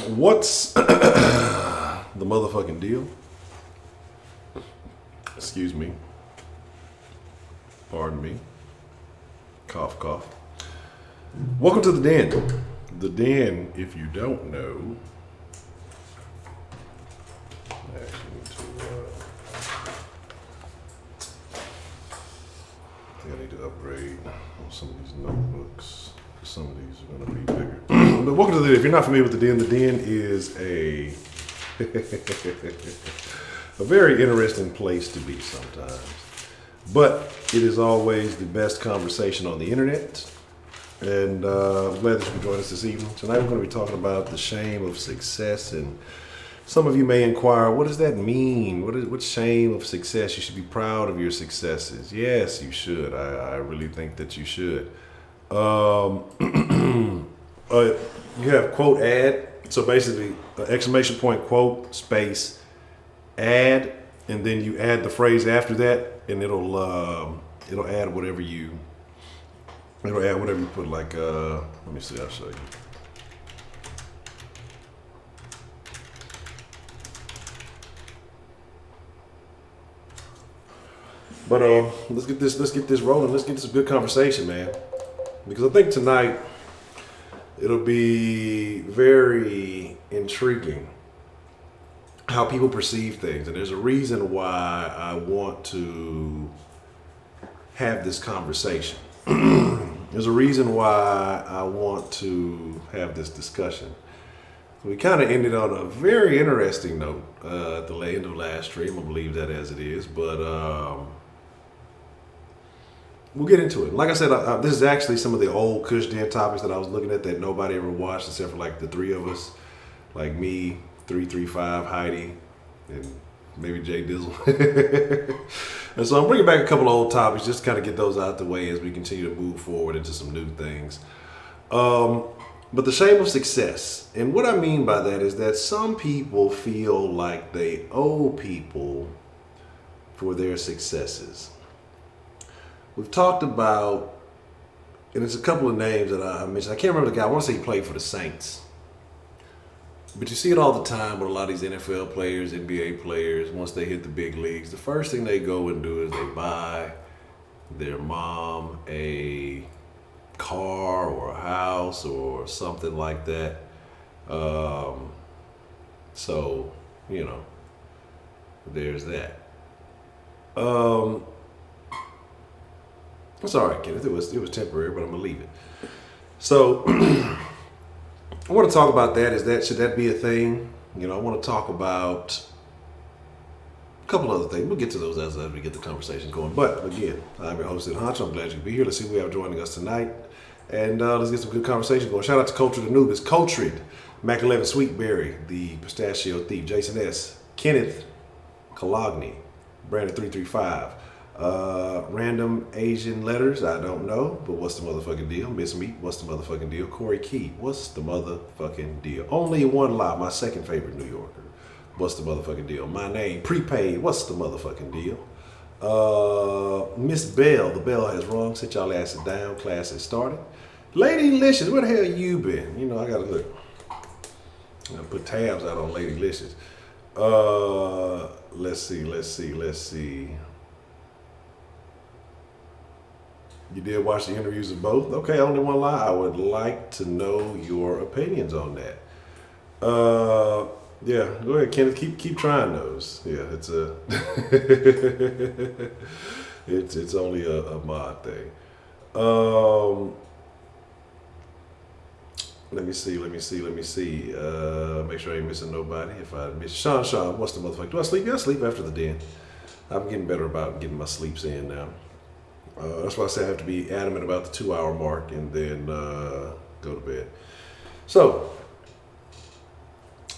What's the motherfucking deal? Excuse me. Pardon me. Cough, cough. Welcome to the Den. The Den, if you don't know, I actually need I need to upgrade on some of these notebooks. Some of these are going to be bigger. But welcome to the Den. If you're not familiar with the Den is a a very interesting place to be sometimes. But it is always the best conversation on the internet. And I'm glad that you can join us this evening. Tonight we're going to be talking about the shame of success. And some of you may inquire, what does that mean? What shame of success? You should be proud of your successes. Yes, you should. I really think that you should. You have quote ad. So basically, exclamation point, quote, space, ad, and then you add the phrase after that, and it'll add whatever you put. Like let me see, I'll show you. But let's get this rolling. Let's get this a good conversation, man. Because I think tonight it'll be very intriguing how people perceive things. And there's a reason why I want to have this conversation. There's a reason why I want to have this discussion. We kind of ended on a very interesting note at the end of last stream. I'll believe that as it is. But we'll get into it. Like I said, this is actually some of the old Kush Den topics that I was looking at that nobody ever watched except for like the three of us, like me, 335, Heidi, and maybe Jay Dizzle. And so I'm bringing back a couple of old topics just to kind of get those out the way as we continue to move forward into some new things. But the shame of success. And what I mean by that is that some people feel like they owe people for their successes. We've talked about, and it's a couple of names that I mentioned. I can't remember the guy. I want to say he played for the Saints. But you see it all the time with a lot of these NFL players, NBA players, once they hit the big leagues, the first thing they go and do is they buy their mom a car or a house or something like that. So, you know, there's that. It's all right, Kenneth. It was temporary, but I'm gonna leave it. So I want to talk about that. Should that be a thing? You know, I want to talk about a couple other things. We'll get to those as we get the conversation going. But again, I'm your host, Honcho. I'm glad you can be here. Let's see who we have joining us tonight, and let's get some good conversation going. Shout out to Cultured Anubis, Cultured, Mac 11 Sweetberry, the Pistachio Thief, Jason S, Kenneth Kalogny, Brandon 335. Random Asian letters, I don't know, but what's the motherfucking deal? Miss Meat, what's the motherfucking deal? Corey Key, what's the motherfucking deal? Only one lie, my second favorite New Yorker. What's the motherfucking deal? My name, prepaid, what's the motherfucking deal? Miss Bell, the bell has rung, sit y'all asses down, class has started. Lady Licious, where the hell you been? You know, I gotta look. I'm gonna put tabs out on Lady Licious. Let's see. You did watch the interviews of both? Okay, only one lie. I would like to know your opinions on that. Yeah, go ahead, Kenneth. Keep trying those. Yeah, it's a it's only a mod thing. Let me see. Make sure I ain't missing nobody. If I miss Sean, what's the motherfucker? Do I sleep? Yeah, I sleep after the Den. I'm getting better about getting my sleeps in now. That's why I say I have to be adamant about the 2-hour mark and then go to bed. So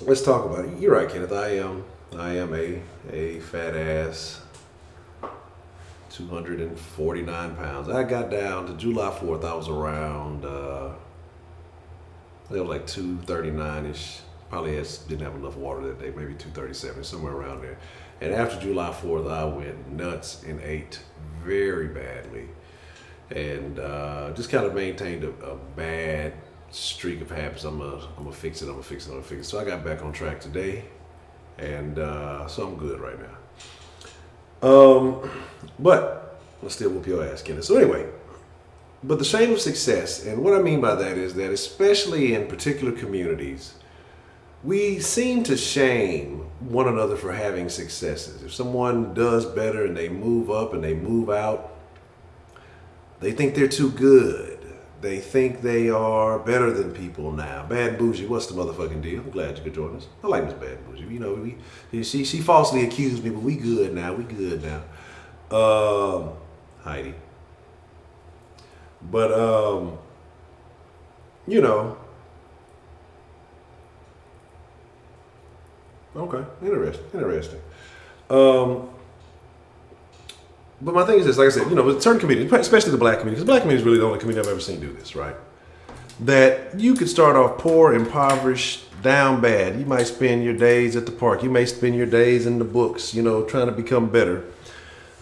let's talk about it. You're right, Kenneth. I am a fat ass, 249 pounds. I got down to July 4th. I was around, it was like 239-ish. Probably didn't have enough water that day, maybe 237, somewhere around there. And after July 4th, I went nuts and ate very badly. And just kind of maintained a bad streak of habits. I'm gonna fix it. I'm gonna fix it. So I got back on track today, and so I'm good right now. But I'll still whoop your ass, Kenneth. So anyway, but the shame of success, and what I mean by that is that especially in particular communities, we seem to shame one another for having successes. If someone does better and they move up and they move out, they think they're too good. They think they are better than people now. Bad Bougie, what's the motherfucking deal? I'm glad you could join us. I like Miss Bad Bougie. You know, she falsely accused me, but we good now. We good now. Heidi. But, you know, okay, interesting. But my thing is this, like I said, you know, with certain communities, especially the black community, because the black community is really the only community I've ever seen do this, right? That you could start off poor, impoverished, down bad. You might spend your days at the park. You may spend your days in the books, you know, trying to become better.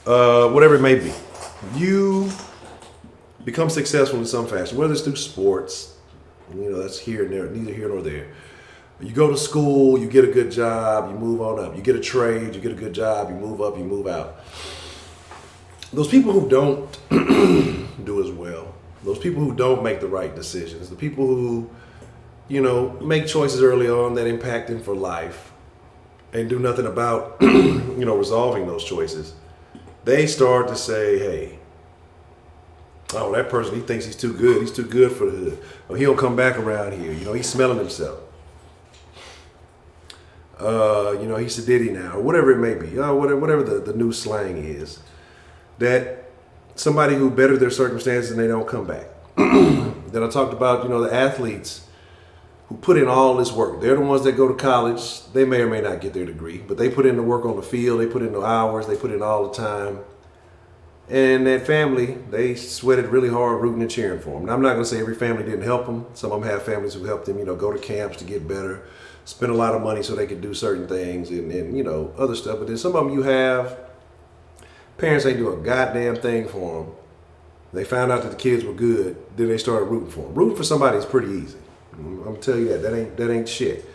Whatever it may be. You become successful in some fashion, whether it's through sports, you know, that's here and there, neither here nor there. You go to school, you get a good job, you move on up. You get a trade, you get a good job, you move up, you move out. Those people who don't do as well, those people who don't make the right decisions, the people who, you know, make choices early on that impact them for life and do nothing about, you know, resolving those choices, they start to say, hey, oh, that person, he thinks he's too good for the hood. Or he don't come back around here, you know, he's smelling himself. You know, he's a diddy now, or whatever it may be, whatever the new slang is. That somebody who bettered their circumstances and they don't come back. Then I talked about, you know, the athletes who put in all this work. They're the ones that go to college. They may or may not get their degree, but they put in the work on the field. They put in the hours. They put in all the time. And that family, they sweated really hard rooting and cheering for them. Now, I'm not going to say every family didn't help them. Some of them have families who helped them, you know, go to camps to get better, spend a lot of money so they could do certain things and you know, other stuff. But then some of them you have parents ain't do a goddamn thing for them. They found out that the kids were good. Then they started rooting for them. Rooting for somebody is pretty easy. I'm gonna tell you that ain't shit.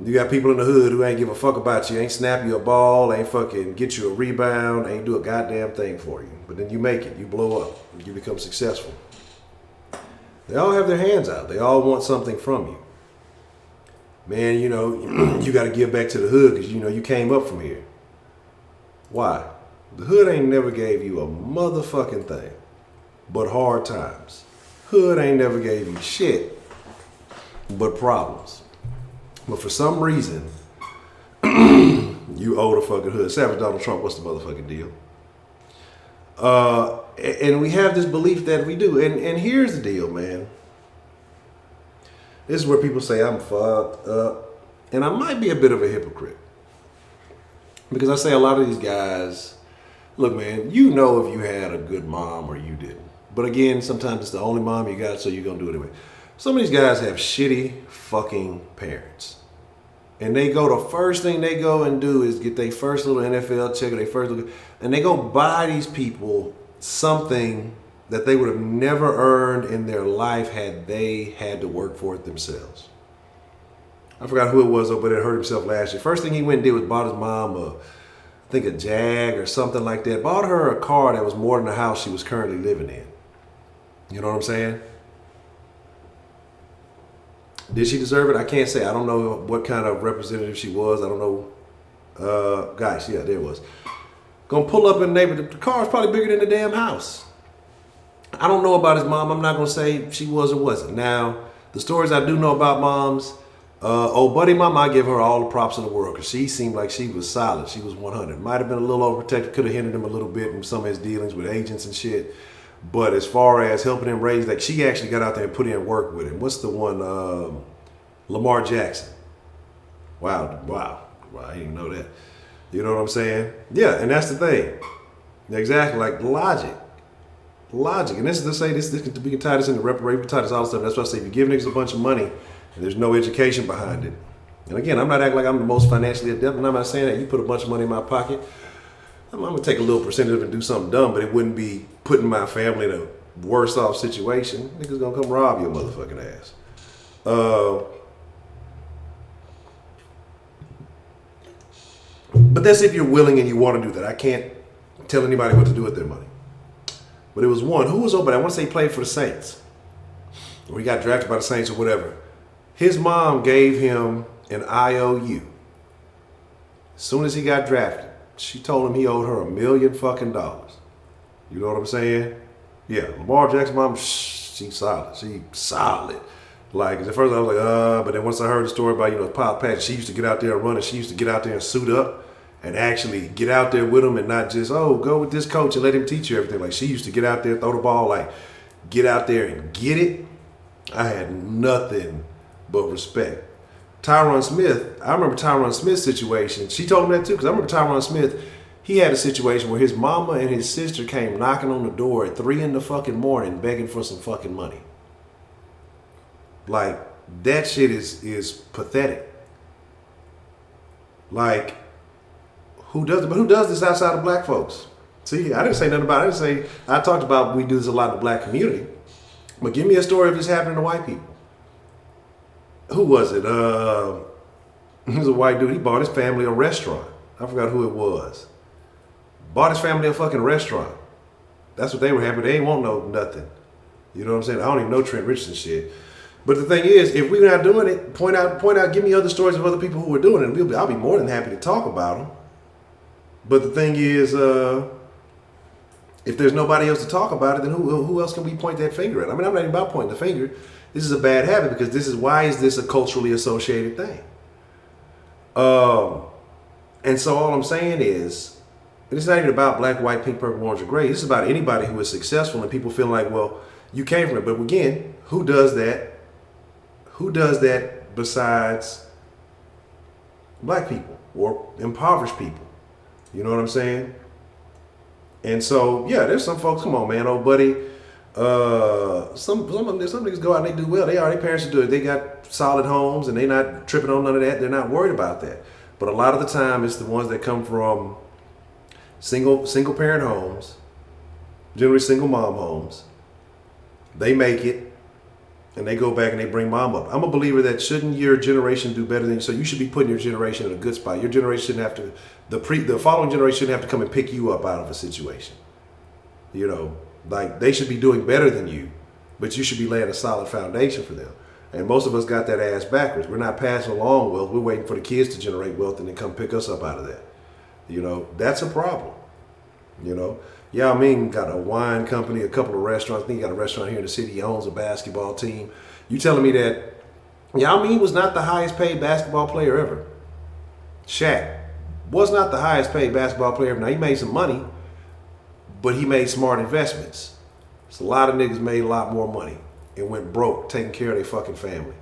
You got people in the hood who ain't give a fuck about you, ain't snap you a ball, ain't fucking get you a rebound, ain't do a goddamn thing for you. But then you make it, you blow up, you become successful. They all have their hands out. They all want something from you. Man, you know, you got to give back to the hood because, you know, you came up from here. Why? The hood ain't never gave you a motherfucking thing but hard times. Hood ain't never gave you shit but problems. But for some reason, you owe the fucking hood. Savage Donald Trump, what's the motherfucking deal? And we have this belief that we do. And here's the deal, man. This is where people say I'm fucked up. And I might be a bit of a hypocrite. Because I say a lot of these guys, look, man, you know if you had a good mom or you didn't. But again, sometimes it's the only mom you got, so you're going to do it anyway. Some of these guys have shitty fucking parents. And they go, the first thing they go and do is get their first little NFL check or their first little, and they go buy these people something that they would have never earned in their life had they had to work for it themselves. I forgot who it was, but it hurt himself last year. First thing he went and did was bought his mom I think a Jag or something like that. Bought her a car that was more than the house she was currently living in. You know what I'm saying? Did she deserve it? I can't say. I don't know what kind of representative she was. I don't know. Gosh, yeah, there it was. Gonna pull up in the neighborhood. The car is probably bigger than the damn house. I don't know about his mom. I'm not gonna say she was or wasn't. Now, the stories I do know about moms, old buddy mom, I give her all the props in the world because she seemed like she was solid. She was 100. Might have been a little overprotective. Could have hindered him a little bit in some of his dealings with agents and shit. But as far as helping him raise, like she actually got out there and put in work with him. What's the one? Lamar Jackson. Wow. I didn't know that. You know what I'm saying? Yeah, and that's the thing. Exactly, like logic. And this is to say this we can tie this into reparation, tie this all stuff. That's why I say if you give niggas a bunch of money and there's no education behind it. And again, I'm not acting like I'm the most financially adept, and I'm not saying that you put a bunch of money in my pocket. I'm gonna take a little percentage of it and do something dumb, but it wouldn't be putting my family in worse off situation, niggas gonna come rob your motherfucking ass. But that's if you're willing and you want to do that. I can't tell anybody what to do with their money. But it was one who was open. I want to say he played for the Saints, or he got drafted by the Saints or whatever. His mom gave him an IOU. As soon as he got drafted, she told him he owed her $1 million fucking dollars. You know what I'm saying? Yeah, Lamar Jackson's mom, she's solid. She's solid. Like, at first I was like, but then once I heard the story about, Pop Pat, she used to get out there and run, and she used to get out there and suit up and actually get out there with him and not just, go with this coach and let him teach you everything. Like, she used to get out there, throw the ball, like, get out there and get it. I had nothing but respect. Tyron Smith, I remember Tyron Smith's situation. She told him that too, because I remember Tyron Smith, he had a situation where his mama and his sister came knocking on the door at 3 in the fucking morning begging for some fucking money. Like, that shit is pathetic. Like, who does this outside of black folks? See, I didn't say nothing about it. I talked about we do this a lot in the black community. But give me a story of this happening to white people. Who was it? He was a white dude. He bought his family a restaurant. I forgot who it was. Bought his family a fucking restaurant. That's what they were having. They ain't want nothing. You know what I'm saying? I don't even know Trent Richardson shit. But the thing is, if we're not doing it, point out, give me other stories of other people who are doing it. I'll be more than happy to talk about them. But the thing is, if there's nobody else to talk about it, then who else can we point that finger at? I mean, I'm not even about pointing the finger. This is a bad habit because why is this a culturally associated thing? And so all I'm saying is, and it's not even about black, white, pink, purple, orange, or gray. This is about anybody who is successful and people feel like, well, you came from it. But again, who does that? Who does that besides black people or impoverished people? You know what I'm saying? And so, yeah, there's some folks, come on, man, old buddy. Some niggas go out and they do well. Their parents do it. They got solid homes and they not tripping on none of that. They're not worried about that. But a lot of the time, it's the ones that come from single parent homes, generally single mom homes. They make it and they go back and they bring mom up. I'm a believer that shouldn't your generation do better than you? So you should be putting your generation in a good spot. Your generation shouldn't have to, the following generation shouldn't have to come and pick you up out of a situation. You know, like they should be doing better than you, but you should be laying a solid foundation for them. And most of us got that ass backwards. We're not passing along wealth. We're waiting for the kids to generate wealth and then come pick us up out of that. You know, that's a problem. You know, Yao Ming got a wine company, a couple of restaurants. I think he got a restaurant here in the city. He owns a basketball team. You telling me that Yao Ming was not the highest paid basketball player ever? Shaq was not the highest paid basketball player ever. Now, he made some money, but he made smart investments. So a lot of niggas made a lot more money and went broke taking care of their fucking family.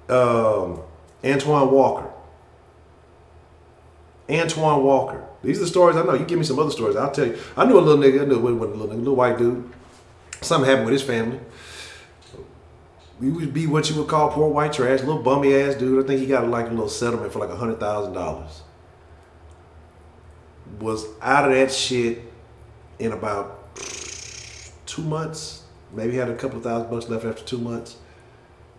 Antoine Walker. These are the stories I know. You give me some other stories, I'll tell you. I knew a little nigga, a little white dude. Something happened with his family. He would be what you would call poor white trash, little bummy ass dude. I think he got like a little settlement for like $100,000. Was out of that shit in about 2 months. Maybe had a couple of $1,000 left after 2 months.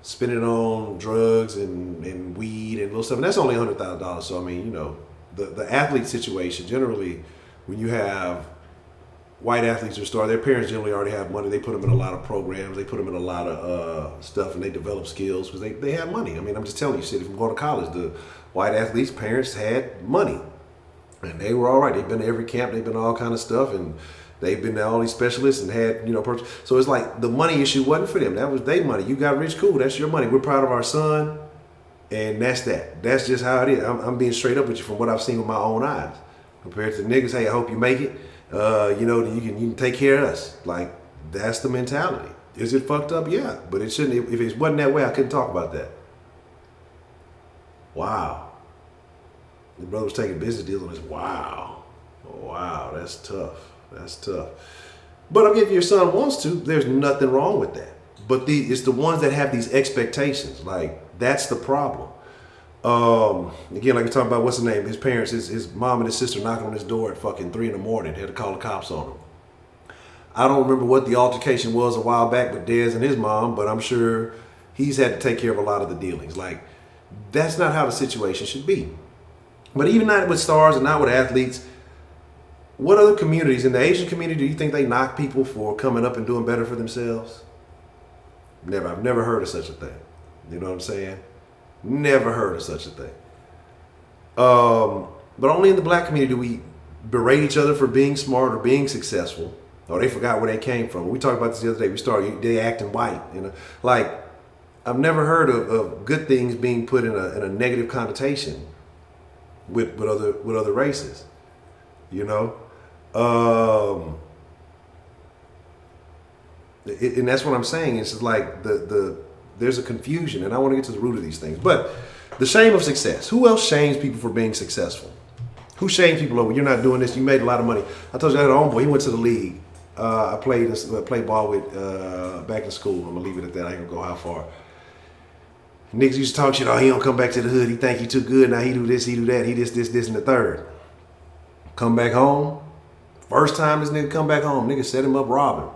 Spent it on drugs and weed and little stuff. And that's only $100,000. So I mean, you know, the athlete situation, generally, when you have white athletes who start, their parents generally already have money. They put them in a lot of programs. They put them in a lot of stuff, and they develop skills because they have money. I mean, I'm just telling you, shit, if you go to college, the white athletes' parents had money. And they were all right. They've been to every camp. They've been to all kind of stuff. And they've been to all these specialists and had, you know, so it's like the money issue wasn't for them. That was their money. You got rich, cool. That's your money. We're proud of our son. And that's that. That's just how it is. I'm being straight up with you from what I've seen with my own eyes. Compared to niggas, hey, I hope you make it. You know, you can take care of us. Like, that's the mentality. Is it fucked up? Yeah. But it shouldn't. If it wasn't that way, I couldn't talk about that. Wow. The brother was taking business deals on this. Wow. Wow, that's tough. That's tough. But I mean, if your son wants to, there's nothing wrong with that. But it's the ones that have these expectations. Like, that's the problem. Again, like we're talking about, what's the name? His parents, his mom and his sister knocking on his door at fucking 3 in the morning. They had to call the cops on him. I don't remember what the altercation was a while back with Dez and his mom, but I'm sure he's had to take care of a lot of the dealings. Like, that's not how the situation should be. But even not with stars and not with athletes, what other communities, in the Asian community, do you think they knock people for coming up and doing better for themselves? Never. I've never heard of such a thing. You know what I'm saying? Never heard of such a thing. But only in the black community do we berate each other for being smart or being successful. Or they forgot where they came from. We talked about this the other day. They acting white. You know, like, I've never heard of good things being put in a negative connotation with other races. You know, and that's what I'm saying. It's just like there's a confusion, and I want to get to the root of these things. But the shame of success. Who else shames people for being successful? Who shames people over? You're not doing this. You made a lot of money. I told you I had a homeboy. He went to the league. I played ball with back in school. I'm gonna leave it at that. I ain't gonna go how far. Niggas used to talk shit. Oh, he don't come back to the hood. He think he too good. Now he do this. He do that. He this, and the third. Come back home. First time this nigga come back home, nigga set him up robbing,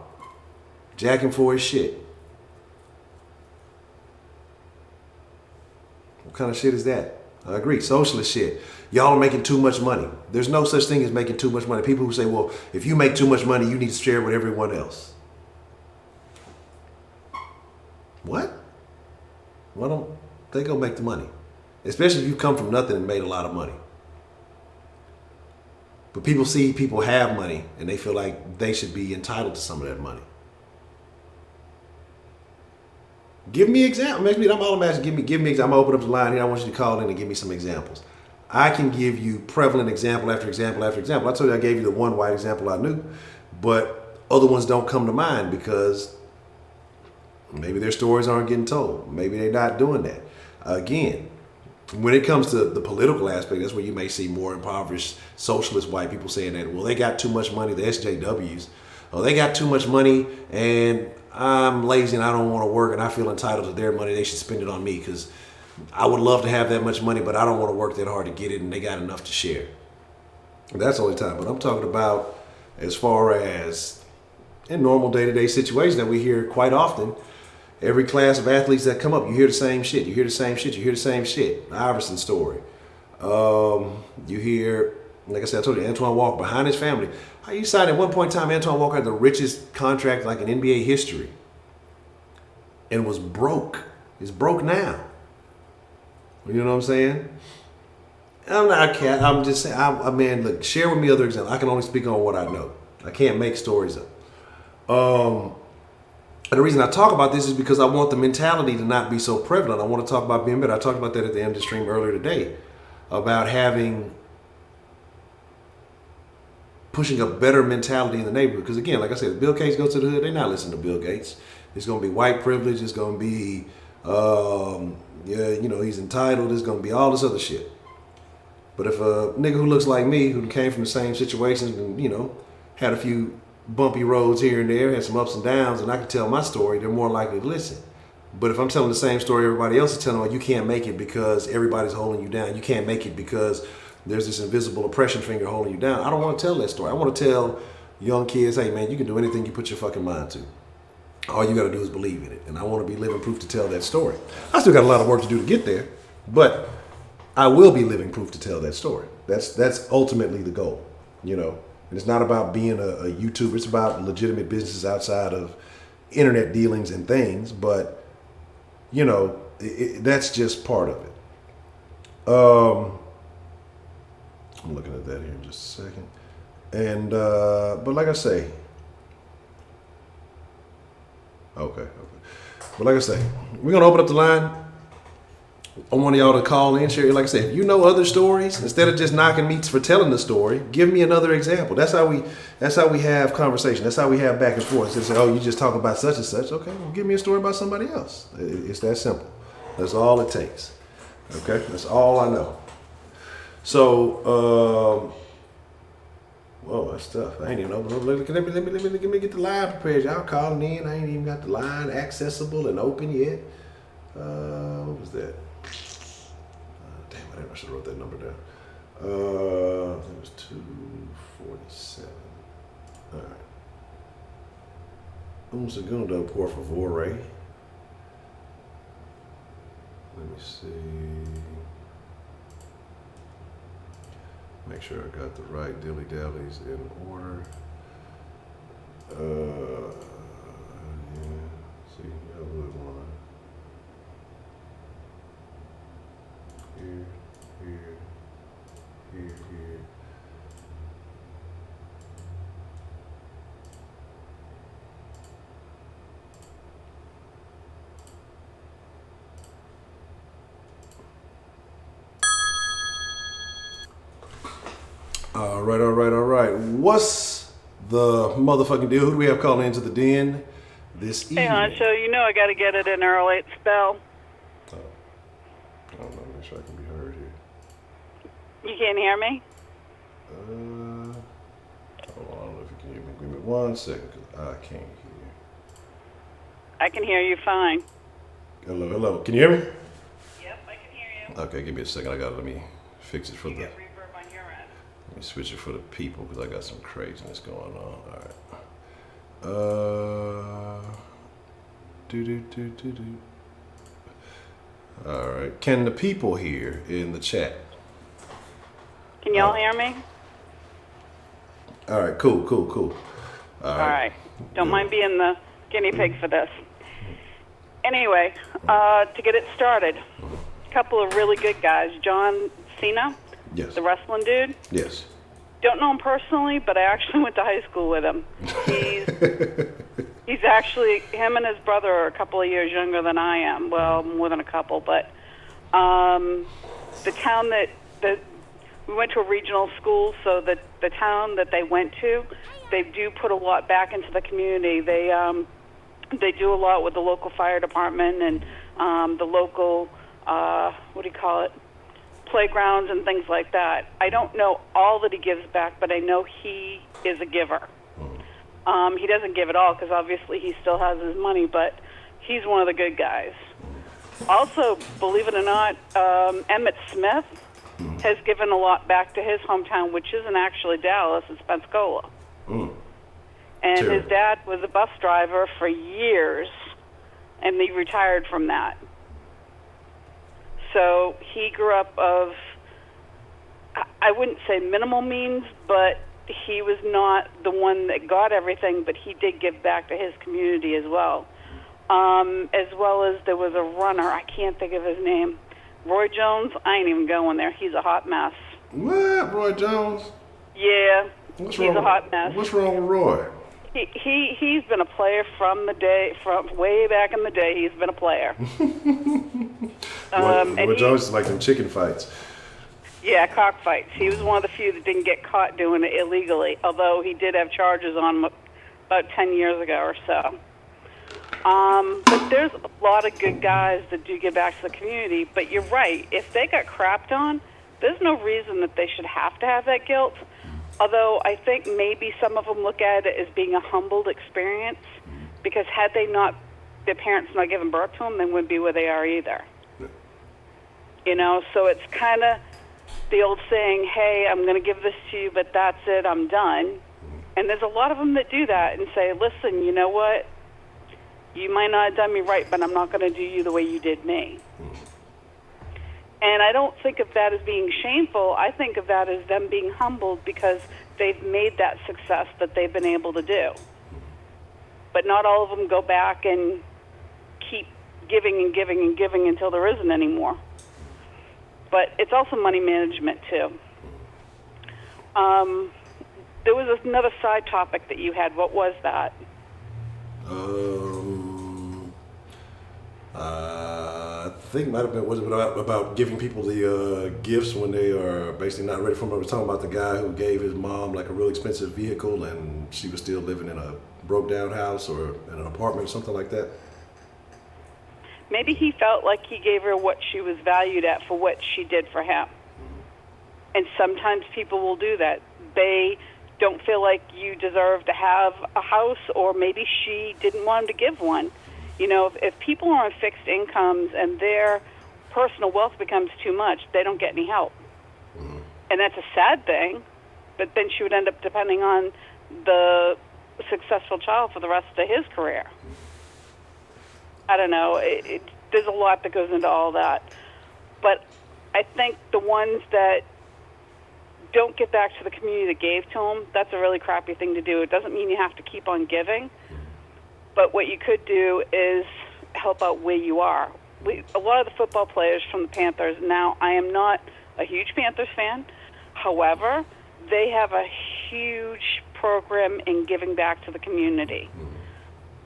jacking for his shit. What kind of shit is that? I agree. Socialist shit. Y'all are making too much money. There's no such thing as making too much money. People who say, well, if you make too much money, you need to share it with everyone else. What? Why don't they go make the money? Especially if you come from nothing and made a lot of money. But people see people have money and they feel like they should be entitled to some of that money. Give me examples. I'm all I'm asking. Give me examples. I'm gonna open up the line here. I want you to call in and give me some examples. I can give you prevalent example after example after example. I told you I gave you the one white example I knew, but other ones don't come to mind because maybe their stories aren't getting told. Maybe they're not doing that. Again, when it comes to the political aspect, that's where you may see more impoverished socialist white people saying that, well, they got too much money, the SJWs. Oh, they got too much money and I'm lazy and I don't want to work and I feel entitled to their money. They should spend it on me because I would love to have that much money, but I don't want to work that hard to get it and they got enough to share. That's the only time. But I'm talking about as far as in normal day-to-day situations that we hear quite often. Every class of athletes that come up, you hear the same shit. You hear the same shit. You hear the same shit. The Iverson story. You hear, like I said, I told you, Antoine Walker behind his family. You signed at one point in time, Antoine Walker had the richest contract like in NBA history, and was broke. He's broke now. You know what I'm saying? I'm just saying. Man, look, share with me other examples. I can only speak on what I know. I can't make stories up. And the reason I talk about this is because I want the mentality to not be so prevalent. I want to talk about being better. I talked about that at the end of the stream earlier today, about pushing a better mentality in the neighborhood. Because again, like I said, if Bill Gates goes to the hood, they're not listening to Bill Gates. It's going to be white privilege. It's going to be, he's entitled. It's going to be all this other shit. But if a nigga who looks like me, who came from the same situations and, had a few bumpy roads here and there, had some ups and downs, and I can tell my story, they're more likely to listen. But if I'm telling the same story everybody else is telling, well, you can't make it because everybody's holding you down. You can't make it because there's this invisible oppression finger holding you down. I don't want to tell that story. I want to tell young kids, hey man, you can do anything you put your fucking mind to. All you got to do is believe in it. And I want to be living proof to tell that story. I still got a lot of work to do to get there, but I will be living proof to tell that story. That's ultimately the goal, And it's not about being a YouTuber. It's about legitimate businesses outside of internet dealings and things. But, that's just part of it. I'm looking at that here in just a second. And, but like I say, okay. But like I say, we're going to open up the line. I want y'all to call in, share. Like I said, if you know other stories, instead of just knocking me for telling the story, give me another example. That's how we have conversation. That's how we have back and forth. Instead of saying, oh, you just talk about such and such. Okay, well, give me a story about somebody else. It's that simple. That's all it takes. Okay, that's all I know. So, that's tough. I ain't even know. Let me get the line prepared. Y'all calling in. I ain't even got the line accessible and open yet. What was that? Damn, I should have wrote that number down. I think it was 247. All right. Un segundo, por favor. Let me see. Make sure I got the right dilly-dallies in order. Yeah. See, I would want to here. All right. What's the motherfucking deal? Who do we have calling into the den this evening? Hey, Honcho, you know I got to get it in early. It's Bell. Oh, I don't know. Make sure I can be heard here. You can't hear me? Hold on. I don't know if you can hear me. Give me 1 second, because I can't hear. I can hear you fine. Hello. Can you hear me? Yep, I can hear you. Okay, give me a second. Let me fix it for You the... get reverb on your end. Let me switch it for the people, because I got some craziness going on. All right. All right. Can the people hear in the chat? Can y'all hear me? All right. Cool. All right. Don't mind being the guinea pig for this. Anyway, to get it started, a couple of really good guys. John Cena, Yes. the wrestling dude. Yes. Don't know him personally, but I actually went to high school with him. He's actually, him and his brother are a couple of years younger than I am. Well, more than a couple, but the town that we went to a regional school, so that the town that they went to, they do put a lot back into the community. They do a lot with the local fire department and the local, playgrounds and things like that. I don't know all that he gives back, but I know he is a giver. He doesn't give it all because obviously he still has his money, but he's one of the good guys. Also, believe it or not, Emmett Smith has given a lot back to his hometown, which isn't actually Dallas, it's Pensacola. And Terrible. his dad was a bus driver for years, and he retired from that. So he grew up of, I wouldn't say minimal means, but he was not the one that got everything, but he did give back to his community as well. As well as there was a runner, I can't think of his name, Roy Jones. I ain't even going there. He's a hot mess. What? Roy Jones? Yeah, He's a hot mess. What's wrong with Roy? He's been a player from way back in the day. He's been a player. Roy Jones is like them chicken fights. Yeah, cockfights. He was one of the few that didn't get caught doing it illegally, although he did have charges on him about 10 years ago or so. But there's a lot of good guys that do give back to the community. But you're right. If they got crapped on, there's no reason that they should have to have that guilt. Although I think maybe some of them look at it as being a humbled experience, because had they not, their parents not given birth to them, they wouldn't be where they are either. You know, so it's kind of the old saying, hey, I'm going to give this to you, but that's it, I'm done. And there's a lot of them that do that and say, listen, you know what? You might not have done me right, but I'm not going to do you the way you did me. And I don't think of that as being shameful. I think of that as them being humbled because they've made that success that they've been able to do. But not all of them go back and keep giving and giving and giving until there isn't anymore. But it's also money management, too. There was another side topic that you had. What was that? I think it might have been, was it about giving people the gifts when they are basically not ready for them? I was talking about the guy who gave his mom like a real expensive vehicle and she was still living in a broke down house or in an apartment or something like that. Maybe he felt like he gave her what she was valued at for what she did for him. And sometimes people will do that. They don't feel like you deserve to have a house, or maybe she didn't want him to give one. You know, if people are on fixed incomes and their personal wealth becomes too much, they don't get any help. And that's a sad thing, but then she would end up depending on the successful child for the rest of his career. I don't know. There's a lot that goes into all that. But I think the ones that don't get back to the community that gave to them, that's a really crappy thing to do. It doesn't mean you have to keep on giving. But what you could do is help out where you are. A lot of the football players from the Panthers, now I am not a huge Panthers fan. However, they have a huge program in giving back to the community.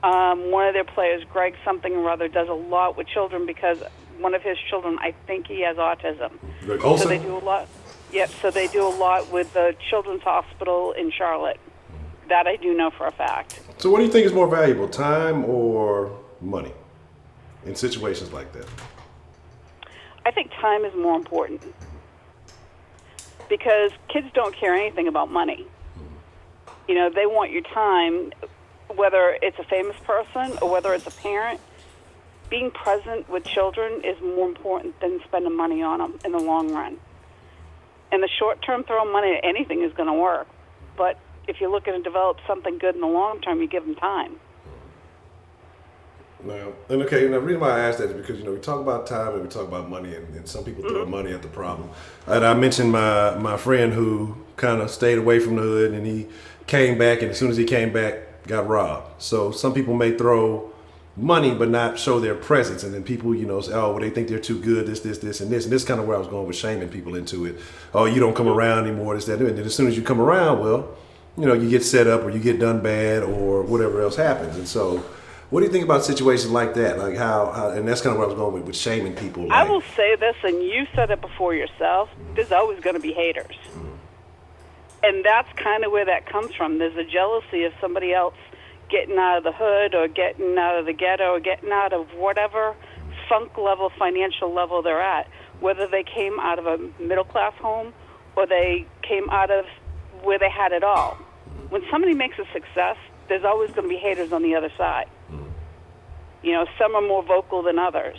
One of their players, Greg something or other, does a lot with children because one of his children, I think he has autism. Greg Olson? So they do a lot. Yep, so they do a lot with the Children's Hospital in Charlotte. That I do know for a fact. So what do you think is more valuable, time or money in situations like that? I think time is more important because kids don't care anything about money. You know, they want your time, whether it's a famous person or whether it's a parent. Being present with children is more important than spending money on them in the long run. In the short term, throwing money at anything is going to work. But if you're looking to develop something good in the long term, you give them time. Now, and okay, and the reason why I asked that is because, we talk about time and we talk about money, and some people throw money at the problem. And I mentioned my friend who kind of stayed away from the hood, and he came back, and as soon as he came back, got robbed. So some people may throw money but not show their presence, and then people, say, oh, well, they think they're too good, this, and this. And this is kind of where I was going with shaming people into it. Oh, you don't come around anymore, this, that, and then as soon as you come around, well, you get set up or you get done bad or whatever else happens. And so what do you think about situations like that? Like how and that's kind of where I was going with shaming people. Like, I will say this, and you said it before yourself, there's always going to be haters. And that's kind of where that comes from. There's a jealousy of somebody else getting out of the hood or getting out of the ghetto or getting out of whatever funk level, financial level they're at, whether they came out of a middle-class home or they came out of where they had it all. When somebody makes a success, there's always going to be haters on the other side. Some are more vocal than others.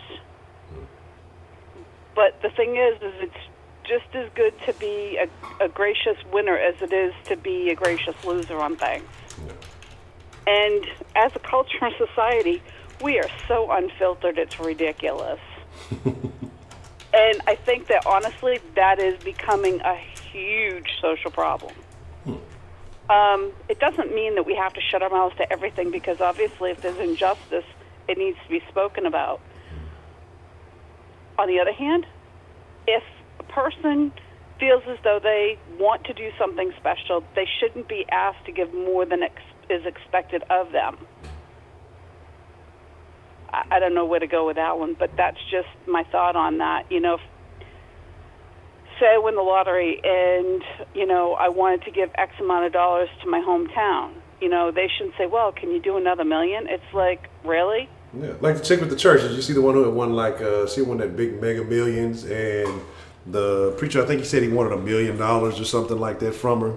But the thing is it's just as good to be a gracious winner as it is to be a gracious loser on things. And as a culture and society, we are so unfiltered, it's ridiculous. And I think that, honestly, that is becoming a huge social problem. It doesn't mean that we have to shut our mouths to everything because, obviously, if there's injustice, it needs to be spoken about. On the other hand, if a person feels as though they want to do something special, they shouldn't be asked to give more than is expected of them. I don't know where to go with that one, but that's just my thought on that. Say I win the lottery and, I wanted to give X amount of dollars to my hometown. They shouldn't say, well, can you do another $1 million? It's like, really? Yeah, like the chick with the church. Did you see the one who had won she won that big Mega Millions, and the preacher, I think he said he wanted $1 million or something like that from her,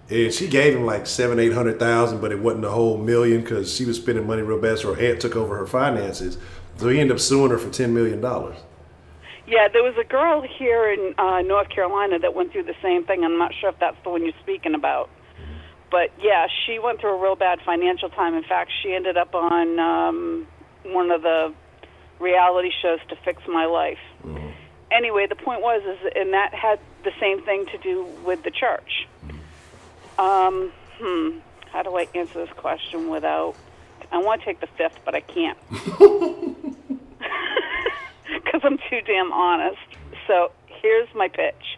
and she gave him like $700,000-800,000, but it wasn't the whole $1 million because she was spending money real bad. So her aunt took over her finances, so he ended up suing her for $10 million. Yeah, there was a girl here in North Carolina that went through the same thing. I'm not sure if that's the one you're speaking about. But, yeah, she went through a real bad financial time. In fact, she ended up on one of the reality shows to fix my life. Mm-hmm. Anyway, the point was, and that had the same thing to do with the church. How do I answer this question without... I want to take the fifth, but I can't. Because I'm too damn honest. So here's my pitch.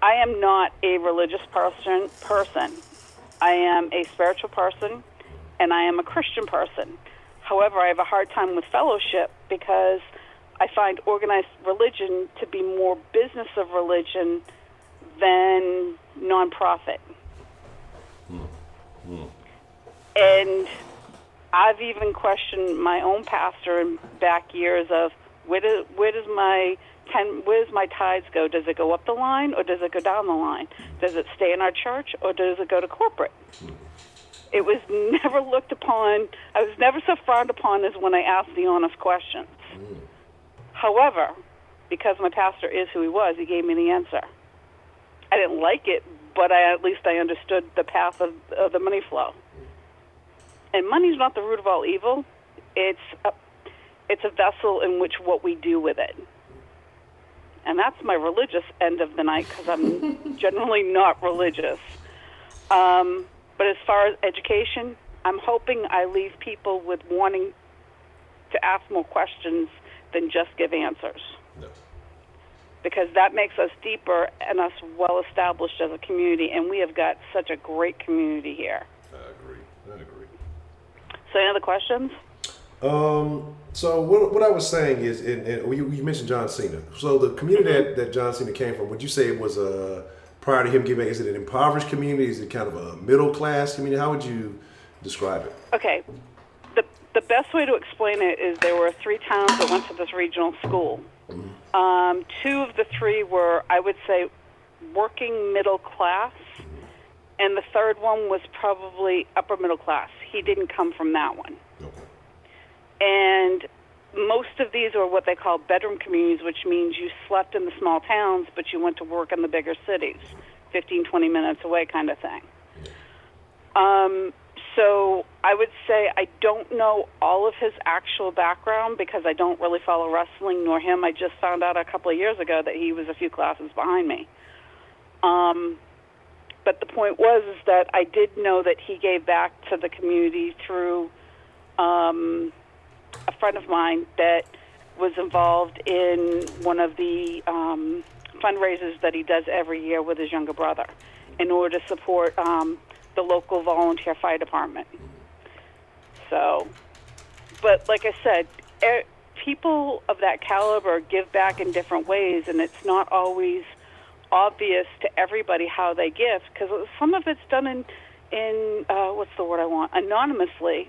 I am not a religious person. I am a spiritual person, and I am a Christian person. However, I have a hard time with fellowship because I find organized religion to be more business of religion than nonprofit. And I've even questioned my own pastor in back years of where does my tithes go? Does it go up the line or does it go down the line? Does it stay in our church or does it go to corporate? It was never looked upon. I was never so frowned upon as when I asked the honest questions. However, because my pastor is who he was, he gave me the answer. I didn't like it, but at least I understood the path of the money flow. And money's not the root of all evil. It's a vessel in which what we do with it. And that's my religious end of the night, because I'm generally not religious. But as far as education, I'm hoping I leave people with wanting to ask more questions than just give answers. No. Because that makes us deeper and us well established as a community, and we have got such a great community here. I agree. So any other questions? So what I was saying is, you mentioned John Cena. So the community that John Cena came from, would you say it was prior to him giving? Is it an impoverished community? Is it kind of a middle class community? How would you describe it? Okay, the best way to explain it is there were 3 towns that went to this regional school. Mm-hmm. 2 of the 3 were, I would say, working middle class, and the 3rd one was probably upper middle class. He didn't come from that one. Okay. And most of these are what they call bedroom communities, which means you slept in the small towns, but you went to work in the bigger cities, 15, 20 minutes away kind of thing. So I would say I don't know all of his actual background because I don't really follow wrestling nor him. I just found out a couple of years ago that he was a few classes behind me. But the point was is that I did know that he gave back to the community through a friend of mine that was involved in one of the fundraisers that he does every year with his younger brother in order to support the local volunteer fire department. So, but like I said, people of that caliber give back in different ways, and it's not always obvious to everybody how they give, because some of it's done in what's the word I want, anonymously,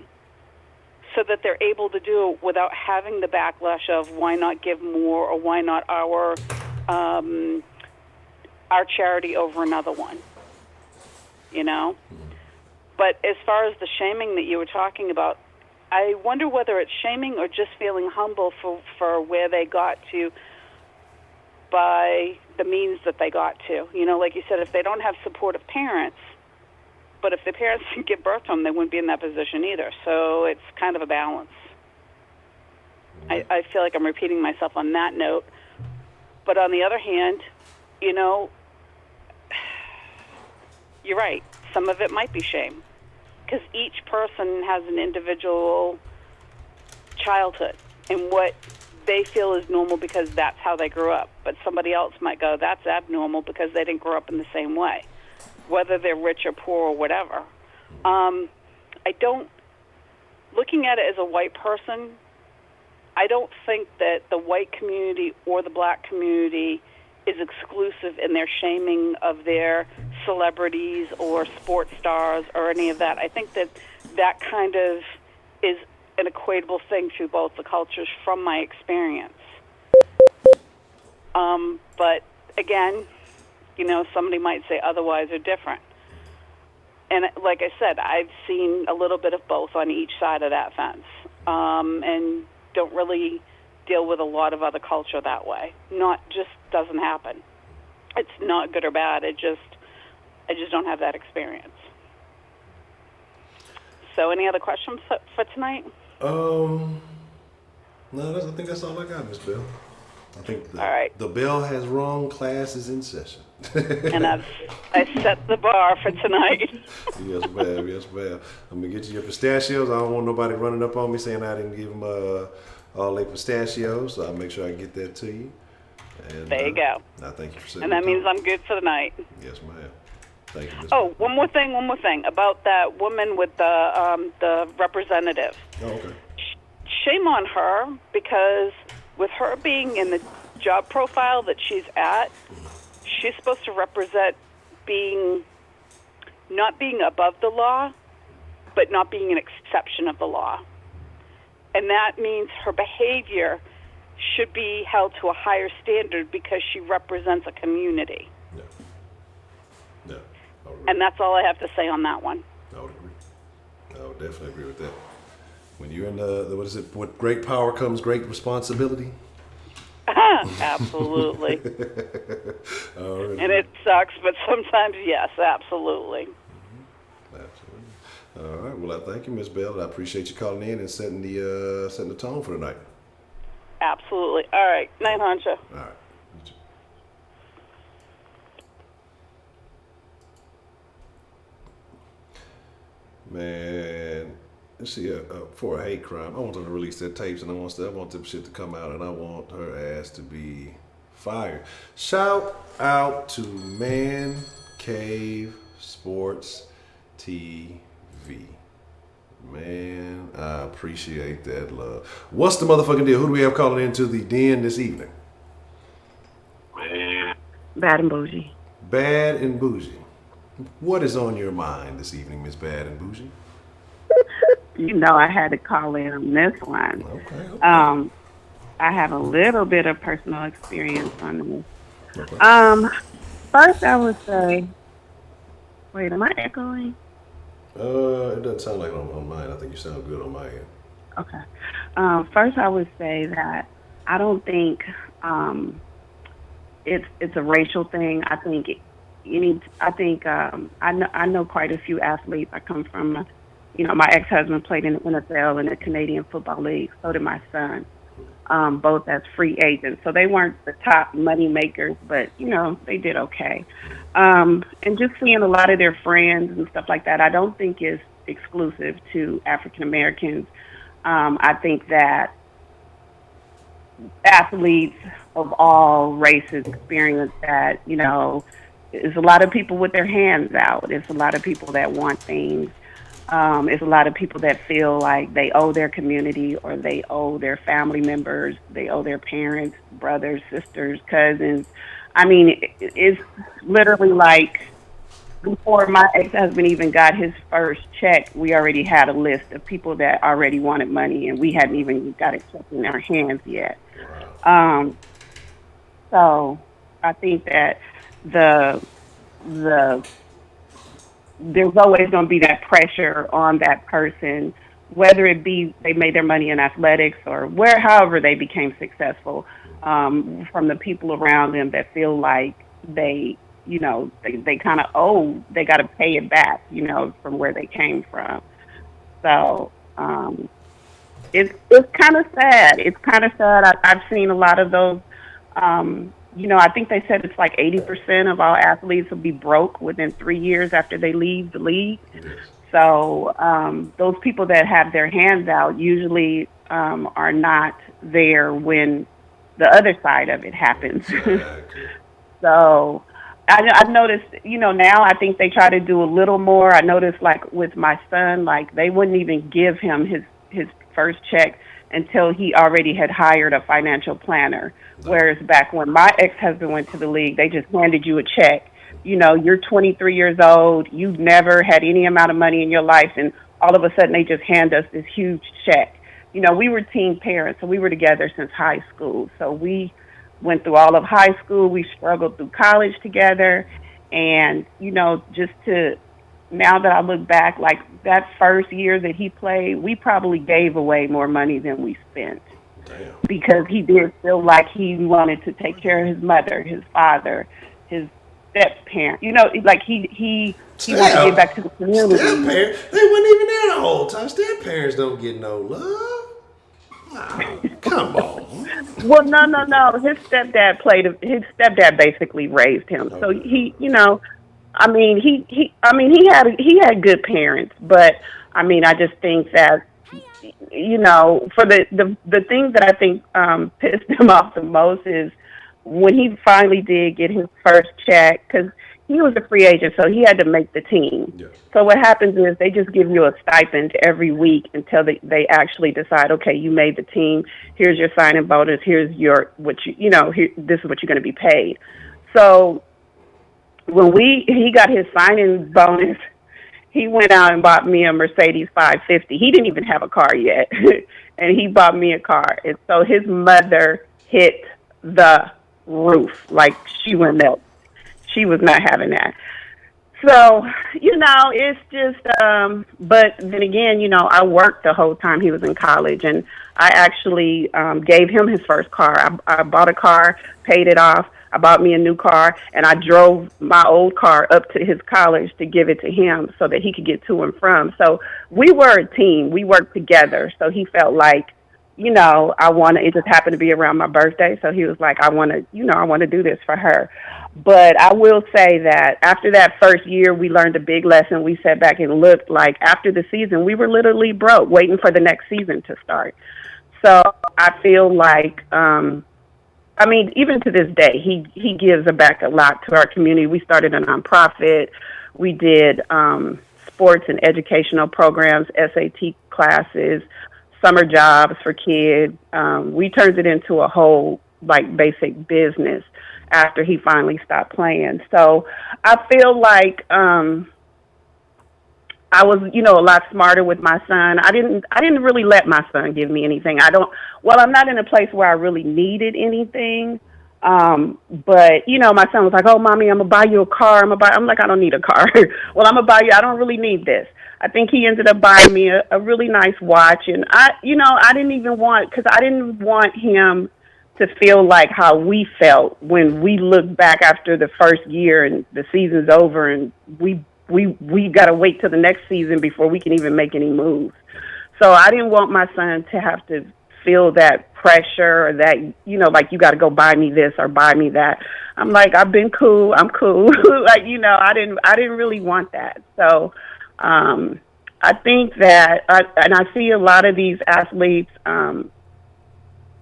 so that they're able to do it without having the backlash of why not give more or why not our charity over another one, you know? But as far as the shaming that you were talking about, I wonder whether it's shaming or just feeling humble for where they got to by the means that they got to. You know, like you said, if they don't have supportive parents, but if their parents didn't give birth to them, they wouldn't be in that position either. So it's kind of a balance. I feel like I'm repeating myself on that note. But on the other hand, you know, you're right. Some of it might be shame, because each person has an individual childhood and what they feel is normal because that's how they grew up. But somebody else might go, that's abnormal because they didn't grow up in the same way, whether they're rich or poor or whatever. Looking at it as a white person, I don't think that the white community or the black community is exclusive in their shaming of their celebrities or sports stars or any of that. I think that that kind of is an equatable thing through both the cultures from my experience. But again, you know, somebody might say otherwise or different. And like I said, I've seen a little bit of both on each side of that fence, and don't really deal with a lot of other culture that way. Just doesn't happen. It's not good or bad. I just don't have that experience. So, any other questions for tonight? No, I think that's all I got, Miss Bell. I think all right. The bell has rung, class is in session. And I set the bar for tonight. Yes, ma'am. Yes, ma'am. I'm going to get you your pistachios. I don't want nobody running up on me saying I didn't give them all their pistachios, so I'll make sure I get that to you. And, there you go. I thank you for saying and that means I'm good for the night. Yes, ma'am. Thank you, Ms. Oh, one more thing about that woman with the representative. Oh, okay. Shame on her, because with her being in the job profile that she's at, she's supposed to represent not being above the law, but not being an exception of the law. And that means her behavior should be held to a higher standard because she represents a community. Yeah. And that's all I have to say on that one. I would agree. I would definitely agree with that. When you're in with great power comes great responsibility. Absolutely. All right. And it sucks, but sometimes, yes, absolutely. Absolutely. All right. Well, I thank you, Miss Bell. I appreciate you calling in and setting the tone for the night. Absolutely. All right. Night, Honcho. All right. Man, let's see. For a hate crime, I want them to release their tapes, and I want them shit to come out, and I want her ass to be fired. Shout out to Man Cave Sports TV. Man, I appreciate that love. What's the motherfucking deal? Who do we have calling into the den this evening? Bad and bougie. Bad and Bougie. What is on your mind this evening, Miss Bad and Bougie? You know, I had to call in on this one. Okay. I have a little bit of personal experience on this. Okay. First I would say, wait, am I echoing? It doesn't sound like it on mine. I think you sound good on my end. Okay. First I would say that I don't think it's a racial thing. I think I know quite a few athletes. I come from, my ex-husband played in the NFL and the Canadian Football League. So did my son, both as free agents. So they weren't the top money makers, but they did okay. And just seeing a lot of their friends and stuff like that, I don't think is exclusive to African Americans. I think that athletes of all races experience that, it's a lot of people with their hands out. It's a lot of people that want things. It's a lot of people that feel like they owe their community or they owe their family members, they owe their parents, brothers, sisters, cousins. I mean, it's literally like before my ex-husband even got his first check, we already had a list of people that already wanted money, and we hadn't even got it check in our hands yet. So I think that the there's always going to be that pressure on that person, whether it be they made their money in athletics or however they became successful, from the people around them that feel like they kind of owe, they got to pay it back, from where they came from. So it's kind of sad. It's kind of sad. I've seen a lot of those. I think they said it's like 80% of all athletes will be broke within 3 years after they leave the league. So those people that have their hands out usually are not there when the other side of it happens. So I've noticed, now I think they try to do a little more. I noticed, like, with my son, like, they wouldn't even give him his first check until he already had hired a financial planner. Whereas back when my ex-husband went to the league, they just handed you a check. You're 23 years old, you've never had any amount of money in your life, and all of a sudden they just hand us this huge check. We were teen parents, so we were together since high school. So we went through all of high school, we struggled through college together, and, now that I look back, like that first year that he played, we probably gave away more money than we spent. Damn. Because he did feel like he wanted to take care of his mother, his father, his step-parent. Like he wanted to give back to the community. Step-parents? They weren't even there the whole time. Step-parents don't get no love. Oh, come on. Well, no. His stepdad basically raised him. Okay. So he had good parents, but I just think that, for the thing that I think pissed him off the most is when he finally did get his first check, because he was a free agent, so he had to make the team. Yeah. So what happens is they just give you a stipend every week until they actually decide, okay, you made the team. Here's your signing bonus. Here's this is what you're going to be paid. So when he got his signing bonus, he went out and bought me a Mercedes 550. He didn't even have a car yet, and he bought me a car. And so his mother hit the roof like she went up. She was not having that. So, it's just, but then again, I worked the whole time he was in college, and I actually gave him his first car. I bought a car, paid it off. I bought me a new car, and I drove my old car up to his college to give it to him so that he could get to and from. So we were a team. We worked together. So he felt like, it just happened to be around my birthday. So he was like, I want to do this for her. But I will say that after that first year, we learned a big lesson. We sat back and looked, like, after the season, we were literally broke, waiting for the next season to start. So I feel like, even to this day, he gives back a lot to our community. We started a nonprofit. We did sports and educational programs, SAT classes, summer jobs for kids. We turned it into a whole, basic business after he finally stopped playing. So I feel like I was, a lot smarter with my son. I didn't really let my son give me anything. I'm not in a place where I really needed anything. But my son was like, "Oh, mommy, I'm gonna buy you a car." I'm like, "I don't need a car." "Well, I'm gonna buy you. I don't really need this." I think he ended up buying me a really nice watch, and I didn't want him to feel like how we felt when we look back after the first year and the season's over, and we got to wait till the next season before we can even make any moves. So I didn't want my son to have to feel that pressure, or that, you got to go buy me this or buy me that. I'm like, I've been cool. I'm cool. I didn't really want that. So, I think that, and I see a lot of these athletes,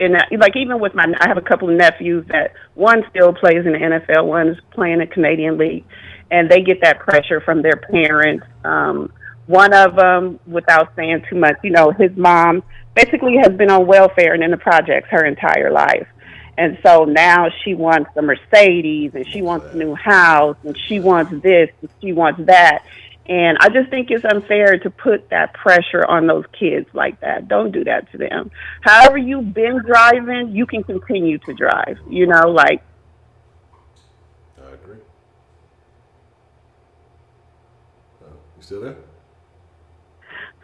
even with I have a couple of nephews that one still plays in the NFL, one is playing in the Canadian League, and they get that pressure from their parents. One of them, without saying too much, his mom basically has been on welfare and in the projects her entire life. And so now she wants a Mercedes, and she wants a new house, and she wants this, and she wants that. And I just think it's unfair to put that pressure on those kids like that. Don't do that to them. However you've been driving, you can continue to drive, I agree. You still there?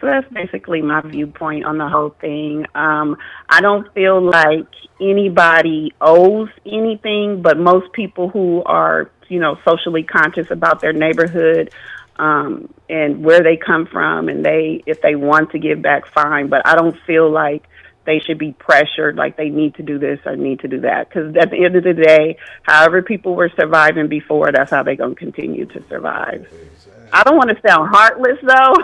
So that's basically my viewpoint on the whole thing. I don't feel like anybody owes anything, but most people who are, socially conscious about their neighborhood, and where they come from, and if they want to give back, fine. But I don't feel like they should be pressured, like they need to do this or need to do that. Because at the end of the day, however people were surviving before, that's how they're going to continue to survive. Exactly. I don't want to sound heartless, though.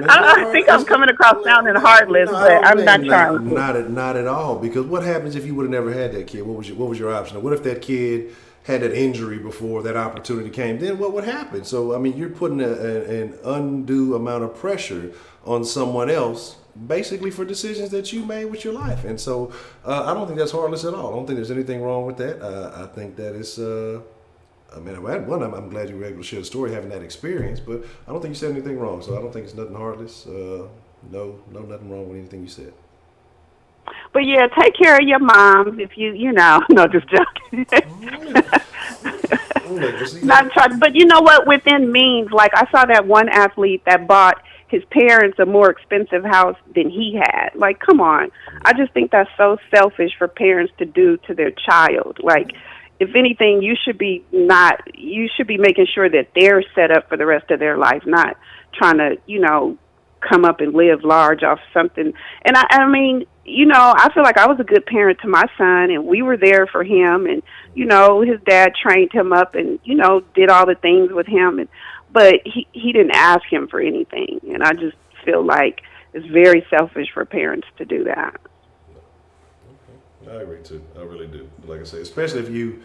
I think I'm coming across sounding heartless, but I'm not trying to. Not at all. Because what happens if you would have never had that kid? What was your option? What if that kid had that injury before that opportunity came? Then what would happen? So, you're putting an undue amount of pressure on someone else, basically for decisions that you made with your life. And so I don't think that's heartless at all. I don't think there's anything wrong with that. I think that it's, I'm glad you were able to share the story, having that experience, but I don't think you said anything wrong. So I don't think it's nothing heartless. No, nothing wrong with anything you said. But yeah, take care of your moms if no, just joking. Not trying, but you know what? Within means, like I saw that one athlete that bought his parents a more expensive house than he had. Like, come on. I just think that's so selfish for parents to do to their child. Like, if anything, you should be making sure that they're set up for the rest of their life, not trying to, come up and live large off something. And I feel like I was a good parent to my son, and we were there for him, and, his dad trained him up and, did all the things with him. But he didn't ask him for anything. And I just feel like it's very selfish for parents to do that. I agree too. I really do. Like I say, especially if you,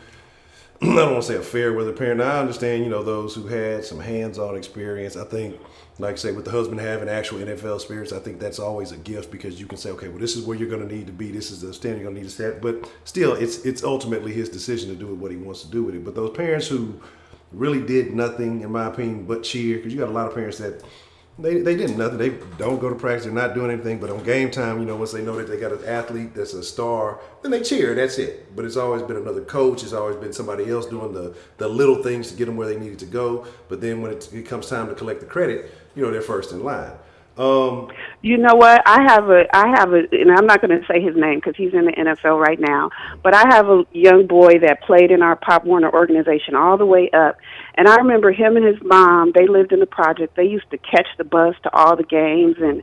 I don't want to say a fair weather parent. Now, I understand, those who had some hands-on experience. I think, like I say, with the husband having actual NFL experience, I think that's always a gift, because you can say, okay, well, this is where you're going to need to be. This is the standard you're going to need to set. But still, it's ultimately his decision to do what he wants to do with it. But those parents who really did nothing, in my opinion, but cheer, because you got a lot of parents that They did nothing. They don't go to practice. They're not doing anything. But on game time, once they know that they got an athlete that's a star, then they cheer. That's it. But it's always been another coach. It's always been somebody else doing the little things to get them where they needed to go. But then when it comes time to collect the credit, they're first in line. You know what? I have a, and I'm not going to say his name because he's in the NFL right now, but I have a young boy that played in our Pop Warner organization all the way up. And I remember him and his mom, they lived in the project. They used to catch the bus to all the games, and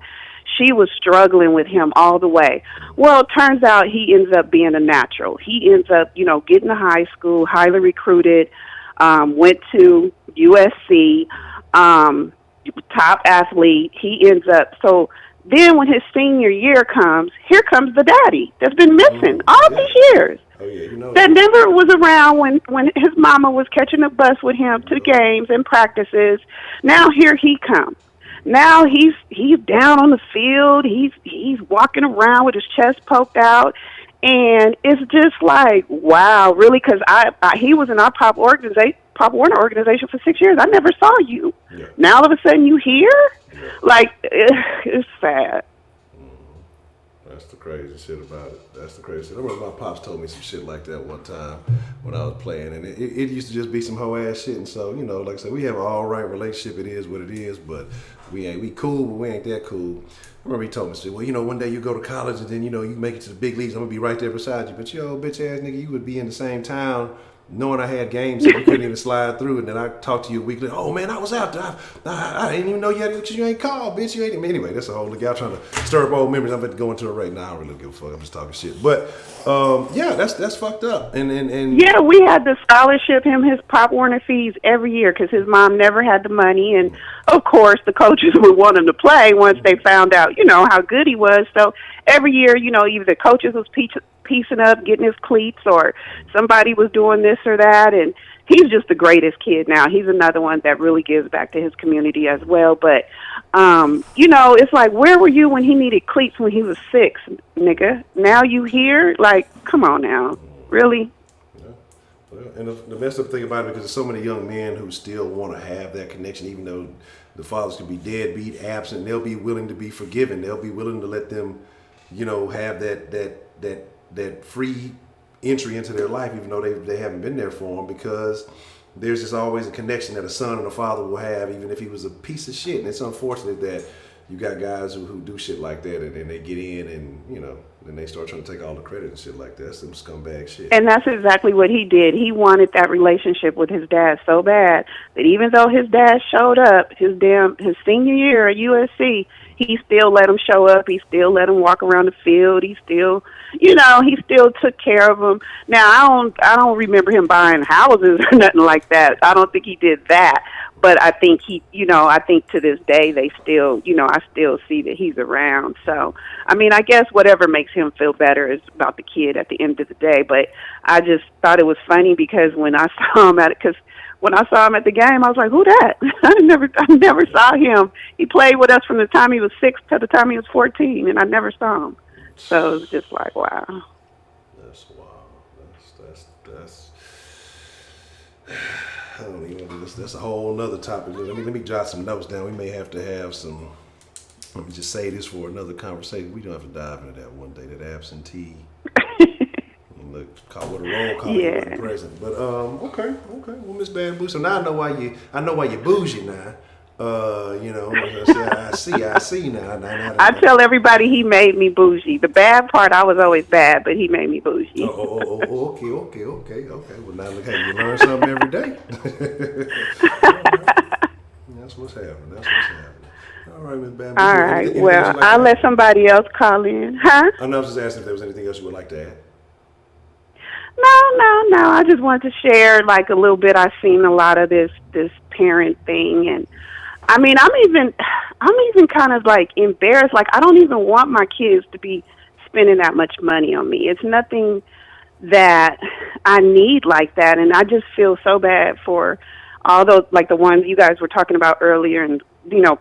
she was struggling with him all the way. Well, it turns out he ends up being a natural. He ends up, getting to high school, highly recruited, went to USC, top athlete. He ends up, so then when his senior year comes, here comes the daddy that's been missing all these years. Oh yeah, that never was around when his mama was catching a bus with him to games and practices. Now here he comes. Now he's down on the field. He's walking around with his chest poked out, and it's just like, wow, really? Because he was in our Pop Warner organization for 6 years. I never saw you. Yeah. Now all of a sudden you here? Yeah. Like, it's sad. That's the crazy shit about it. That's the crazy shit. I remember my pops told me some shit like that one time when I was playing, and it used to just be some hoe ass shit. And so, like I said, we have an all right relationship. It is what it is, but we cool, but we ain't that cool. I remember he told me, well, one day you go to college and then, you make it to the big leagues. I'm gonna be right there beside you. But bitch ass nigga, you would be in the same town knowing I had games and you couldn't even slide through, and then I talked to you a week later. Oh man, I was out there. I didn't even know you ain't called, bitch. You ain't. Anyway, that's a whole look. Y'all trying to stir up old memories. I'm about to go into it right now. I don't really give a fuck. I'm just talking shit. But yeah, that's fucked up. And yeah, we had to scholarship him his Pop Warner fees every year because his mom never had the money, and of course the coaches would want him to play once they found out, how good he was. So every year, either the coaches was piecing up, getting his cleats, or somebody was doing this or that, and he's just the greatest kid now. He's another one that really gives back to his community as well. But, it's like, where were you when he needed cleats when he was 6, nigga? Now you here? Like, come on now. Really? Yeah. Well, and the messed up thing about it, because there's so many young men who still want to have that connection, even though the fathers could be deadbeat, absent. They'll be willing to be forgiven. They'll be willing to let them, have that free entry into their life, even though they haven't been there for them, because there's just always a connection that a son and a father will have, even if he was a piece of shit. And it's unfortunate that you got guys who do shit like that, and then they get in and, then they start trying to take all the credit and shit like that. That's some scumbag shit. And that's exactly what he did. He wanted that relationship with his dad so bad that even though his dad showed up his senior year at USC, he still let him show up. He still let him walk around the field. He still, he still took care of him. Now, I don't remember him buying houses or nothing like that. I don't think he did that. But I think I think to this day they still, I still see that he's around. So, I guess whatever makes him feel better is about the kid at the end of the day. But I just thought it was funny because when I saw him when I saw him at the game, I was like, who that? I never saw him. He played with us from the time he was 6 to the time he was 14, and I never saw him. So it was just like, wow. That's wild. That's I don't even know. That's a whole nother topic. Let me jot some notes down. We may have to have some. Let me just say this for another conversation. We don't have to dive into that one day. That absentee. Look, what a roll call. Yeah. Present. But okay. Well, Miss Bad Boo. So now I know why you bougie now. I see now. I tell everybody he made me bougie. The bad part, I was always bad, but he made me bougie. Okay. Well, now look, hey, you learn something every day. That's what's happening. All right, Miss Bad Boo. All right. Well, I'll let somebody else call in. Huh? I was just asking if there was anything else you would like to add. No. I just wanted to share like a little bit. I've seen a lot of this parent thing, and I'm even kind of like embarrassed. Like I don't even want my kids to be spending that much money on me. It's nothing that I need like that, and I just feel so bad for all those, like the ones you guys were talking about earlier, and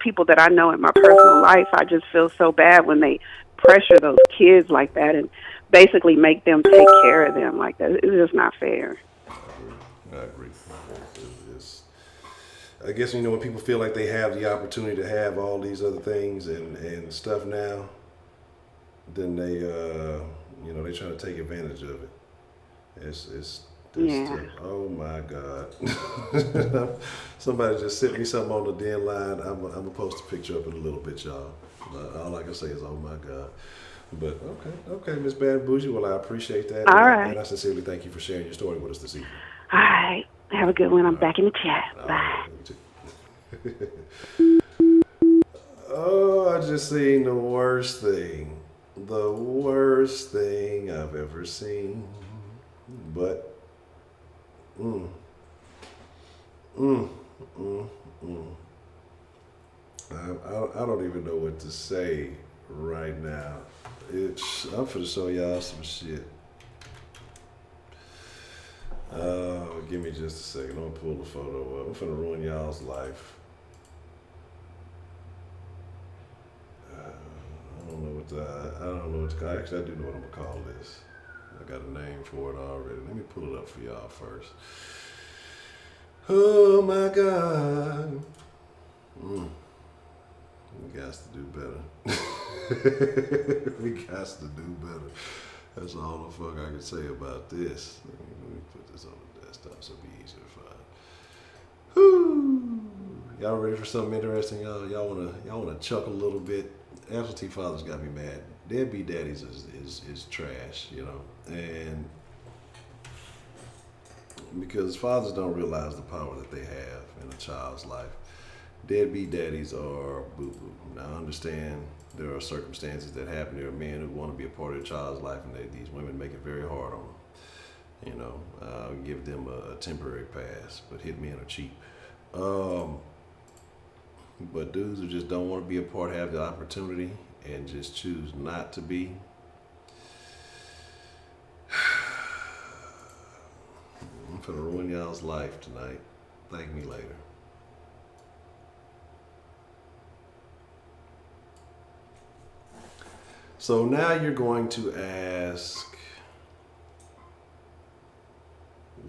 people that I know in my personal life. I just feel so bad when they pressure those kids like that and basically make them take care of them like that. It's just not fair. I agree. I guess when people feel like they have the opportunity to have all these other things and stuff now, then they they try to take advantage of it. It's Yeah. oh my God. Somebody just sent me something on the den line. I'm gonna post a picture up in a little bit, y'all. All I can say is, oh my God. But okay, Miss Bad Bougie. Well, I appreciate that, All and right. I sincerely thank you for sharing your story with us this evening. All right. Have a good one. I'm All right, back in the chat. all Bye. right. Oh, I just seen the worst thing. The worst thing I've ever seen. But, mm, mm, mm, mm. I don't even know what to say right now. I'm finna show y'all some shit. Give me just a second. I'm gonna pull the photo up. I'm finna ruin y'all's life. I don't know what to call. Actually, I do know what I'm gonna call this. I got a name for it already. Let me pull it up for y'all first. Oh my God. We got to do better. We got to do better. That's all the fuck I can say about this. Let me put this on the desktop so it'll be easier to find. Whew. Y'all ready for something interesting? Y'all wanna chuckle a little bit? Absentee fathers got me mad. Deadbeat daddies is trash, and because fathers don't realize the power that they have in a child's life. Deadbeat daddies are boo-boo. Now, I understand there are circumstances that happen. There are men who want to be a part of their child's life, and these women make it very hard on them. Give them a temporary pass, but hit men are cheap. But dudes who just don't want to be a part, have the opportunity, and just choose not to be. I'm gonna ruin y'all's life tonight. Thank me later. So now you're going to ask,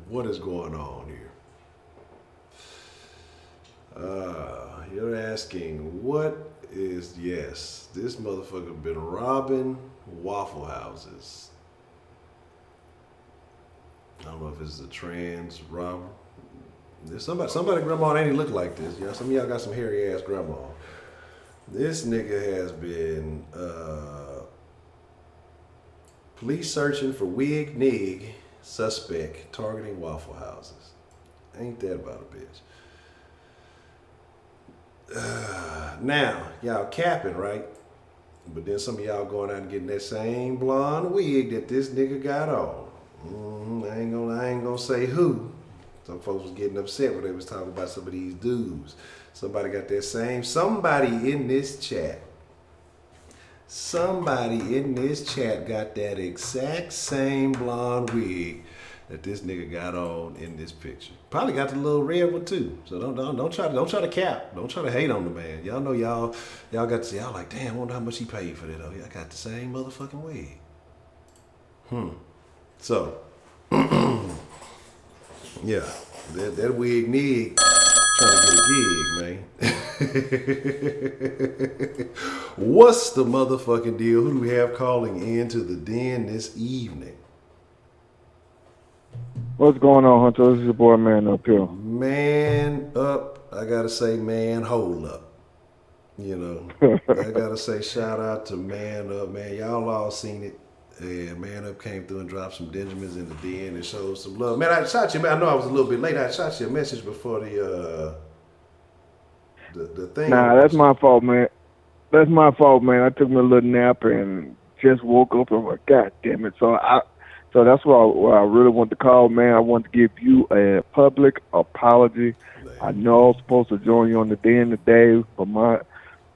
what is going on here? You're asking, yes, this motherfucker been robbing Waffle Houses. I don't know if it's a trans robber. There's somebody grandma ain't look like this. Some of y'all got some hairy ass grandma. This nigga has been police searching for wig nig suspect targeting Waffle Houses. Ain't that about a bitch? Now, y'all capping, right? But then some of y'all going out and getting that same blonde wig that this nigga got on. I ain't gonna say who. Some folks was getting upset when they was talking about some of these dudes. Somebody got that same, somebody in this chat got that exact same blonde wig that this nigga got on in this picture. Probably got the little red one too. So don't try to cap. Don't try to hate on the man. Y'all know y'all got to say, y'all like, damn, I wonder how much he paid for that. Oh, yeah, I got the same motherfucking wig. So, yeah, that wig nig trying to get a gig, man. What's the motherfucking deal? Who do we have calling into the den this evening? What's going on, Honcho? This is your boy, Man Up here. Man up. I gotta say, man, hold up. I gotta say, shout out to Man Up, man. Y'all all seen it. And Man Up came through and dropped some Benjamins in the den and showed some love. Man, I shot you. Man, I know I was a little bit late. I shot you a message before the thing. Nah, that's my fault, man. That's my fault, man. I took me a little nap and just woke up and I'm like, God damn it. So that's why I really want to call, man. I want to give you a public apology. I know I was supposed to join you on the den today, but my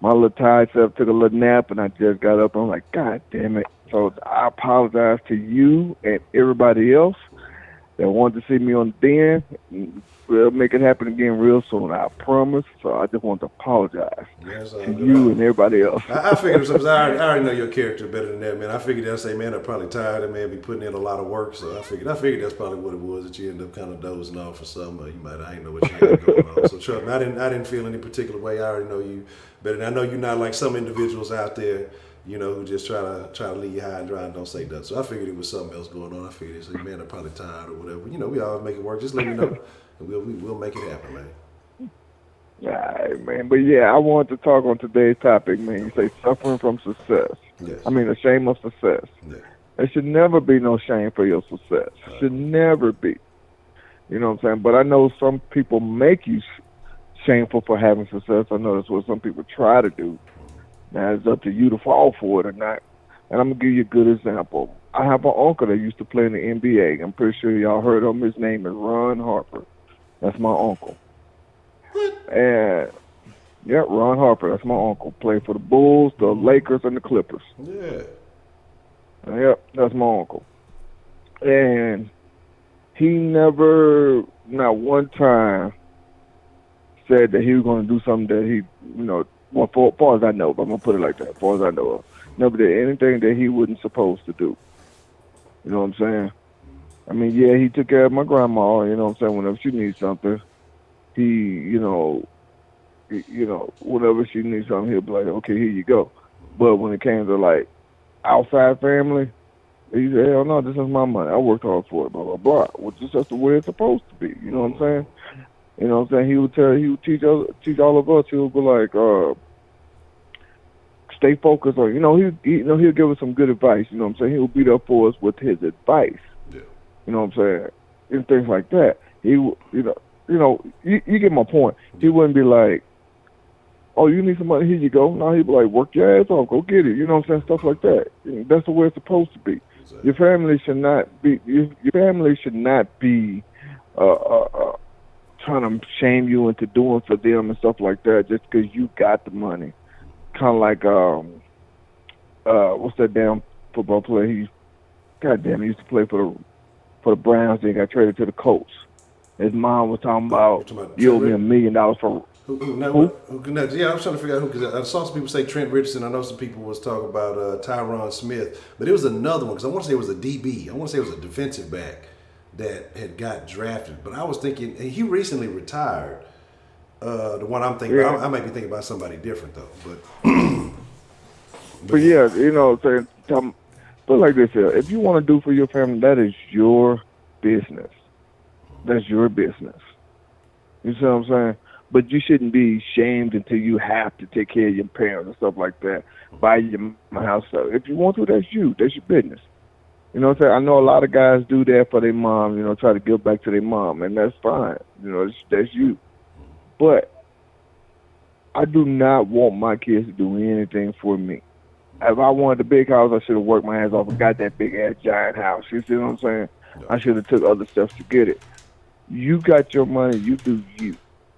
little tired self took a little nap and I just got up and I'm like, God damn it. So I apologize to you and everybody else. that wanted to see me on the den. We'll make it happen again real soon, I promise. So I just want to apologize Yes, to you and everybody else. I figured sometimes I already know your character better than that, man. I figured they'll say, man, they're probably tired. That man be putting in a lot of work. So I figured that's probably what it was, that you end up kind of dozing off or something. Or you might, I didn't know what you had going on. So trust me, I didn't feel any particular way. I already know you better. And I know you're not like some individuals out there, who just try to leave you high and dry and don't say nothing. So I figured it was something else going on. I figured, say, man, they're probably tired or whatever. We always make it work. Just let me know, and we'll make it happen, man. All right, man. But yeah, I wanted to talk on today's topic, man. You say suffering from success. Yes. I mean, the shame of success. Yeah. There should never be no shame for your success. Should never be. You know what I'm saying? But I know some people make you shameful for having success. I know that's what some people try to do. Now, it's up to you to fall for it or not. And I'm going to give you a good example. I have an uncle that used to play in the NBA. I'm pretty sure y'all heard of him. His name is Ron Harper. That's my uncle. And, yeah, Ron Harper. That's my uncle. Played for the Bulls, the Lakers, and the Clippers. Yeah. Yep, that's my uncle. And he never, not one time, said that he was going to do something that he, well, for as far as I know, but I'm going to put it like that, as far as I know of, never did anything that he wasn't supposed to do. You know what I'm saying? I mean, yeah, he took care of my grandma, you know what I'm saying, whenever she needs something. He, whenever she needs something, he'll be like, okay, here you go. But when it came to, like, outside family, he said, hell no, this is my money. I worked hard for it, blah, blah, blah. Well, just that's the way it's supposed to be. You know what I'm saying? You know what I'm saying? He would teach all of us. He would be like, stay focused on, he'll give us some good advice. You know what I'm saying? He'll be there for us with his advice. Yeah. You know what I'm saying? And things like that. He, you get my point. He wouldn't be like, oh, you need some money, here you go. No, he'd be like, work your ass off, go get it. You know what I'm saying? Stuff like that. That's the way it's supposed to be. Exactly. Your family should not be trying to shame you into doing for them and stuff like that just because you got the money. Kind of like what's that damn football player? He used to play for the Browns. Then got traded to the Colts. His mom was talking about you owe me $1 million for. Who? Yeah, I was trying to figure out who, because I saw some people say Trent Richardson. I know some people was talking about Tyron Smith, but it was another one, because I want to say it was a DB. I want to say it was a defensive back that had got drafted. But I was thinking, and he recently retired. The one I'm thinking about, I might be thinking about somebody different though. But yeah, put it like this here. If you want to do for your family, that is your business. That's your business. You see what I'm saying? But you shouldn't be shamed until you have to take care of your parents and stuff like that. Buy your house. So if you want to, that's you. That's your business. You know what I'm saying? I know a lot of guys do that for their mom, try to give back to their mom, and that's fine. That's you. But I do not want my kids to do anything for me. If I wanted a big house, I should have worked my ass off and got that big-ass giant house. You see what I'm saying? I should have took other steps to get it. You got your money, you do you.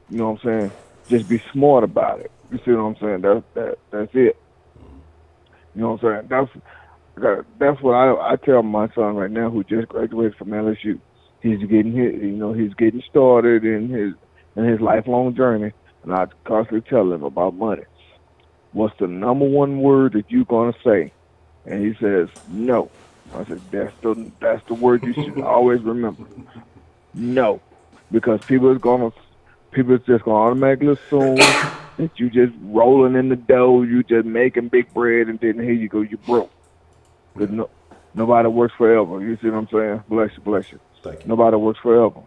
You know what I'm saying? Just be smart about it. You see what I'm saying? That's it. You know what I'm saying? That's what I tell my son right now, who just graduated from LSU. He's getting he's getting started in his lifelong journey, and I constantly tell him about money. What's the number one word that you're gonna say? And he says no. I said that's the word you should always remember. No, because people just gonna automatically assume that you just rolling in the dough, you just making big bread, and then here you go, you broke. Because nobody works forever. You see what I'm saying? Bless you. Thank you. Nobody works forever.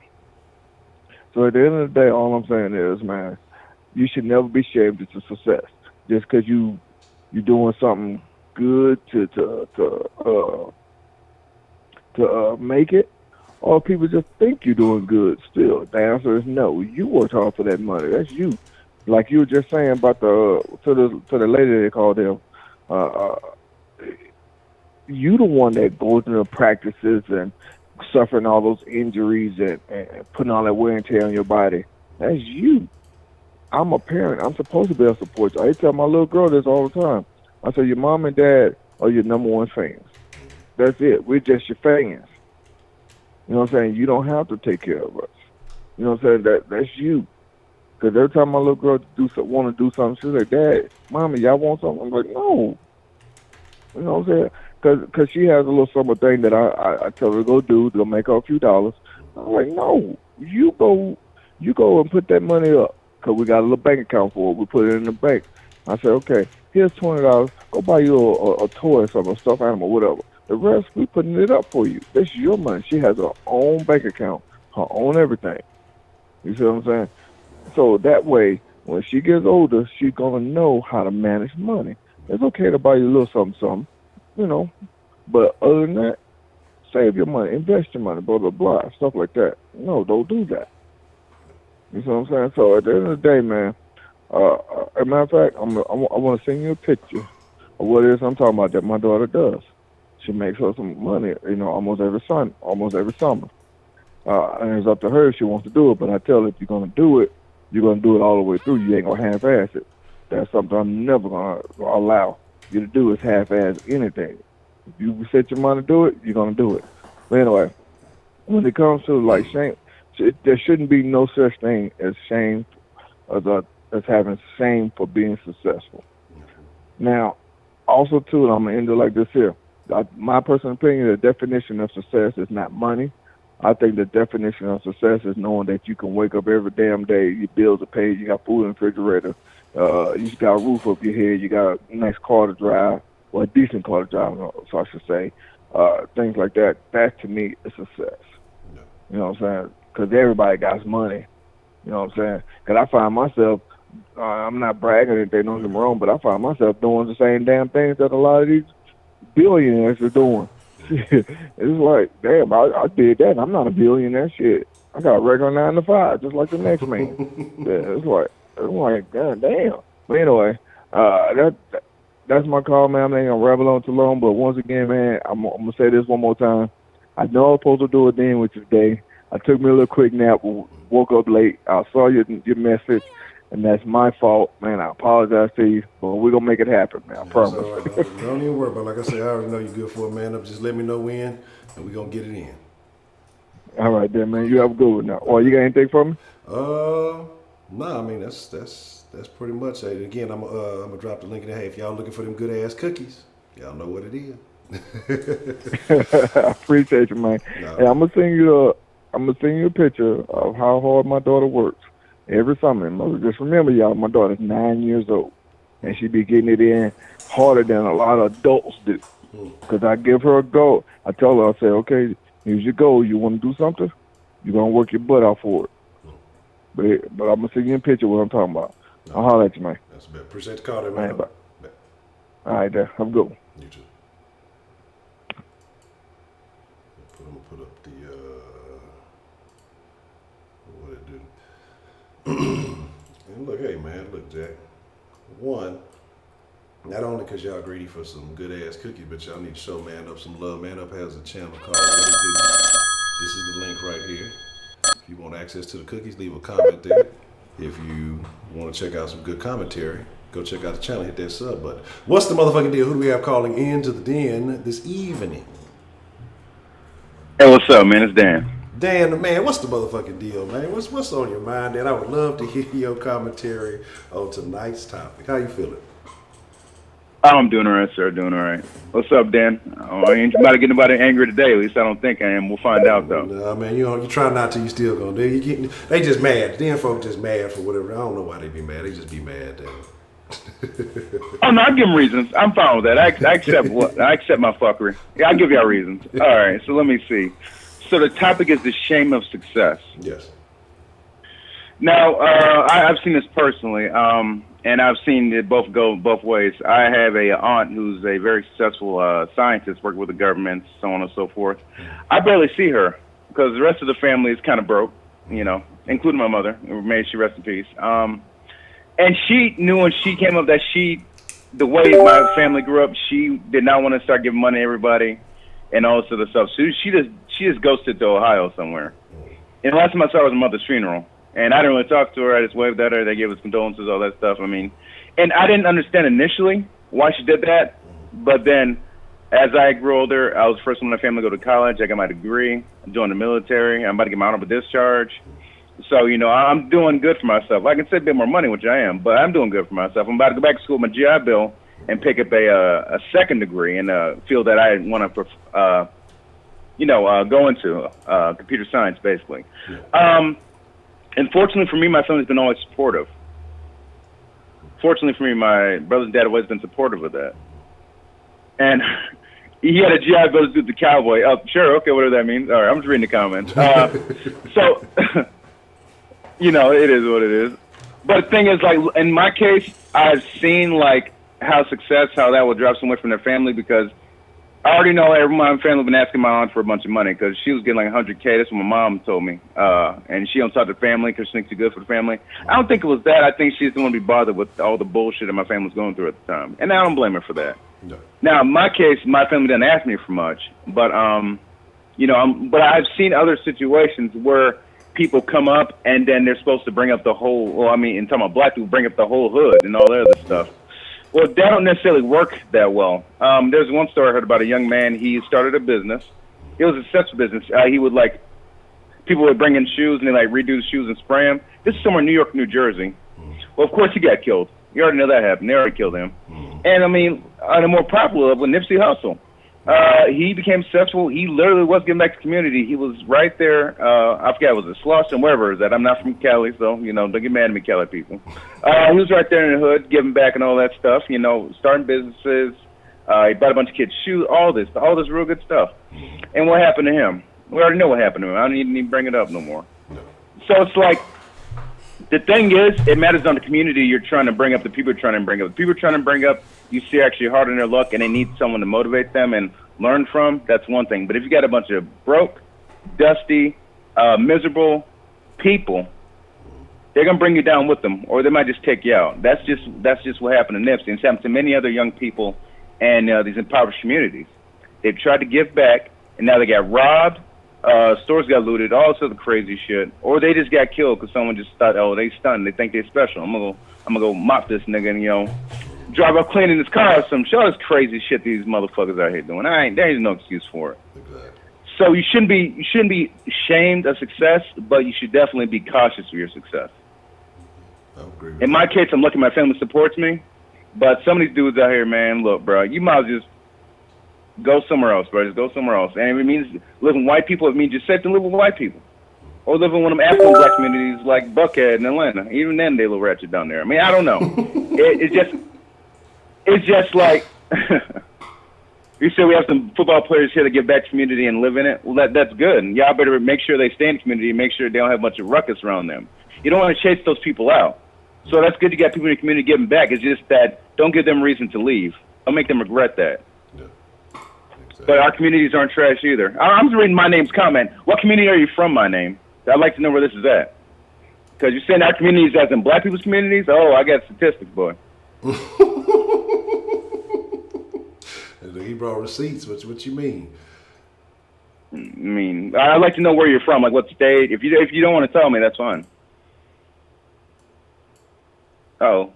So at the end of the day, all I'm saying is, man, you should never be shamed into success. Just because you're doing something good to make it, or people just think you're doing good still. The answer is no. You worked hard for that money. That's you. Like you were just saying about to the lady they called them. You the one that goes into practices and suffering all those injuries and putting all that wear and tear on your body. That's you. I'm a parent. I'm supposed to be able to support you. I tell my little girl this all the time. I say, your mom and dad are your number one fans. That's it. We're just your fans. You know what I'm saying? You don't have to take care of us. You know what I'm saying? That's you. Because every time my little girl want to do something, she's like, Dad, Mommy, y'all want something? I'm like, no. You know what I'm saying? Cause she has a little summer thing that I tell her to go do to make her a few dollars. I'm like, no, you go and put that money up. Cause we got a little bank account for it. We put it in the bank. I said, okay, here's $20. Go buy you a toy or something, a stuffed animal, whatever. The rest, we putting it up for you. That's your money. She has her own bank account, her own everything. You see what I'm saying? So that way, when she gets older, she's gonna know how to manage money. It's okay to buy you a little something, something, you know. But other than that, save your money, invest your money, blah blah blah, stuff like that. No, don't do that. You see what I'm saying? So at the end of the day, man. As a matter of fact, I want to send you a picture of what it is I'm talking about that my daughter does. She makes her some money, almost every summer. And it's up to her if she wants to do it. But I tell her if you're gonna do it, you're gonna do it all the way through. You ain't gonna half-ass it. That's something I'm never gonna allow you to do is half-ass anything. If you set your mind to do it, you're gonna do it. But anyway, when it comes to like shame, there shouldn't be no such thing as shame as having shame for being successful. Now, also too, and I'm gonna end it like this here. My personal opinion, the definition of success is not money. I think the definition of success is knowing that you can wake up every damn day, your bills are paid, you got food in the refrigerator, you got a roof over your head, you got a nice car to drive, or a decent car to drive, so I should say. Things like that. That to me is success. You know what I'm saying? Because everybody got money. You know what I'm saying? Because I find myself, I'm not bragging if they know them wrong, but I find myself doing the same damn things that a lot of these billionaires are doing. It's like, damn, I did that. I'm not a billionaire. Shit, I got a regular 9 to 5, just like the next man. Yeah, it's like, god damn. But anyway, that's my call, man. I ain't gonna ramble on too long, but once again, man, I'm gonna say this one more time. I know I was supposed to do it then, which is today. I took me a little quick nap, woke up late. I saw your message, and that's my fault, man. I apologize to you, but we're going to make it happen, man. I promise. All right. Don't even worry about it. Like I said, I already know you're good for a man up. Just let me know when, and we're going to get it in. All right, then, man. You have a good one now. Oh, you got anything for me? No, I mean, that's pretty much it. Again, I'm gonna drop the link in there. Hey, if y'all looking for them good-ass cookies, y'all know what it is. I appreciate you, man. No. Hey, I'm gonna send you a picture of how hard my daughter works every summer. And just remember, y'all, my daughter's 9 years old, and she be getting it in harder than a lot of adults do. Because I give her a goal. I tell her, I say, okay, here's your goal. You want to do something? You're gonna work your butt out for it. But I'm gonna send you a picture of what I'm talking about. I'll holler at you, man. That's bad. Appreciate the call, there, man. All right, there. Have a good one. You too. Put up the what it do. And look, hey man, look, Jack. One, not only because y'all greedy for some good ass cookies, but y'all need to show Man Up some love. Man Up has a channel called What It Do. This is the link right here. If you want access to the cookies, leave a comment there. If you want to check out some good commentary, go check out the channel, hit that sub button. What's the motherfucking deal? Who do we have calling into the den this evening? Hey, what's up, man? It's Dan. Dan, man, what's the motherfucking deal, man? What's on your mind, Dan? I would love to hear your commentary on tonight's topic. How you feeling? I'm doing all right, sir. Doing all right. What's up, Dan? I ain't about to get anybody angry today. At least I don't think I am. We'll find out, though. Nah, man, you try not to. You still gonna do. They just mad. Dan folk just mad for whatever. I don't know why they be mad. They just be mad. Oh no, I give them reasons. I'm fine with that. I accept I accept my fuckery. Yeah, I give y'all reasons. All right. So let me see. So the topic is the shame of success. Yes. Now, I've seen this personally, and I've seen it go both ways. I have a aunt who's a very successful scientist, working with the government, so on and so forth. I barely see her because the rest of the family is kind of broke, including my mother. May she rest in peace. And she knew when she came up that the way my family grew up, she did not want to start giving money to everybody and all this other stuff. So she just ghosted to Ohio somewhere. And the last time I saw her was my mother's funeral. And I didn't really talk to her. I just waved at her. They gave us condolences, all that stuff. I mean, and I didn't understand initially why she did that. But then as I grew older, I was the first one in my family to go to college. I got my degree. I joined the military. I'm about to get my honorable discharge. So, I'm doing good for myself. I can say a bit more money, which I am, but I'm doing good for myself. I'm about to go back to school with my GI Bill and pick up a second degree in a field that I want to, go into, computer science, basically. And fortunately for me, my family's been always supportive. Fortunately for me, my brother and dad have always been supportive of that. And he had a GI Bill to do the cowboy. Oh, sure, okay, whatever that means. All right, I'm just reading the comments. So, it is what it is. But the thing is, like, in my case, I've seen, like, how that will drive someone from their family, because I already know everyone in my family been asking my aunt for a bunch of money because she was getting like $100K. That's what my mom told me. And she don't talk to the family because she thinks she's good for the family. I don't think it was that. I think she just didn't want to be bothered with all the bullshit that my family was going through at the time. And I don't blame her for that. No. Now, in my case, my family didn't ask me for much. But, but I've seen other situations where people come up and then they're supposed to bring up the whole, in talking about black people, bring up the whole hood and all that other stuff. Well, that don't necessarily work that well. There's one story I heard about a young man. He started a business. It was a successful business. He would people would bring in shoes and they redo the shoes and spray them. This is somewhere in New York, New Jersey. Well, of course he got killed. You already know that happened. They already killed him. And on a more popular level, Nipsey Hussle. He became successful. He literally was giving back to the community. He was right there. I forgot, was it Slauson, wherever it is that. I'm not from Cali, so, don't get mad at me, Cali people. He was right there in the hood, giving back and all that stuff, starting businesses. He bought a bunch of kids' shoes, all this real good stuff. And what happened to him? We already know what happened to him. I don't even bring it up no more. So it's like, the thing is, it matters on the community you're trying to bring up, the people you're trying to bring up. The people you're trying to bring up, you see actually hard on their luck and they need someone to motivate them and learn from, that's one thing. But if you got a bunch of broke, dusty, miserable people, they're going to bring you down with them, or they might just take you out. That's just what happened to Nipsey. And it's happened to many other young people and these impoverished communities. They've tried to give back, and now they got robbed, stores got looted, all this other crazy shit, or they just got killed because someone just thought, oh, they stunned, they think they're special. I'm gonna go mop this nigga and drive up cleaning his car or some show. This crazy shit these motherfuckers out here doing. There ain't no excuse for it. Exactly. So you shouldn't be ashamed of success, but you should definitely be cautious of your success. I agree with In my case, I'm lucky my family supports me, but some of these dudes out here, man, look, bro, you might as well just go somewhere else, bro. Just go somewhere else. And if it means living with white people, it means just sit and live with white people. Or live in one of them African black communities like Buckhead in Atlanta. Even then, they a little ratchet down there. I don't know. It's just like, you said we have some football players here to give back to community and live in it. Well, that's good. And y'all better make sure they stay in the community and make sure they don't have a bunch of ruckus around them. You don't want to chase those people out. So that's good to get people in the community giving back. It's just that don't give them reason to leave. Don't make them regret that. Yeah. Exactly. But our communities aren't trash either. I'm just reading My Name's comment. What community are you from, My Name? I'd like to know where this is at. Because you're saying our communities as in black people's communities? Oh, I got statistics, boy. He brought receipts. What you mean? I'd like to know where you're from, like what state. If you don't want to tell me, that's fine. Oh,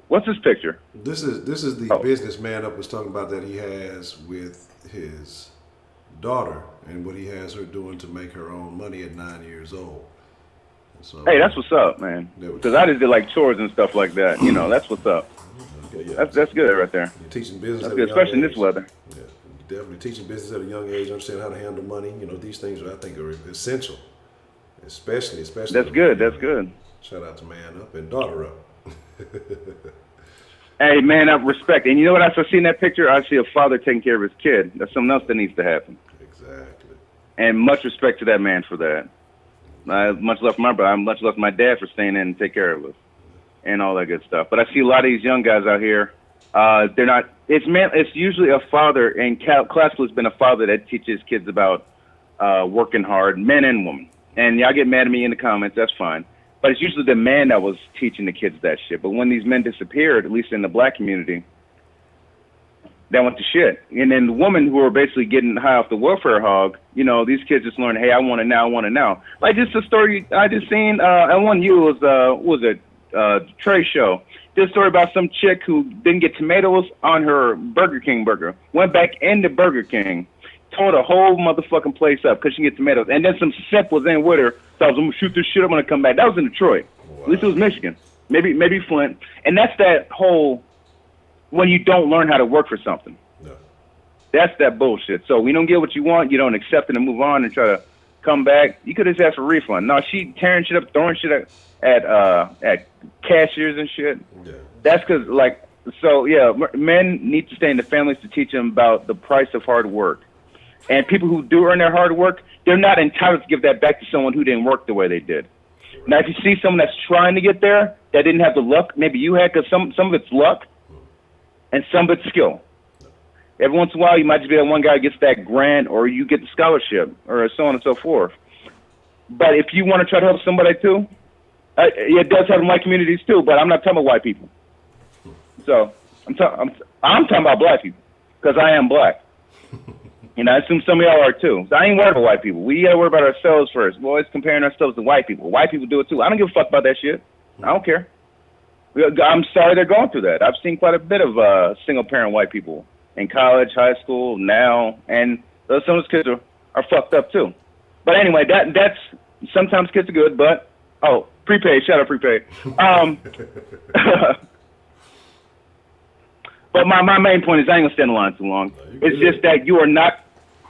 what's this picture? This is the businessman up was talking about that he has with his daughter and what he has her doing to make her own money at 9 years old. So, hey, that's what's up, man. Because I just did like chores and stuff like that. That's what's up. Okay, yeah. That's good right there. You're teaching business. That's good, especially in this weather. Yeah, definitely teaching business at a young age, understand how to handle money. These things I think are essential, especially. That's good. That's good. Shout out to Man Up and Daughter Up. Hey, Man Up, respect. And you know what? After seeing that picture, I see a father taking care of his kid. That's something else that needs to happen. Exactly. And much respect to that man for that. Much love for my brother. Much love for my dad for staying in and take care of us and all that good stuff. But I see a lot of these young guys out here. They're not. It's usually a father, and classically it's been a father that teaches kids about working hard, men and women. And y'all get mad at me in the comments. That's fine. But it's usually the man that was teaching the kids that shit. But when these men disappeared, at least in the black community, that went to shit. And then the women who were basically getting high off the welfare hog, these kids just learned, hey, I want it now. Like just a story I just seen, and one you was, what was it, trade show. This story about some chick who didn't get tomatoes on her Burger King burger. Went back into Burger King, tore the whole motherfucking place up because she didn't get tomatoes. And then some simp was in with her. So I was gonna shoot this shit. I'm gonna come back. That was in Detroit. Wow. At least it was Michigan. Maybe Flint. And that's that whole when you don't learn how to work for something. No. That's that bullshit. So we don't get what you want. You don't accept it and move on and try to come back. You could have just asked for a refund. No, she tearing shit up, throwing shit at cashiers and shit. Yeah. That's because men need to stay in the families to teach them about the price of hard work. And people who do earn their hard work, they're not entitled to give that back to someone who didn't work the way they did. Right. Now, if you see someone that's trying to get there that didn't have the luck, maybe you had, because some of it's luck and some of it's skill. Every once in a while, you might just be that one guy who gets that grant or you get the scholarship or so on and so forth. But if you want to try to help somebody too, it does help in white communities too, but I'm not talking about white people. So I'm talking about black people because I am black. And I assume some of y'all are too. So I ain't worried about white people. We got to worry about ourselves first. We're always comparing ourselves to white people. White people do it too. I don't give a fuck about that shit. I don't care. I'm sorry they're going through that. I've seen quite a bit of single-parent white people in college, high school, now, and some of those kids are fucked up too. But anyway, that's sometimes kids are good, but prepaid, shout out prepaid. But my main point is I ain't gonna stand in line too long. It's just that you are not.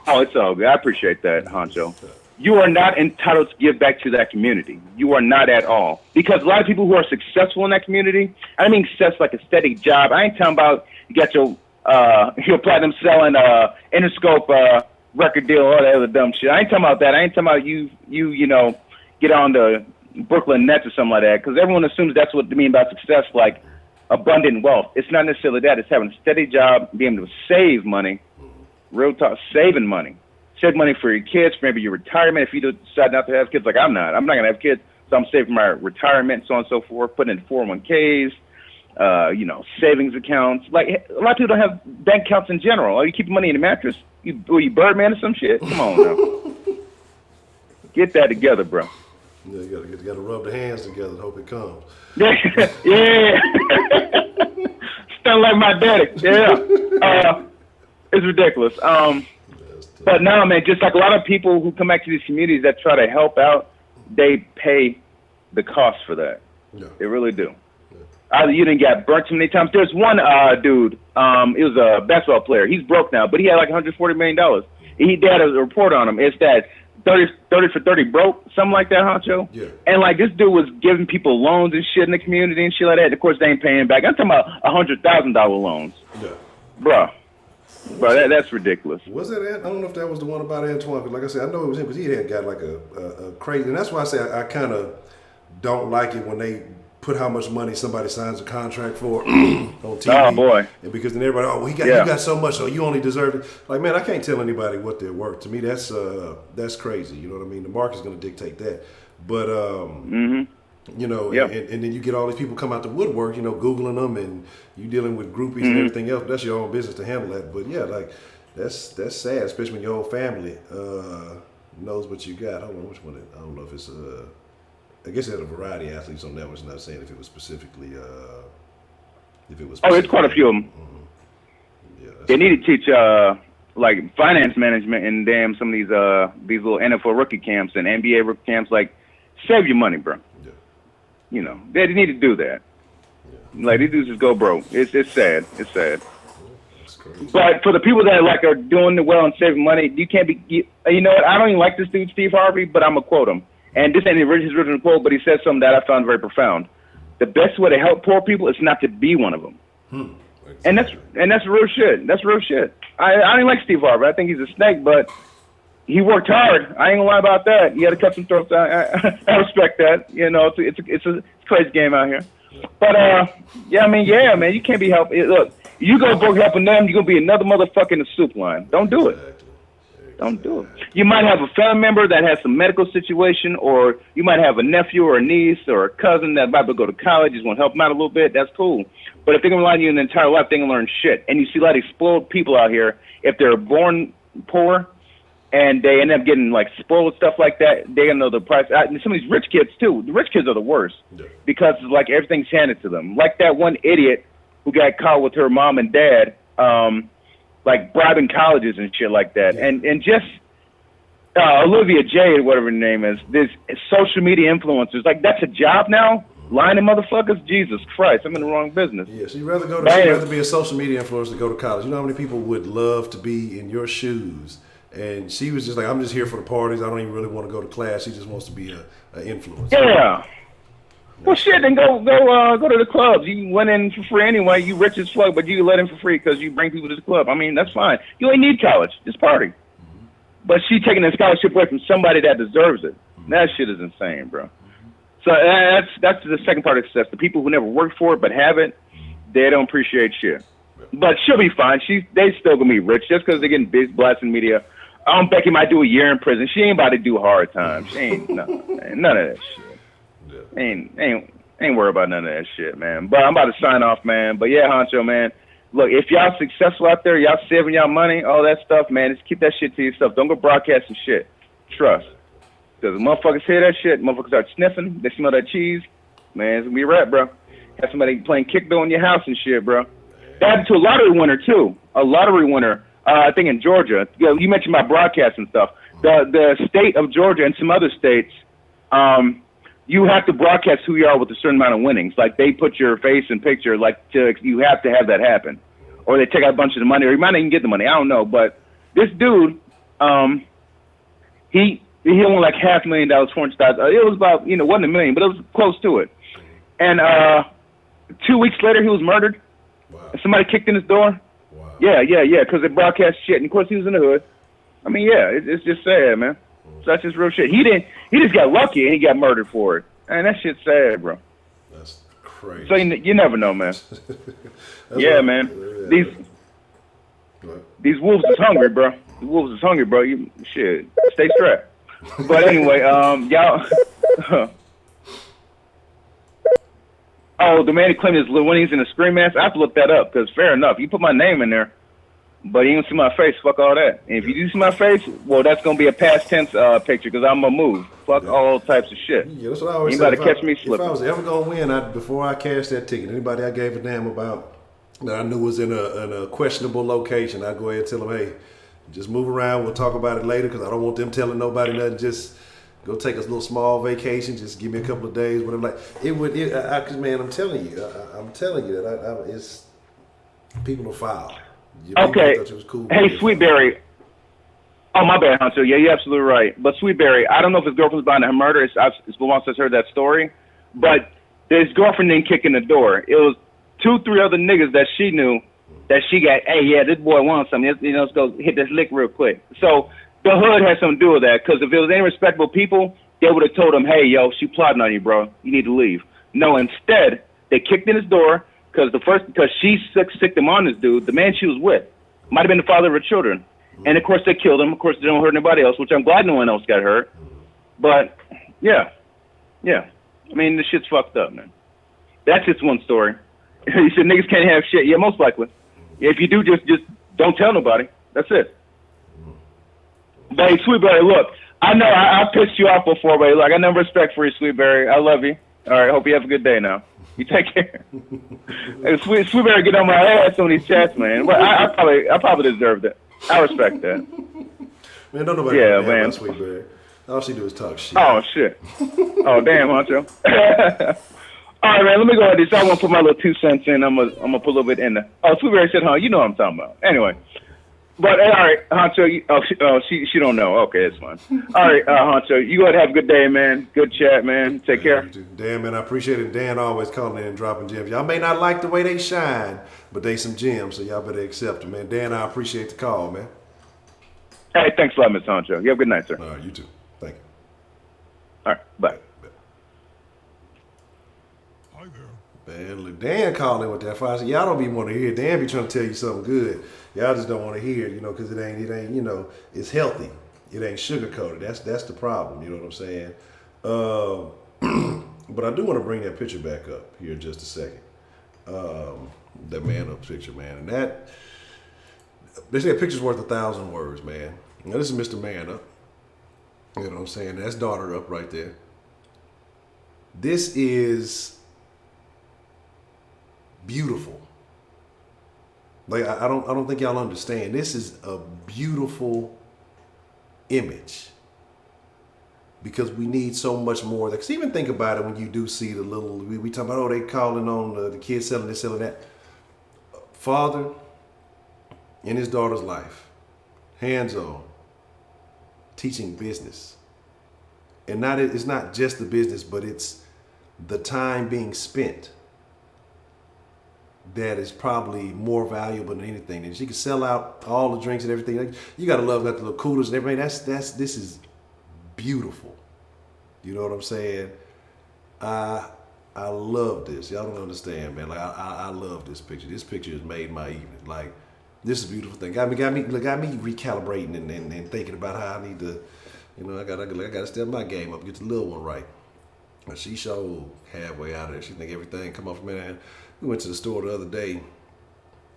Oh, it's all good. I appreciate that, Honcho. You are not entitled to give back to that community. You are not at all. Because a lot of people who are successful in that community, I mean success like a steady job. I ain't talking about you got your platinum selling Interscope record deal, all that other dumb shit. I ain't talking about that. I ain't talking about you know, get on the Brooklyn Nets or something like that. Because everyone assumes that's what they mean by success, like abundant wealth. It's not necessarily that. It's having a steady job, being able to save money, real talk, saving money. Save money for your kids, for maybe your retirement. If you decide not to have kids, like I'm not going to have kids, so I'm saving for my retirement, so on and so forth, putting in 401ks, savings accounts. Like a lot of people don't have bank accounts in general. Or you keep money in the mattress. You Birdman or some shit? Come on now. Get that together, bro. Yeah, you got to rub the hands together and hope it comes. Yeah. Sound like my daddy. Yeah. It's ridiculous. But no, man, just like a lot of people who come back to these communities that try to help out, they pay the cost for that. Yeah. They really do. Yeah. You didn't get burnt too many times. There's one dude, he was a basketball player. He's broke now, but he had like $140 million. He had a report on him. It's that 30 for 30 broke, something like that, Honcho. Yeah. And like this dude was giving people loans and shit in the community and shit like that. And of course, they ain't paying back. I'm talking about $100,000 loans. Yeah. Bruh. Bro, that's ridiculous. Was that? I don't know if that was the one about Antoine. Because like I said, I know it was him because he had got like a crazy. And that's why I say I kind of don't like it when they put how much money somebody signs a contract for on TV. Oh boy! And because then everybody, you got so much, so you only deserve it. Like man, I can't tell anybody what they're worth. To me, that's crazy. You know what I mean? The market's going to dictate that. But you know, yep. and then you get all these people come out the woodwork, you know, Googling them, and you dealing with groupies and everything else. That's your own business to handle that. But yeah, like that's sad, especially when your whole family knows what you got. Hold on, which one? I don't know if it's I guess it had a variety of athletes on that one. It's not saying if it was specifically it's quite a few of them. Mm-hmm. Yeah, they need to teach like finance management and damn some of these little NFL rookie camps and NBA rookie camps. Like, save your money, bro. Yeah. You know, they need to do that. Yeah. Like, these dudes just go broke. It's sad. It's sad. But for the people that like are doing it well and saving money, you can't be. You know what? I don't even like this dude, Steve Harvey, but I'm gonna quote him. And this ain't his original quote, but he said something that I found very profound. The best way to help poor people is not to be one of them. Exactly. And that's real shit. That's real shit. I don't like Steve Harvey. I think he's a snake, but he worked hard. I ain't gonna lie about that. He had to cut some throats. I respect that. You know, it's a crazy game out here. But man, you can't be helping. Look, you go broke helping them, you're gonna be another motherfucker in the soup line. Don't do it. Don't do it. You might have a family member that has some medical situation, or you might have a nephew or a niece or a cousin that might go to college. You just want to help them out a little bit. That's cool. But if they're going to rely on you an entire life, they're going to learn shit. And you see a lot of spoiled people out here. If they're born poor, and they end up getting like spoiled stuff like that. They don't know the price. And some of these rich kids too. The rich kids are the worst because it's like everything's handed to them. Like that one idiot who got caught with her mom and dad, like bribing colleges and shit like that. And just Olivia Jade, whatever her name is, this social media influencers, like that's a job now. Lying to motherfuckers, Jesus Christ, I'm in the wrong business. Yeah, so you'd rather be a social media influencer to go to college. You know how many people would love to be in your shoes? And she was just like, I'm just here for the parties. I don't even really want to go to class. She just wants to be an influencer. Yeah. Well, shit, then go to the clubs. You went in for free anyway. You rich as fuck, but you let in for free because you bring people to the club. I mean, that's fine. You ain't need college. Just party. Mm-hmm. But she taking a scholarship away from somebody that deserves it. Mm-hmm. That shit is insane, bro. So that's the second part of success. The people who never worked for it but have it, they don't appreciate shit. But she'll be fine. They still gonna be rich just because they're getting big blasting media. Becky might do a year in prison. She ain't about to do hard time. She ain't none of that shit. Ain't worried about none of that shit, man. But I'm about to sign off, man. But yeah, Honcho, man. Look, if y'all successful out there, y'all saving y'all money, all that stuff, man, just keep that shit to yourself. Don't go broadcasting shit. Trust. Because motherfuckers hear that shit, motherfuckers start sniffing, they smell that cheese, man, it's gonna be a wrap, bro. Have somebody playing kickball in your house and shit, bro. That happened to a lottery winner, too. A lottery winner, I think in Georgia. You mentioned my broadcast and stuff. The state of Georgia and some other states, you have to broadcast who you are with a certain amount of winnings. Like, they put your face and picture, you have to have that happen. Or they take out a bunch of the money, or you might not even get the money, I don't know. But this dude, he won like $500,000, $400,000. It was about, it wasn't $1 million, but it was close to it. And 2 weeks later, he was murdered. Wow. And somebody kicked in his door. Wow. Yeah, because they broadcast shit. And of course, he was in the hood. I mean, yeah, it's just sad, man. So that's just real shit. He just got lucky and he got murdered for it. And that shit's sad, bro. That's crazy. So you never know, man. Yeah, man. These wolves is hungry, bro. The wolves is hungry, bro. Shit, stay strapped. But anyway, y'all. Oh, the man who claimed his little winnings in a scream mask. I have to look that up because fair enough. You put my name in there, but you don't see my face. Fuck all that. And if you do see my face, well, that's gonna be a past tense picture because I'm gonna move. Fuck all types of shit. Yeah, that's what I always say. Anybody catch me slipping? If I was ever gonna win, before I cashed that ticket, anybody I gave a damn about that I knew was in a questionable location, I'd go ahead and tell them, hey, just move around. We'll talk about it later because I don't want them telling nobody nothing. Just go take a little small vacation. Just give me a couple of days, whatever. Like cause man, I'm telling you that it's people are foul. Okay. Cool, hey, Sweetberry. Oh, my bad, Hunter. Yeah, you're absolutely right. But Sweetberry, I don't know if his girlfriend's behind her murder. It's been once I've heard that story. But his girlfriend didn't kick in the door. It was 2-3 other niggas that she knew that she got, hey, yeah, this boy wants something. Let's go hit this lick real quick. So the hood had something to do with that because if it was any respectable people, they would have told him, hey, yo, she plotting on you, bro. You need to leave. No, instead, they kicked in his door because she sicked him on this dude, the man she was with. Might have been the father of her children. And, of course, they killed him. Of course, they don't hurt anybody else, which I'm glad no one else got hurt. But, yeah. I mean, this shit's fucked up, man. That's just one story. You said niggas can't have shit. Yeah, most likely. If you do, just don't tell nobody. That's it. But hey, Sweetberry, look, I know I pissed you off before, but look, I never respect for you, Sweetberry. I love you. All right, hope you have a good day now. You take care. Hey, Sweetberry, get on my ass on these chats, man. But I probably deserved it. I respect that. Man, don't nobody man. About Sweetberry. All she do is talk shit. Oh shit. Oh damn, Honcho. All right, man. Let me go ahead. I want to put my little 2 cents in. I'm gonna put a little bit in there. Oh, Sweetberry said, "Huh? You know what I'm talking about." Anyway, but all right, Honcho. She don't know. Okay, it's fine. All right, Honcho. You go ahead and have a good day, man. Good chat, man. Take care. Dan, man, I appreciate it. Dan always calling in and dropping gems. Y'all may not like the way they shine, but they some gems, so y'all better accept them, man. Dan, I appreciate the call, man. Hey, thanks a lot, Miss Honcho. You have a good night, sir. All right, you too. Thank you. All right, bye. Man, look, Dan called in with that fire. Y'all don't be want to hear. Dan be trying to tell you something good. Y'all just don't want to hear, because it ain't, it's healthy. It ain't sugar coated. That's the problem. You know what I'm saying? But I do want to bring that picture back up here in just a second. That man up picture, man, and they say a picture's worth 1,000 words, man. Now, this is Mr. Man Up. You know what I'm saying? That's Daughter Up right there. This is beautiful. Like I don't think y'all understand. This is a beautiful image because we need so much more. Because even think about it when you do see the little we talk about they calling on the kids selling this selling that. Father in his daughter's life, hands on, teaching business, and it's not just the business, but it's the time being spent that is probably more valuable than anything. And she can sell out all the drinks and everything. You gotta love that the little coolers and everything. This is beautiful. You know what I'm saying? I love this. Y'all don't understand, man. Like I love this picture. This picture has made my evening. Like this is a beautiful thing. Got me recalibrating and thinking about how I need to. You know, I gotta step my game up, get the little one right. But she showed halfway out of there. She think everything come off, man. We went to the store the other day,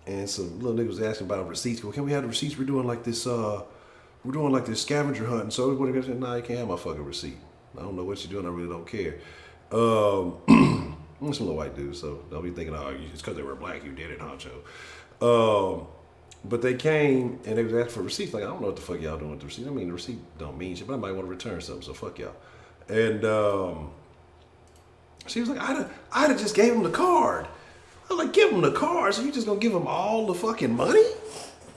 and some little nigga was asking about receipts. Go, can we have the receipts? We're doing like this scavenger hunt. And so everybody said, nah, you can't have my fucking receipt. I don't know what you're doing. I really don't care. I'm some little white dude, so don't be thinking, oh, it's because they were black, you did it, Honcho. But they came and they was asking for receipts. Like, I don't know what the fuck y'all doing with the receipt. I mean, the receipt don't mean shit, but I might want to return something, so fuck y'all. And she was like, I'd have just gave him the card. I was like, give him the card, so you just gonna give him all the fucking money?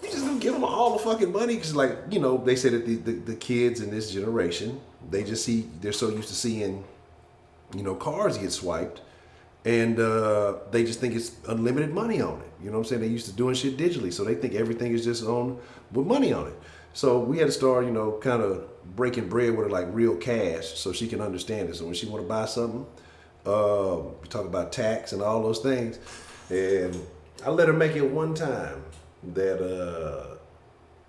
You just gonna give them all the fucking money? Because, like, you know, they say that the kids in this generation, they're so used to seeing, you know, cards get swiped, and they just think it's unlimited money on it. You know what I'm saying? They used to doing shit digitally, so they think everything is just on with money on it. So we had to start, you know, kind of breaking bread with her like real cash so she can understand it. So when she want to buy something, we talk about tax and all those things, and I let her make it one time that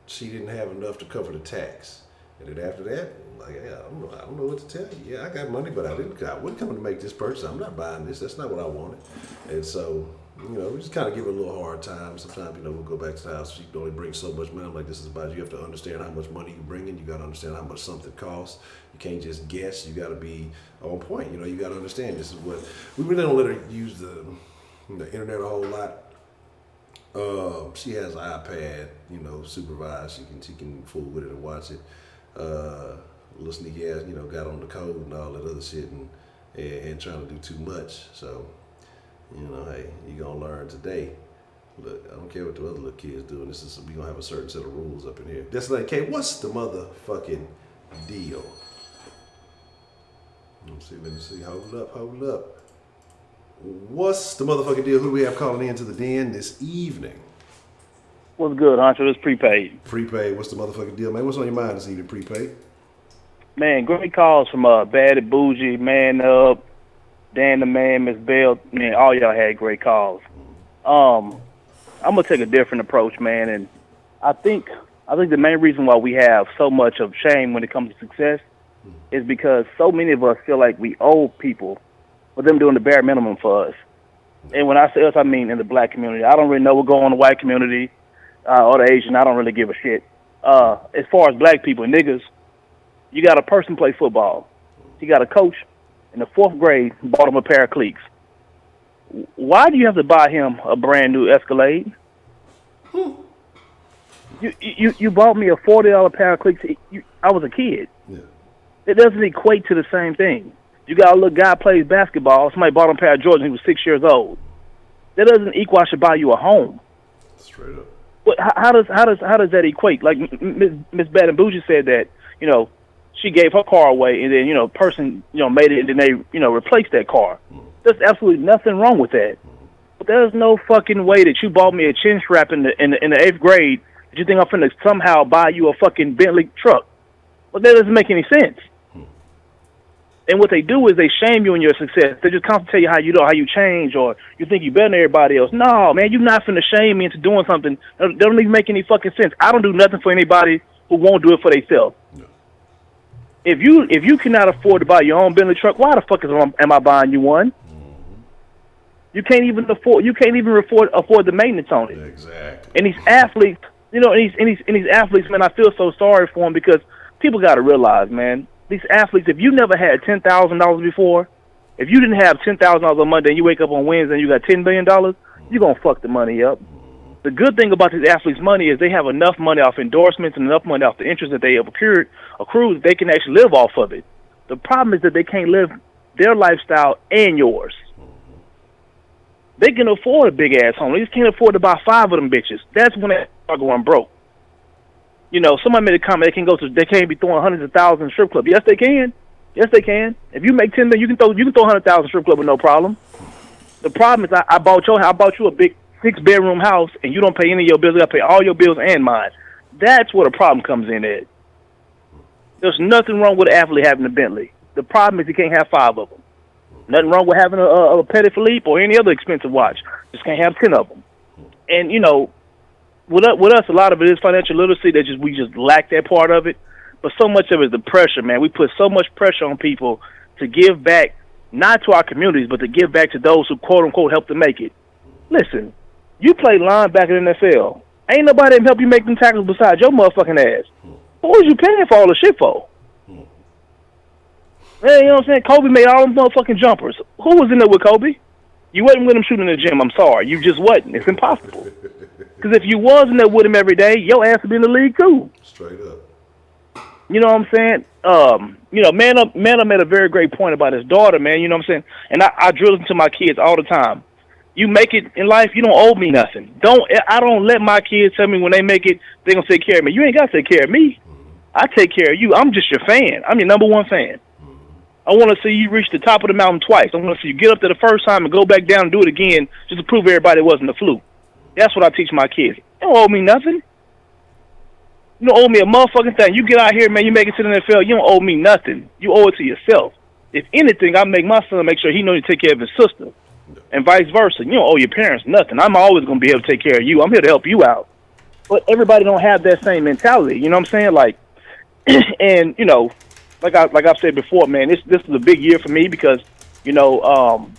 she didn't have enough to cover the tax, and then after that, like, yeah, I don't know what to tell you. Yeah, I got money, but I wasn't coming to make this purchase. I'm not buying this. That's not what I wanted. And so, you know, we just kind of give her a little hard time. Sometimes, you know, we'll go back to the house. She can only bring so much money. I'm like, this is about you have to understand how much money you bring in. You got to understand how much something costs. You can't just guess. You got to be on point. You know, you got to understand this is what we really don't let her use the internet a whole lot. She has an iPad, you know, supervised. She can fool with it and watch it. Little sneaky ass, you know, got on the code and all that other shit and trying to do too much. So, you know, hey, you gonna learn today. Look, I don't care what the other little kids do. We gonna have a certain set of rules up in here. That's like, okay, what's the motherfucking deal? Let me see. Hold up. What's the motherfucking deal? Who do we have calling in to the den this evening? What's good, Honcho? It's prepaid. Prepaid. What's the motherfucking deal, man? What's on your mind this evening, prepaid? Man, great calls from Bad and Bougie, Man Up, Dan the Man, Miss Bell. Man, all y'all had great calls. I'm gonna take a different approach, man, and I think the main reason why we have so much of shame when it comes to success is because so many of us feel like we owe people for them doing the bare minimum for us. And when I say us, I mean in the black community. I don't really know what's going on in the white community or the Asian. I don't really give a shit. As far as black people, niggas, you got a person play football. You got a coach in the 4th grade bought him a pair of cleats. Why do you have to buy him a brand new Escalade? You bought me a $40 pair of cleats. I was a kid. Yeah. It doesn't equate to the same thing. You got a little guy plays basketball. Somebody bought him a pair of Jordans. He was 6 years old. That doesn't equal I should buy you a home. Straight up. But how does that equate? Like Miss Bad and Bougie said that, you know, she gave her car away, and then, you know, person, you know, made it, and then they, you know, replaced that car. There's absolutely nothing wrong with that. But there's no fucking way that you bought me a chin strap in the 8th grade that you think I'm finna somehow buy you a fucking Bentley truck. Well, that doesn't make any sense. And what they do is they shame you in your success. They just constantly tell you how you change, or you think you better than everybody else. No, man, you're not finna shame me into doing something that don't even make any fucking sense. I don't do nothing for anybody who won't do it for themselves. No. If you cannot afford to buy your own Bentley truck, why the fuck am I buying you one? Mm-hmm. You can't even afford the maintenance on it. Exactly. And these athletes You know, and these athletes, man, I feel so sorry for them because people got to realize, man, these athletes, if you never had $10,000 before, if you didn't have $10,000 on Monday and you wake up on Wednesday and you got $10 billion, you're going to fuck the money up. The good thing about these athletes' money is they have enough money off endorsements and enough money off the interest that they have accrued that they can actually live off of it. The problem is that they can't live their lifestyle and yours. They can afford a big-ass home. They just can't afford to buy 5 of them bitches. That's when they start going broke. You know, somebody made a comment, they can't be throwing hundreds of thousands in strip club. Yes, they can. Yes, they can. If you make $10 million, you can throw 100,000 in strip club with no problem. The problem is I bought you a big 6-bedroom house, and you don't pay any of your bills. You got to pay all your bills and mine. That's where the problem comes in at. There's nothing wrong with an athlete having a Bentley. The problem is he can't have 5 of them. Nothing wrong with having a Petit Philippe or any other expensive watch. Just can't have 10 of them. And, you know, with us, a lot of it is financial literacy. We just lack that part of it. But so much of it is the pressure, man. We put so much pressure on people to give back, not to our communities, but to give back to those who, quote-unquote, help to make it. Listen, you play linebacker in the NFL. Ain't nobody that help you make them tackles besides your motherfucking ass. What was you paying for all the shit for? Man, you know what I'm saying? Kobe made all them motherfucking jumpers. Who was in there with Kobe? You wasn't with him shooting in the gym. I'm sorry. You just wasn't. It's impossible. Because if you was in there with him every day, your ass would be in the league too. Straight up. You know what I'm saying? You know, Man Up made a very great point about his daughter, man. You know what I'm saying? And I drill it to my kids all the time. You make it in life, you don't owe me nothing. I don't let my kids tell me when they make it, they're going to take care of me. You ain't got to take care of me. I take care of you. I'm just your fan. I'm your number one fan. I want to see you reach the top of the mountain twice. I want to see you get up there the first time and go back down and do it again just to prove everybody it wasn't a fluke. That's what I teach my kids. You don't owe me nothing. You don't owe me a motherfucking thing. You get out here, man, you make it to the NFL, you don't owe me nothing. You owe it to yourself. If anything, I make my son make sure he knows to take care of his sister and vice versa. You don't owe your parents nothing. I'm always going to be able to take care of you. I'm here to help you out. But everybody don't have that same mentality. You know what I'm saying? Like, and, you know, like I've said before, man, this is a big year for me because, you know,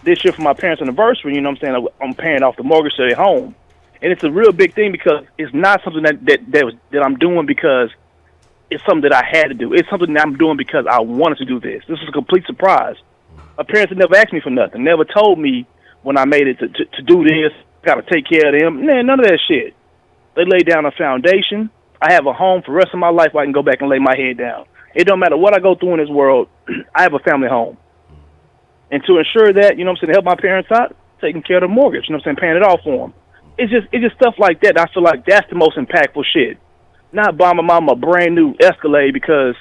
this year for my parents' anniversary, you know what I'm saying, I'm paying off the mortgage to their home. And it's a real big thing because it's not something that I'm doing because it's something that I had to do. It's something that I'm doing because I wanted to do this. This is a complete surprise. My parents had never asked me for nothing, never told me when I made it to do this, got to take care of them. Man, none of that shit. They laid down a foundation. I have a home for the rest of my life where I can go back and lay my head down. It don't matter what I go through in this world, I have a family home. And to ensure that, you know what I'm saying, to help my parents out, taking care of the mortgage, you know what I'm saying, paying it off for them. It's just stuff like that. I feel like that's the most impactful shit. Not buying my mama a brand new Escalade because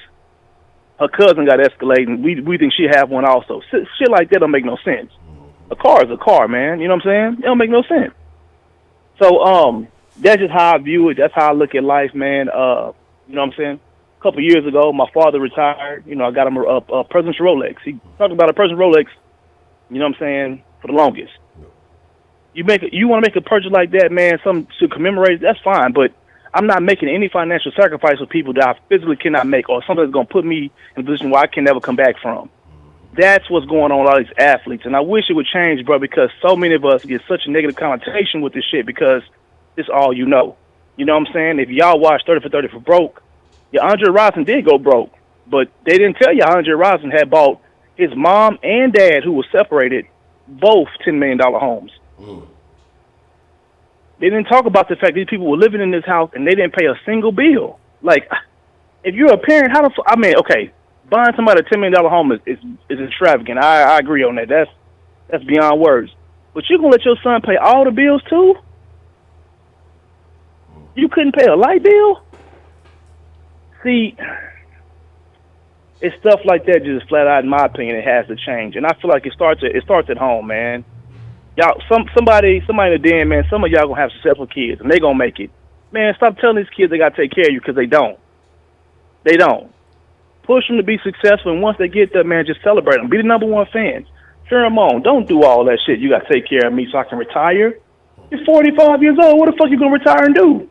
her cousin got Escalade and we think she have one also. Shit like that don't make no sense. A car is a car, man. You know what I'm saying? It don't make no sense. So that's just how I view it. That's how I look at life, man. You know what I'm saying? A couple years ago, my father retired. You know, I got him a President's Rolex. He talked about a President's Rolex, you know what I'm saying, for the longest. You want to make a purchase like that, man, something to commemorate, that's fine, but I'm not making any financial sacrifice for people that I physically cannot make or something that's going to put me in a position where I can never come back from. That's what's going on with all these athletes, and I wish it would change, bro, because so many of us get such a negative connotation with this shit because it's all you know. You know what I'm saying? If y'all watch 30 for 30 for broke, Andre Rison did go broke, but they didn't tell you Andre Rison had bought his mom and dad, who were separated, both $10 million homes. They didn't talk about the fact these people were living in this house and they didn't pay a single bill. Like, if you're a parent, okay, buying somebody a $10 million home is extravagant. I agree on that. That's beyond words. But you're going to let your son pay all the bills too? You couldn't pay a light bill? See, it's stuff like that just flat out, in my opinion, it has to change. And I feel like it starts at home, man. Y'all, somebody in the den, man, some of y'all gonna have successful kids, and they gonna make it. Man, stop telling these kids they gotta take care of you, because they don't. They don't. Push them to be successful, and once they get there, man, just celebrate them. Be the number one fans. Cheer them on. Don't do all that shit. You gotta take care of me so I can retire. You're 45 years old. What the fuck you gonna retire and do?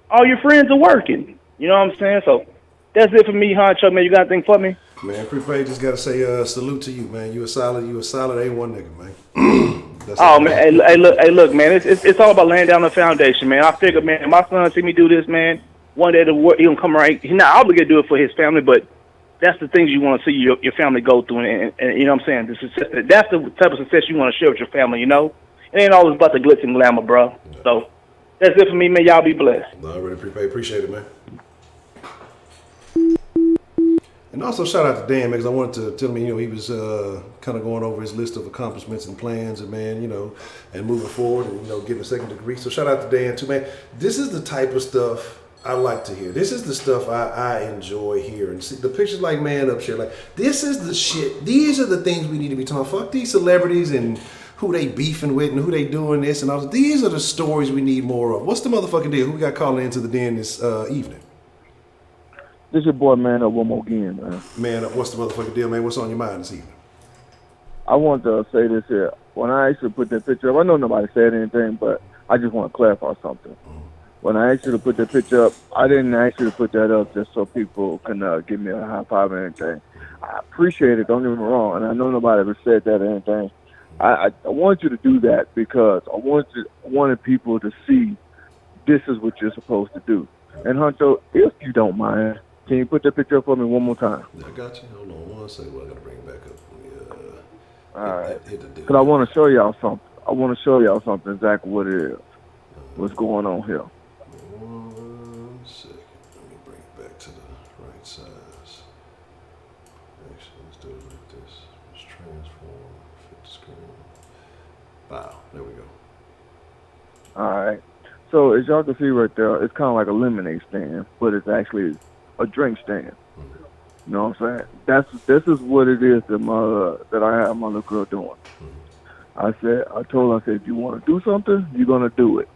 All your friends are working. You know what I'm saying? So that's it for me, Honcho, man. You got anything for me? Man, Prepaid just gotta say salute to you, man. You a solid A1 nigga, man. Oh man, hey, look, man. It's all about laying down the foundation, man. I figure, man, if my son see me do this, man, one day he gonna come around. He's not obligated to do it for his family, but that's the things you want to see your family go through, and you know what I'm saying. That's the type of success you want to share with your family. You know, it ain't always about the glitz and glamour, bro. So that's it for me, man. Y'all be blessed. No, I really appreciate it, man. And also shout out to Dan, man, because I wanted to tell him, he was kind of going over his list of accomplishments and plans, and man, and moving forward, and getting a second degree. So shout out to Dan too, man. This is the type of stuff I like to hear. This is the stuff I enjoy hearing. See the pictures like man up here, like this is the shit. These are the things we need to be talking. Fuck these celebrities and who they beefing with and who they doing this and all. These are the stories we need more of. What's the motherfucking deal? Who we got calling into the den this evening? This your boy, man, up one more again, man. Man, what's the motherfucking deal, man? What's on your mind this evening? I want to say this here. When I actually put that picture up, I know nobody said anything, but I just want to clarify something. When I asked you to put that picture up, I didn't ask you to put that up just so people can give me a high five or anything. I appreciate it, don't get me wrong, and I know nobody ever said that or anything. I want you to do that because I wanted people to see this is what you're supposed to do. And Honcho, if you don't mind, can you put that picture up for me one more time? Yeah, I got you. Hold on one second. I got to bring it back up. All right. Because I want to show y'all something. I want to show y'all something exactly what it is. What's going on here. 1 second. Let me bring it back to the right size. Actually, let's do it like this. Let's transform. Fit the screen. Wow. There we go. All right. So as y'all can see right there, it's kind of like a lemonade stand, but it's actually a drink stand. You know what I'm saying? This is what it is that I have my little girl doing. I told her, if you want to do something, you're gonna do it.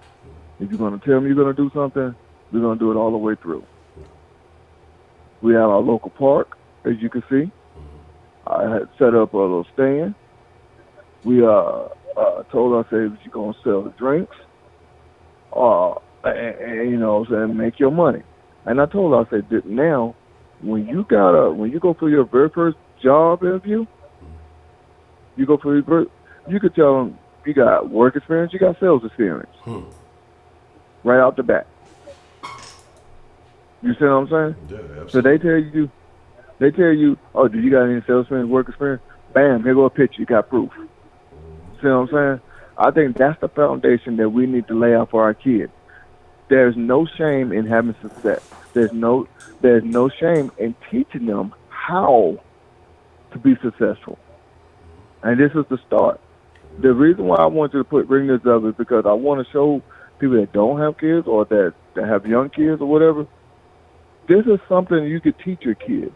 If you're gonna tell me you're gonna do something, we're gonna do it all the way through. We have our local park, as you can see. I had set up a little stand. We told her, if you're gonna sell the drinks, and you know what I'm saying, make your money. And I told her, I said, now, when you go for your very first job interview, you could tell them you got work experience, you got sales experience, right out the bat. You see what I'm saying? Yeah, absolutely. So they tell you, oh, do you got any sales experience, work experience? Bam, here go a picture, you got proof. See what I'm saying? I think that's the foundation that we need to lay out for our kids. There's no shame in having success. There's no shame in teaching them how to be successful. And this is the start. The reason why I want you to bring this up is because I want to show people that don't have kids or that have young kids or whatever, this is something you could teach your kids.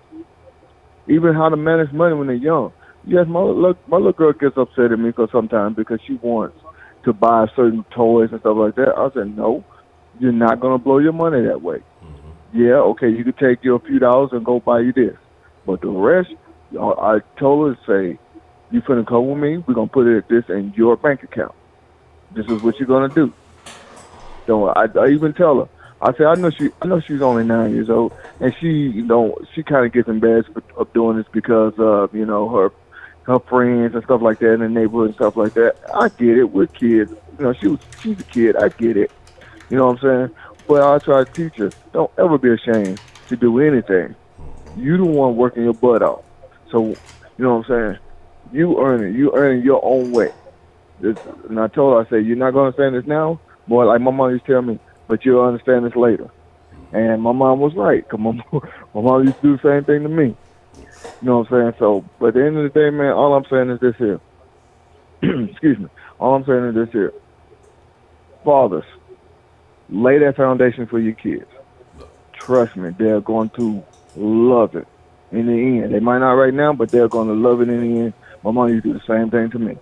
Even how to manage money when they're young. Yes, my little girl gets upset at me sometimes because she wants to buy certain toys and stuff like that. I said, no, you're not going to blow your money that way. Yeah, okay, you could take your few dollars and go buy you this. But the rest, I told her to say, you finna come with me, we're going to put this in your bank account. This is what you're going to do. So I even tell her, I say, I know she's only 9 years old, and she kind of gets embarrassed of doing this because of, her friends and stuff like that in the neighborhood and stuff like that. I get it, we're kids. She's a kid, I get it. You know what I'm saying? But I try to teach her, don't ever be ashamed to do anything. You the one working your butt off. So, you know what I'm saying? You earn it your own way. And I told her, I said, you're not going to understand this now? Boy, like my mom used to tell me, but you'll understand this later. And my mom was right, because my mom used to do the same thing to me. You know what I'm saying? So, but at the end of the day, man, all I'm saying is this here. Excuse me. All I'm saying is this here. Fathers, lay that foundation for your kids. Trust me, they're going to love it in the end. They might not right now, but they're going to love it in the end. My mom used to do the same thing to me.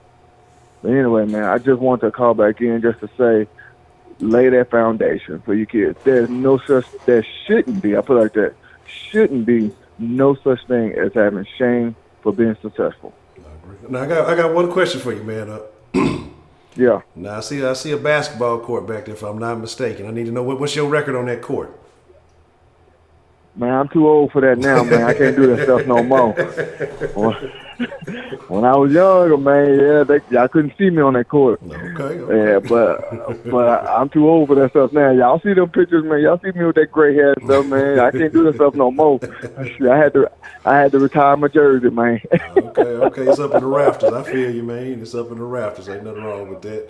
But anyway, man, I just want to call back in just to say, lay that foundation for your kids. There shouldn't be, I put it like that, shouldn't be no such thing as having shame for being successful. Now I got one question for you, man. Yeah. Now I see a basketball court back there, if I'm not mistaken. I need to know what's your record on that court. Man, I'm too old for that now, man. I can't do that stuff no more. When I was younger, man, y'all couldn't see me on that court. Okay. Yeah, but I'm too old for that stuff now. Y'all see them pictures, man. Y'all see me with that gray hair and stuff, man. I can't do that stuff no more. I had to retire my jersey, man. Okay. It's up in the rafters. I feel you, man. It's up in the rafters. Ain't nothing wrong with that.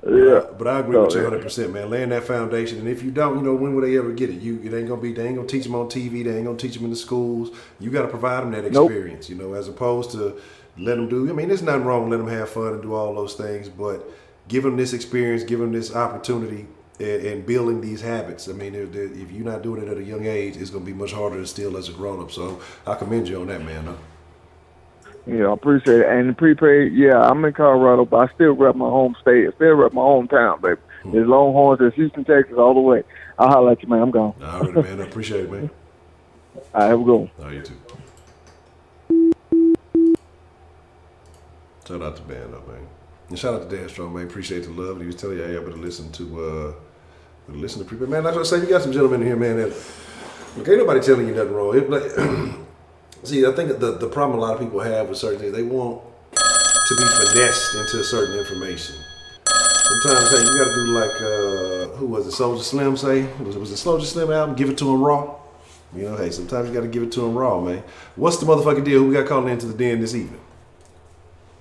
Yeah. But I agree with you 100%, man. Laying that foundation, and if you don't, when will they ever get it? They ain't gonna teach them on TV. They ain't gonna teach them in the schools. You got to provide them that experience, as opposed to let them do. I mean, there's nothing wrong with letting them have fun and do all those things, but give them this experience, give them this opportunity, and building these habits. I mean, if you're not doing it at a young age, it's gonna be much harder to still as a grown up. So I commend you on that, man. Huh? Yeah, I appreciate it. And the prepaid, yeah, I'm in Colorado, but I still rep my home state. I still rep my hometown, baby. It's Longhorns, it's Houston, Texas, all the way. I'll holler at you, man. I'm gone. All right, man. I appreciate it, man. All right, have a good one. All right, you too. Shout out to Band Up, man. And shout out to Dan Strong, man. Appreciate the love. He was telling you, able to listen to prepaid. Man, like I say, you got some gentlemen in here, man, that look, ain't nobody telling you nothing wrong. See, I think the problem a lot of people have with certain things, they want to be finessed into certain information. Sometimes, hey, you got to do like, who was it, Soulja Slim say? Was it Soulja Slim album, Give It To Him Raw? Hey, sometimes you got to give it to him raw, man. What's the motherfucking deal? Who we got calling into the den this evening?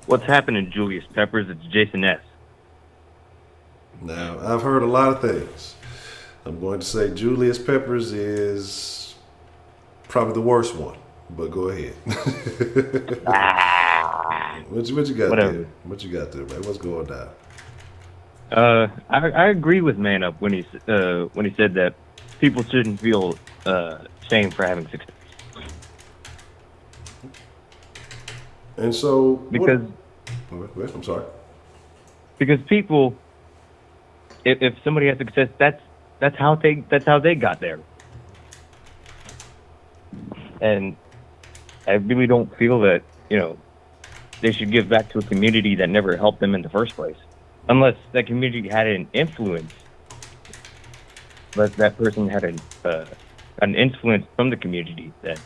What's happening, Julius Peppers? It's Jason S. Now, I've heard a lot of things. I'm going to say Julius Peppers is probably the worst one. But go ahead. What you got Whatever. there? What you got there, man? What's going down? I agree with Man Up when he said that people shouldn't feel shame for having success. And so Because I'm sorry. Because people, if somebody has success, that's how they got there. And I really don't feel that, they should give back to a community that never helped them in the first place. Unless that community had an influence. Unless that person had an influence from the community that,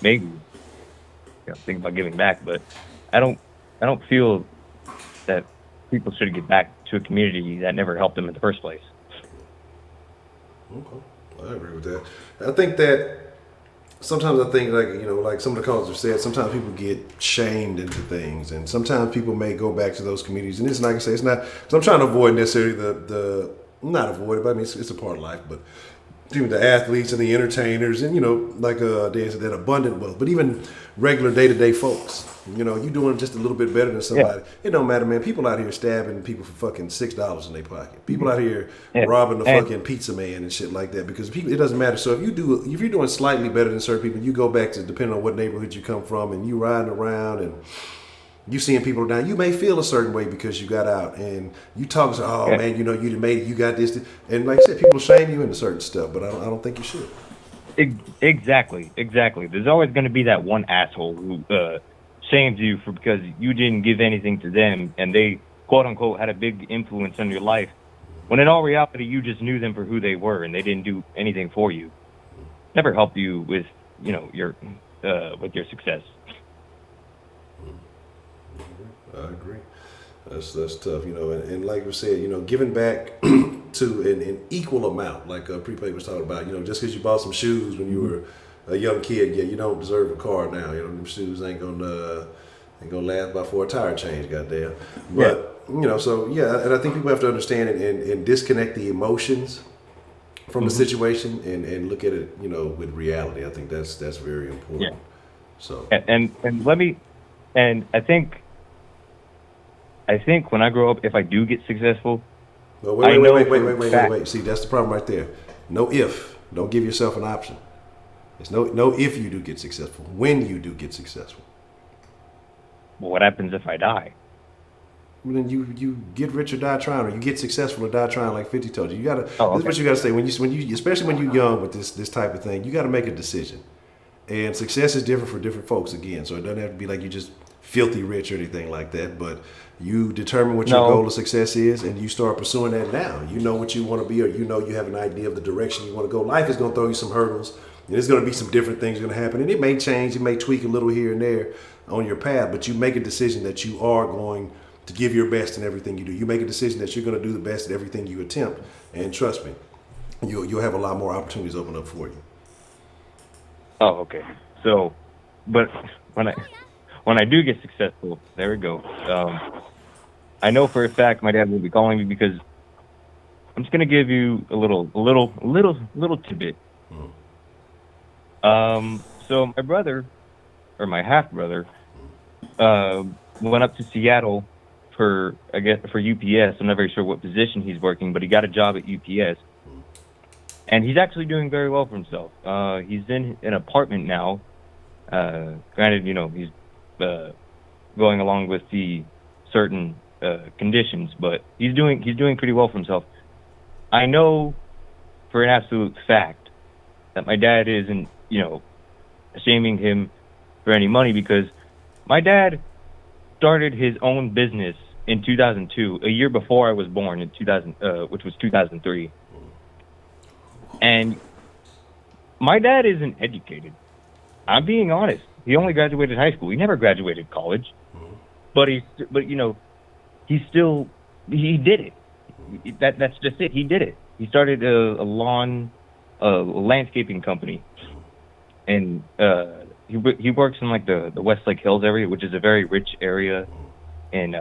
maybe, think about giving back. But I don't feel that people should give back to a community that never helped them in the first place. Okay. I agree with that. I think that sometimes like some of the callers have said, sometimes people get shamed into things, and sometimes people may go back to those communities. And it's like I say, it's not. Because I'm trying to avoid necessarily the not avoid it, but I mean it's a part of life. But even the athletes and the entertainers, and like they said, that abundant wealth. But even regular day-to-day folks, you doing just a little bit better than somebody. Yeah. It don't matter, man. People out here stabbing people for fucking $6 in their pocket. People out here robbing the fucking pizza man and shit like that. Because people, it doesn't matter. So if you're doing slightly better than certain people, you go back to depending on what neighborhood you come from, and you riding around and you seeing people down, you may feel a certain way because you got out, and you talk to, man, you done made it, you got this, and like I said, people shame you into certain stuff, but I don't think you should. Exactly. There's always going to be that one asshole who shames you because you didn't give anything to them, and they quote unquote had a big influence on your life. When in all reality, you just knew them for who they were, and they didn't do anything for you. Never helped you with your success. I agree. That's tough, and like we said, giving back to an equal amount, like Prepaid was talking about, just because you bought some shoes when you were a young kid, you don't deserve a car now. Them shoes ain't gonna last by for a tire change, goddamn. But so yeah, and I think people have to understand and disconnect the emotions from the situation and look at it, with reality. I think that's very important. Yeah. So and I think when I grow up, if I do get successful, wait. See, that's the problem right there. No if. Don't give yourself an option. It's no if you do get successful. When you do get successful. Well, what happens if I die? Well, then you get rich or die trying, or you get successful or die trying, like 50 told you. This is what you gotta say when you especially when you're young with this type of thing. You got to make a decision, and success is different for different folks again. So it doesn't have to be like you just filthy rich or anything like that, but you determine what your goal of success is, and you start pursuing that now. You know what you want to be, or you have an idea of the direction you want to go. Life is going to throw you some hurdles, And there's going to be some different things going to happen, and it may change, it may tweak a little here and there on your path, but you make a decision that you are going to give your best in everything you do. You make a decision that you're going to do the best at everything you attempt, and trust me, you'll have a lot more opportunities open up for you. Oh, okay. So, but when I do get successful, there we go. I know for a fact my dad will be calling me because I'm just gonna give you a little tidbit. So my brother, or my half brother, went up to Seattle for UPS. I'm not very sure what position he's working, but he got a job at UPS, and he's actually doing very well for himself. He's in an apartment now. Granted, he's going along with the certain conditions, but he's doing pretty well for himself. I know for an absolute fact that my dad isn't, shaming him for any money, because my dad started his own business in 2002, a year before I was born, in 2000, which was 2003. And my dad isn't educated. I'm being honest. He only graduated high school. He never graduated college. But he did it. That's just it. He did it. He started a landscaping company, and he works in like the Westlake Hills area, which is a very rich area in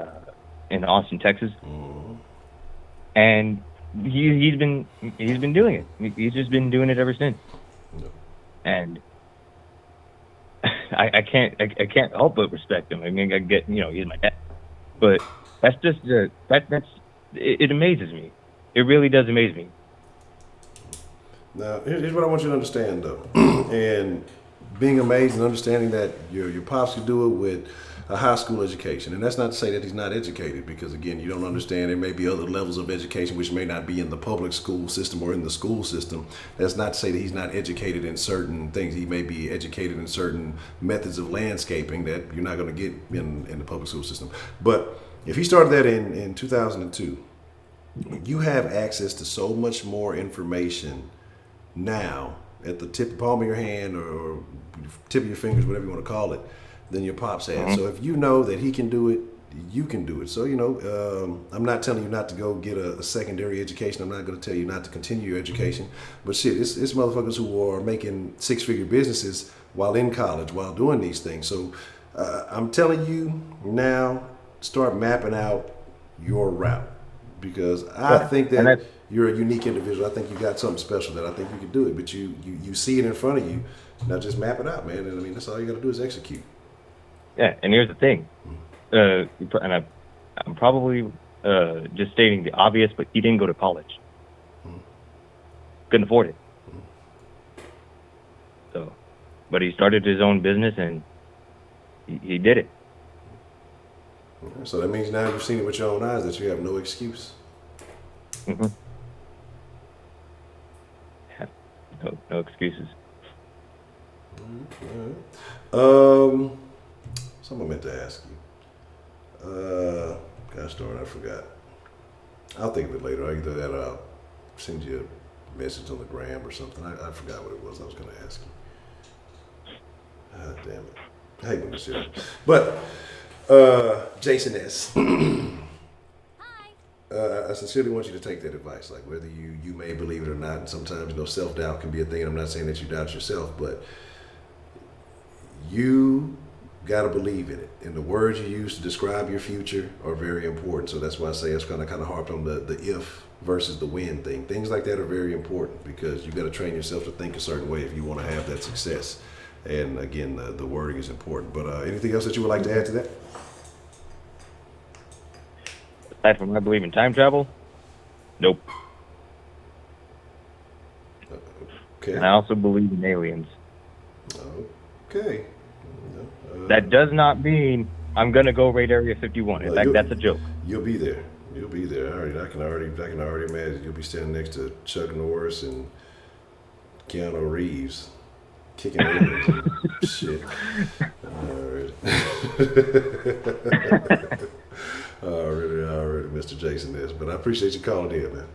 Austin, Texas. And he's been doing it. He's just been doing it ever since. And I can't help but respect him. I mean, I get, he's my dad, but that's just it amazes me. It really does amaze me. Now, here's what I want you to understand, though, and being amazed and understanding that your pops could do it with a high school education. And that's not to say that he's not educated, because again, you don't understand, there may be other levels of education which may not be in the public school system or in the school system. That's not to say that he's not educated in certain things. He may be educated in certain methods of landscaping that you're not going to get in the public school system. But if he started that in 2002, you have access to so much more information now at the palm of your hand or tip of your fingers, whatever you want to call it, than your pops had. So if you know that he can do it, you can do it. So, I'm not telling you not to go get a secondary education. I'm not going to tell you not to continue your education. But shit, it's motherfuckers who are making six-figure businesses while in college, while doing these things. So I'm telling you now, start mapping out your route, because I think that you're a unique individual. I think you got something special that I think you can do it, but you see it in front of you. Now just map it out, man. And I mean, that's all you got to do is execute. Yeah, and here's the thing, and I'm probably just stating the obvious, but he didn't go to college. Couldn't afford it. So, but he started his own business, and he did it. So that means now you've seen it with your own eyes that you have no excuse. Mm-hmm. No excuses. All right. Something I meant to ask you. Gosh darn, I forgot. I'll think of it later. Either that or I'll send you a message on the gram or something. I forgot what it was I was going to ask you. Ah, damn it. I hate when you say that. But, Jason S. I sincerely want you to take that advice. Like, whether you may believe it or not, and sometimes self-doubt can be a thing. And I'm not saying that you doubt yourself, but you got to believe in it. And the words you use to describe your future are very important. So that's why I say it's kind of harped on the if versus the when thing. Things like that are very important, because you got to train yourself to think a certain way if you want to have that success. And again, the wording is important. But anything else that you would like to add to that? Aside from I believe in time travel, nope. Okay. And I also believe in aliens. Okay. That does not mean I'm gonna go raid Area 51. In fact, that's a joke. You'll be there. You'll be there. All right. I can already imagine you'll be standing next to Chuck Norris and Keanu Reeves, kicking aliens and shit. Already, Mr. Jason is. But I appreciate you calling in, man.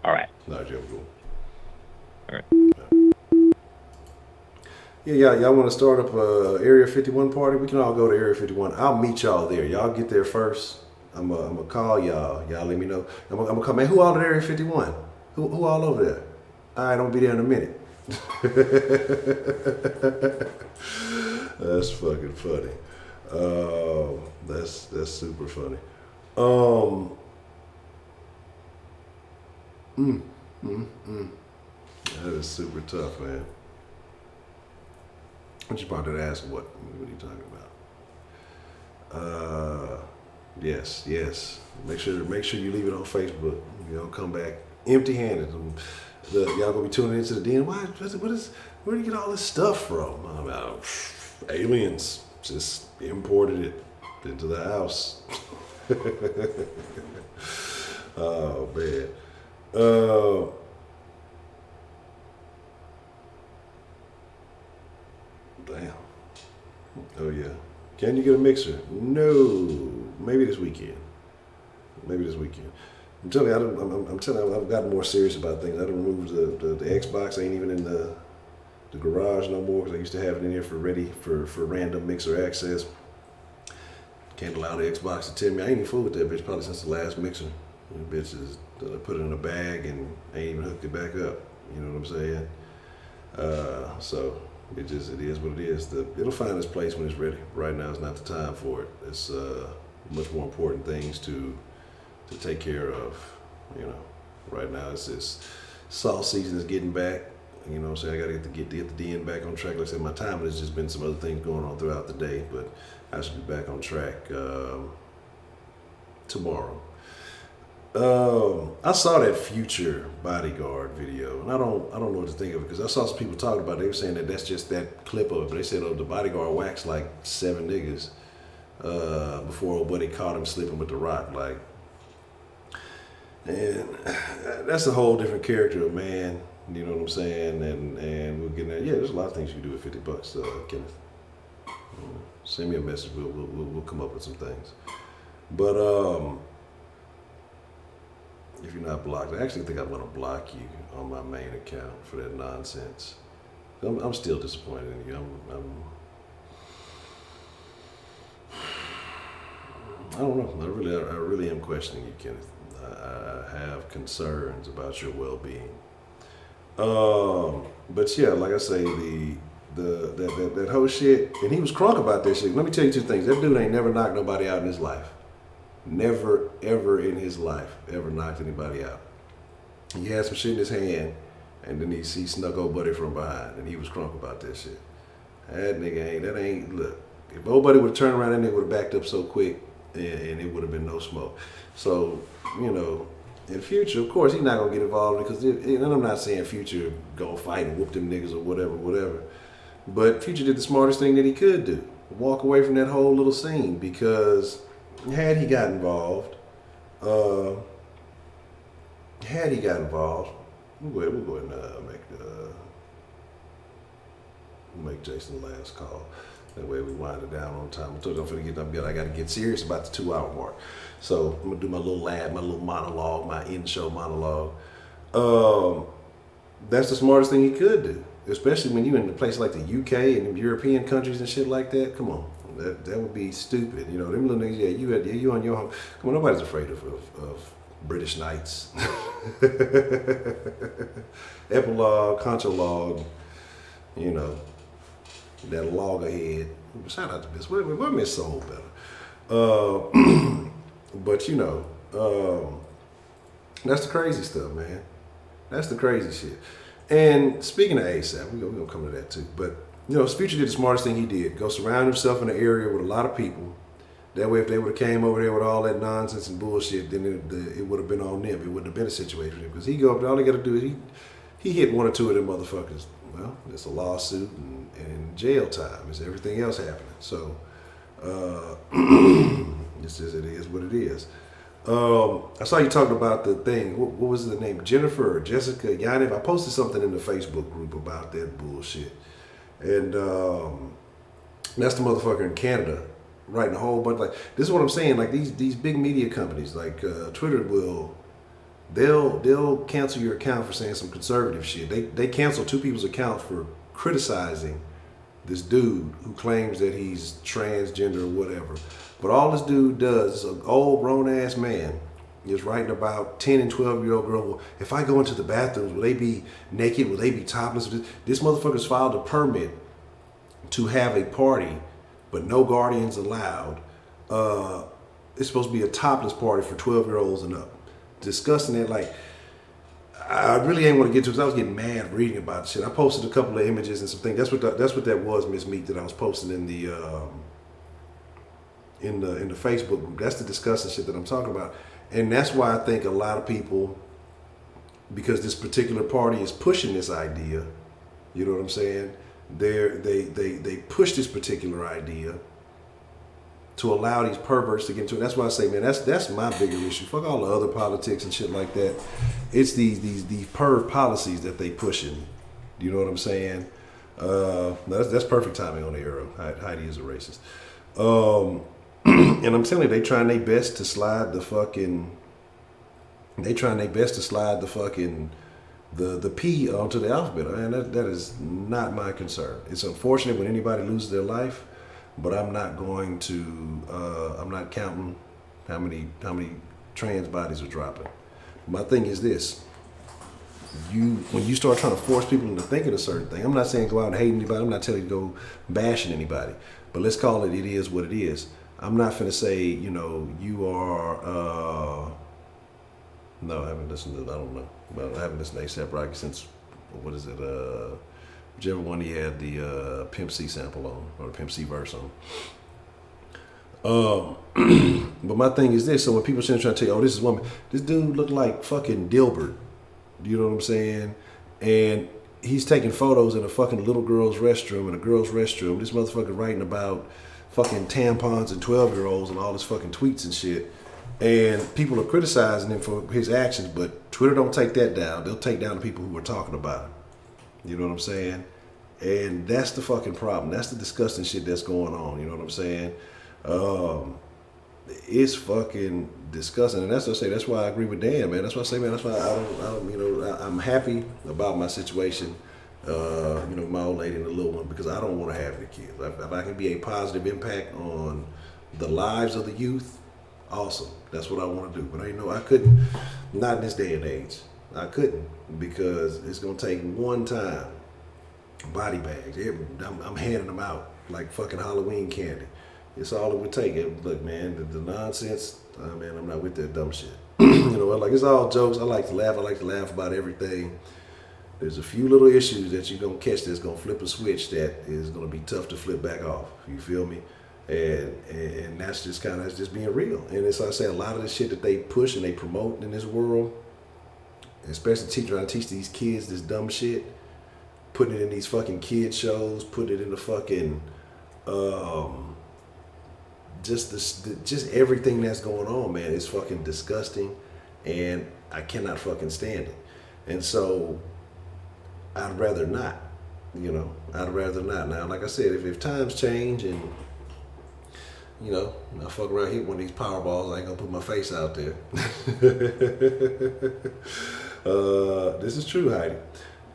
All right. All right, you have a good one. All right. Yeah, y'all want to start up a Area 51 party? We can all go to Area 51. I'll meet y'all there. Y'all get there first. I'm gonna call y'all. Y'all let me know. I'm gonna come. Man, who all at Area 51? Who all over there? All right, I'm gonna be there in a minute. That's fucking funny. That's super funny. That is super tough, man. What you about to ask? What are you talking about? Yes. Make sure you leave it on Facebook. You don't come back empty-handed. Y'all gonna be tuning into the den. Where do you get all this stuff from? Aliens just imported it into the house. Oh man. Damn. Oh yeah. Can you get a mixer? No. Maybe this weekend. I'm telling you, I've gotten more serious about things. I done removed the Xbox. I ain't even in the garage no more because I used to have it in here for random mixer access. Can't allow the Xbox to tell me. I ain't even fooled with that bitch probably since the last mixer. The bitch is put it in a bag and I ain't even hooked it back up. You know what I'm saying? So it is what it is. It'll find its place when it's ready. Right now is not the time for it. It's much more important things to take care of. You know, right now it's this salt season is getting back. You know what I'm saying? I gotta get the didnt back on track. Like I said, my time has just been some other things going on throughout the day, but I should be back on track tomorrow. I saw that Future bodyguard video, and I don't know what to think of it because I saw some people talking about it. They were saying that that's just that clip of it, but they said, the bodyguard waxed like 7 niggas before old buddy caught him sleeping with the Rock. Like, and that's a whole different character of man. You know what I'm saying? And we'll get there. Yeah, there's a lot of things you can do with $50, Kenneth. Send me a message. We'll come up with some things. But if you're not blocked, I actually think I'm gonna block you on my main account for that nonsense. I'm still disappointed in you. I don't know. I really am questioning you, Kenneth. I have concerns about your well-being. But yeah, like I say, that whole shit, and he was crunk about that shit. Let me tell you two things. That dude ain't never knocked nobody out in his life. Never, ever in his life, ever knocked anybody out. He had some shit in his hand, and then he snuck old buddy from behind, and he was crunk about that shit. That nigga ain't, look, if old buddy would have turned around, that nigga would have backed up so quick, and it would have been no smoke. So, you know, in Future, of course, he's not going to get involved because, and I'm not saying Future go fight and whoop them niggas or whatever. But Future did the smartest thing that he could do. Walk away from that whole little scene because had he got involved, we'll go ahead and make Jason the last call. That way we wind it down on time. I told you I'm finna I gotta get serious about the 2-hour mark. So I'm gonna do my little monologue, my in-show monologue. That's the smartest thing he could do, especially when you in a place like the UK and European countries and shit like that. Come on, that would be stupid. You know, them little niggas. Yeah, you on your home. Come on, nobody's afraid of British knights. Epilogue, Honcho log. You know, that loggerhead. Shout out to Miss. What Miss Soul better. But you know, that's the crazy stuff, man. That's the crazy shit. And speaking of ASAP, we're gonna come to that too. But you know, Future did the smartest thing he did. Go surround himself in an area with a lot of people. That way, if they would have came over there with all that nonsense and bullshit, then it would have been on them. It wouldn't have been a situation because he go up there. All he got to do is he hit 1 or 2 of them motherfuckers. Well, it's a lawsuit and jail time. It's everything else happening. So it's just, it is what it is. I saw you talking about the thing. What was the name? Jennifer or Jessica Yanev. I posted something in the Facebook group about that bullshit. And that's the motherfucker in Canada writing a whole bunch. Like, this is what I'm saying. Like these big media companies, like Twitter they'll cancel your account for saying some conservative shit. They cancel 2 people's accounts for criticizing this dude who claims that he's transgender or whatever. But all this dude does is an old grown ass man is writing about 10 and 12-year-old girl. Well, if I go into the bathrooms, will they be naked? Will they be topless? This motherfucker's filed a permit to have a party, but no guardians allowed. It's supposed to be a topless party for 12-year-olds and up. Discussing it, like, I really ain't want to get to because I was getting mad reading about shit. I posted a couple of images and some things. That's what that was, Miss Meat, that I was posting in the Facebook group. That's the disgusting shit that I'm talking about. And that's why I think a lot of people, because this particular party is pushing this idea, you know what I'm saying? They push this particular idea to allow these perverts to get into it. That's why I say, man, that's my bigger issue. Fuck all the other politics and shit like that. It's these perv policies that they pushing. You know what I'm saying? That's perfect timing on the arrow. Heidi is a racist. And I'm telling you, they trying their best to slide the fucking. They trying their best to slide the fucking the P onto the alphabet. Man, that is not my concern. It's unfortunate when anybody loses their life, but I'm not going to. I'm not counting how many trans bodies are dropping. My thing is this. When you start trying to force people into thinking a certain thing, I'm not saying go out and hate anybody. I'm not telling you to go bashing anybody. But let's call it is what it is. I'm not finna say, you know, you are, no, I haven't listened to, I don't know. Well, I haven't listened to A$AP Rocky since, what is it, whichever one he had the Pimp C sample on, or the Pimp C verse on. But my thing is this, so when people trying to tell you, oh, this is woman, this dude looked like fucking Dilbert. You know what I'm saying? And he's taking photos in a fucking little girl's restroom, in a girl's restroom. This motherfucker writing about fucking tampons and 12-year-olds and all his fucking tweets and shit. And people are criticizing him for his actions, but Twitter don't take that down. They'll take down the people who are talking about him. You know what I'm saying? And that's the fucking problem. That's the disgusting shit that's going on. You know what I'm saying? It's fucking disgusting. And that's what I say. That's why I agree with Dan, man. That's why I say, man, that's why I don't, you know, I'm happy about my situation. You know, my old lady and the little one, because I don't want to have any kids. If I can be a positive impact on the lives of the youth, awesome. That's what I want to do. But I couldn't, not in this day and age. I couldn't, because it's going to take one time. Body bags. I'm handing them out like fucking Halloween candy. It's all it would take. Look, man, the nonsense, man, I'm not with that dumb shit. You know, like, it's all jokes. I like to laugh. I like to laugh about everything. There's a few little issues that you're going to catch that's going to flip a switch that is going to be tough to flip back off. You feel me? And that's just kind of, that's just being real. And as I say, a lot of the shit that they push and they promote in this world, especially trying to teach these kids this dumb shit, putting it in these fucking kid shows, putting it in the fucking, just everything that's going on, man, is fucking disgusting. And I cannot fucking stand it. And so I'd rather not, you know, I'd rather not. Now, like I said, if times change and, you know, I fuck around, hit one of these power balls, I ain't gonna put my face out there. This is true, Heidi.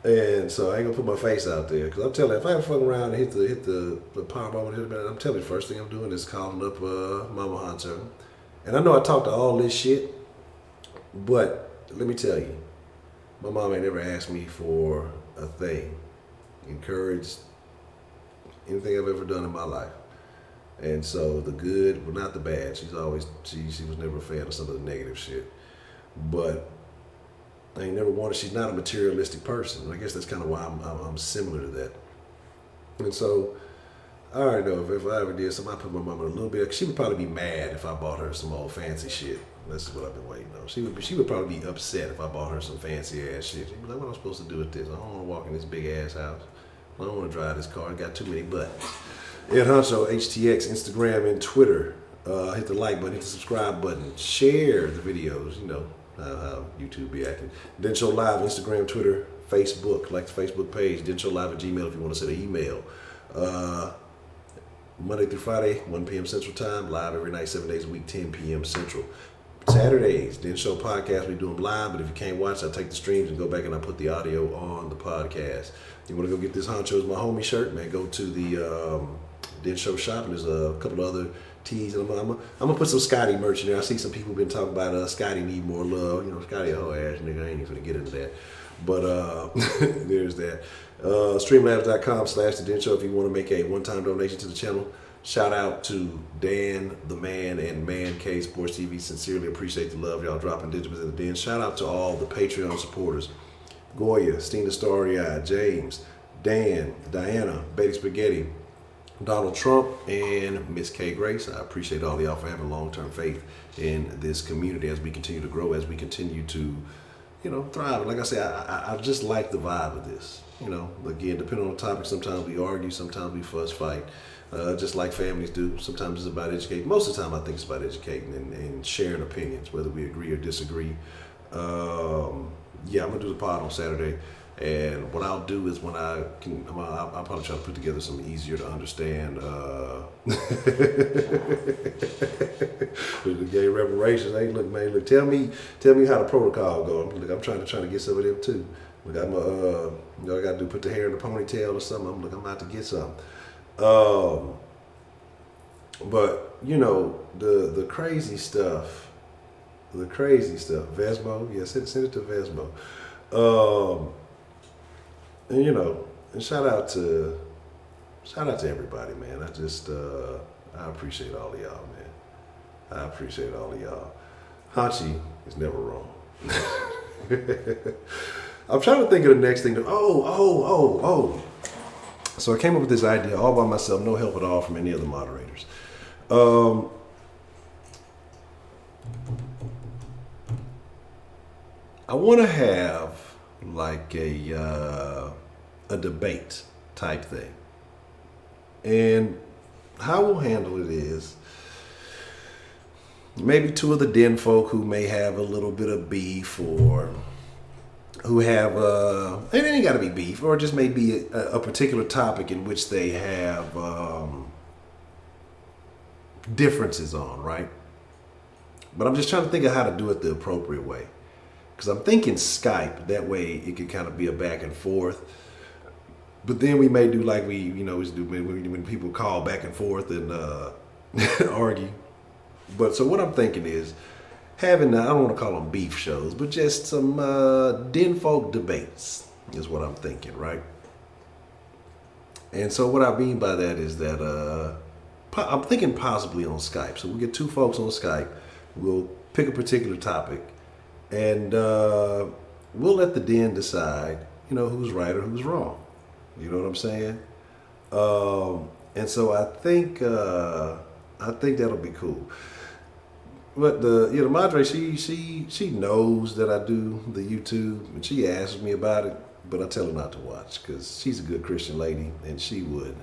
And so I ain't gonna put my face out there. Cause I'm telling you, if I ever fuck around and hit the power ball, I'm telling you, the first thing I'm doing is calling up Mama Honcho. And I know I talked to all this shit, but let me tell you, my mom ain't never asked me for a thing, encouraged anything I've ever done in my life. And so the good, well, not the bad. She's always, she was never a fan of some of the negative shit. But I ain't never wanted, she's not a materialistic person. I guess that's kind of why I'm similar to that. And so I already know if I ever did something, I put my mom in a little bit, she would probably be mad if I bought her some old fancy shit. This is what I've been waiting on. She would probably be upset if I bought her some fancy ass shit. She'd be like, what am I supposed to do with this? I don't want to walk in this big ass house. I don't want to drive this car. I got too many buttons. Honcho, HTX, Instagram, and Twitter. Hit the like button, hit the subscribe button, share the videos, you know how YouTube be acting. didnt Show Live, Instagram, Twitter, Facebook, like the Facebook page. didnt Show Live at Gmail if you want to send an email. Monday through Friday, 1 p.m. Central Time, live every night, 7 days a week, 10 p.m. Central. Saturdays, Den Show podcast, we do them live, but if you can't watch, I take the streams and go back and I put the audio on the podcast. You want to go get this Honcho is my homie shirt, man, go to the Den Show shop, and there's a couple of other tees. And I'm gonna put some Scotty merch in there. I see some people been talking about Scotty need more love. You know, Scotty a whole ass nigga. I ain't even gonna get into that. But there's that. Streamlabs.com/the Den Show if you want to make a one-time donation to the channel. Shout out to Dan, the man, and Man K Sports TV. Sincerely appreciate the love y'all dropping digits in the den. Shout out to all the Patreon supporters. Goya, Stina Starry-Eye, James, Dan, Diana, Betty Spaghetti, Donald Trump, and Miss K Grace. I appreciate all of y'all for having long-term faith in this community as we continue to grow, as we continue to, you know, thrive. And like I say, I just like the vibe of this. You know, again, depending on the topic, sometimes we argue, sometimes we fuss fight. Just like families do. Sometimes it's about educating. Most of the time I think it's about educating and sharing opinions, whether we agree or disagree. Yeah, I'm going to do the pod on Saturday. And what I'll do is when I'll probably try to put together some easier to understand the gay reparations. Hey, look, man, look, tell me how the protocol goes. Look, I'm trying to get some of them too. Look, I got to do put the hair in the ponytail or something. I'm about to get some. But you know, the crazy stuff, Vesmo, yeah, send it to Vesmo. And you know, and shout out to everybody, man. I appreciate all of y'all, man. I appreciate all of y'all. Hachi is never wrong. I'm trying to think of the next thing. Oh. So I came up with this idea all by myself, no help at all from any other moderators. I want to have like a debate type thing. And how we'll handle it is maybe two of the den folk who may have a little bit of beef, or who have it ain't got to be beef, or just maybe a particular topic in which they have differences on, right? But I'm just trying to think of how to do it the appropriate way, because I'm thinking Skype. That way it can kind of be a back and forth. But then we may do like we always do when people call back and forth and argue. But so what I'm thinking is having, I don't want to call them beef shows, but just some den folk debates is what I'm thinking, right? And so what I mean by that is that I'm thinking possibly on Skype. So we get two folks on Skype. We'll pick a particular topic, and we'll let the den decide, you know, who's right or who's wrong. You know what I'm saying? And so I think that'll be cool. But the moderator, she knows that I do the YouTube, and she asks me about it, but I tell her not to watch because she's a good Christian lady, and she wouldn't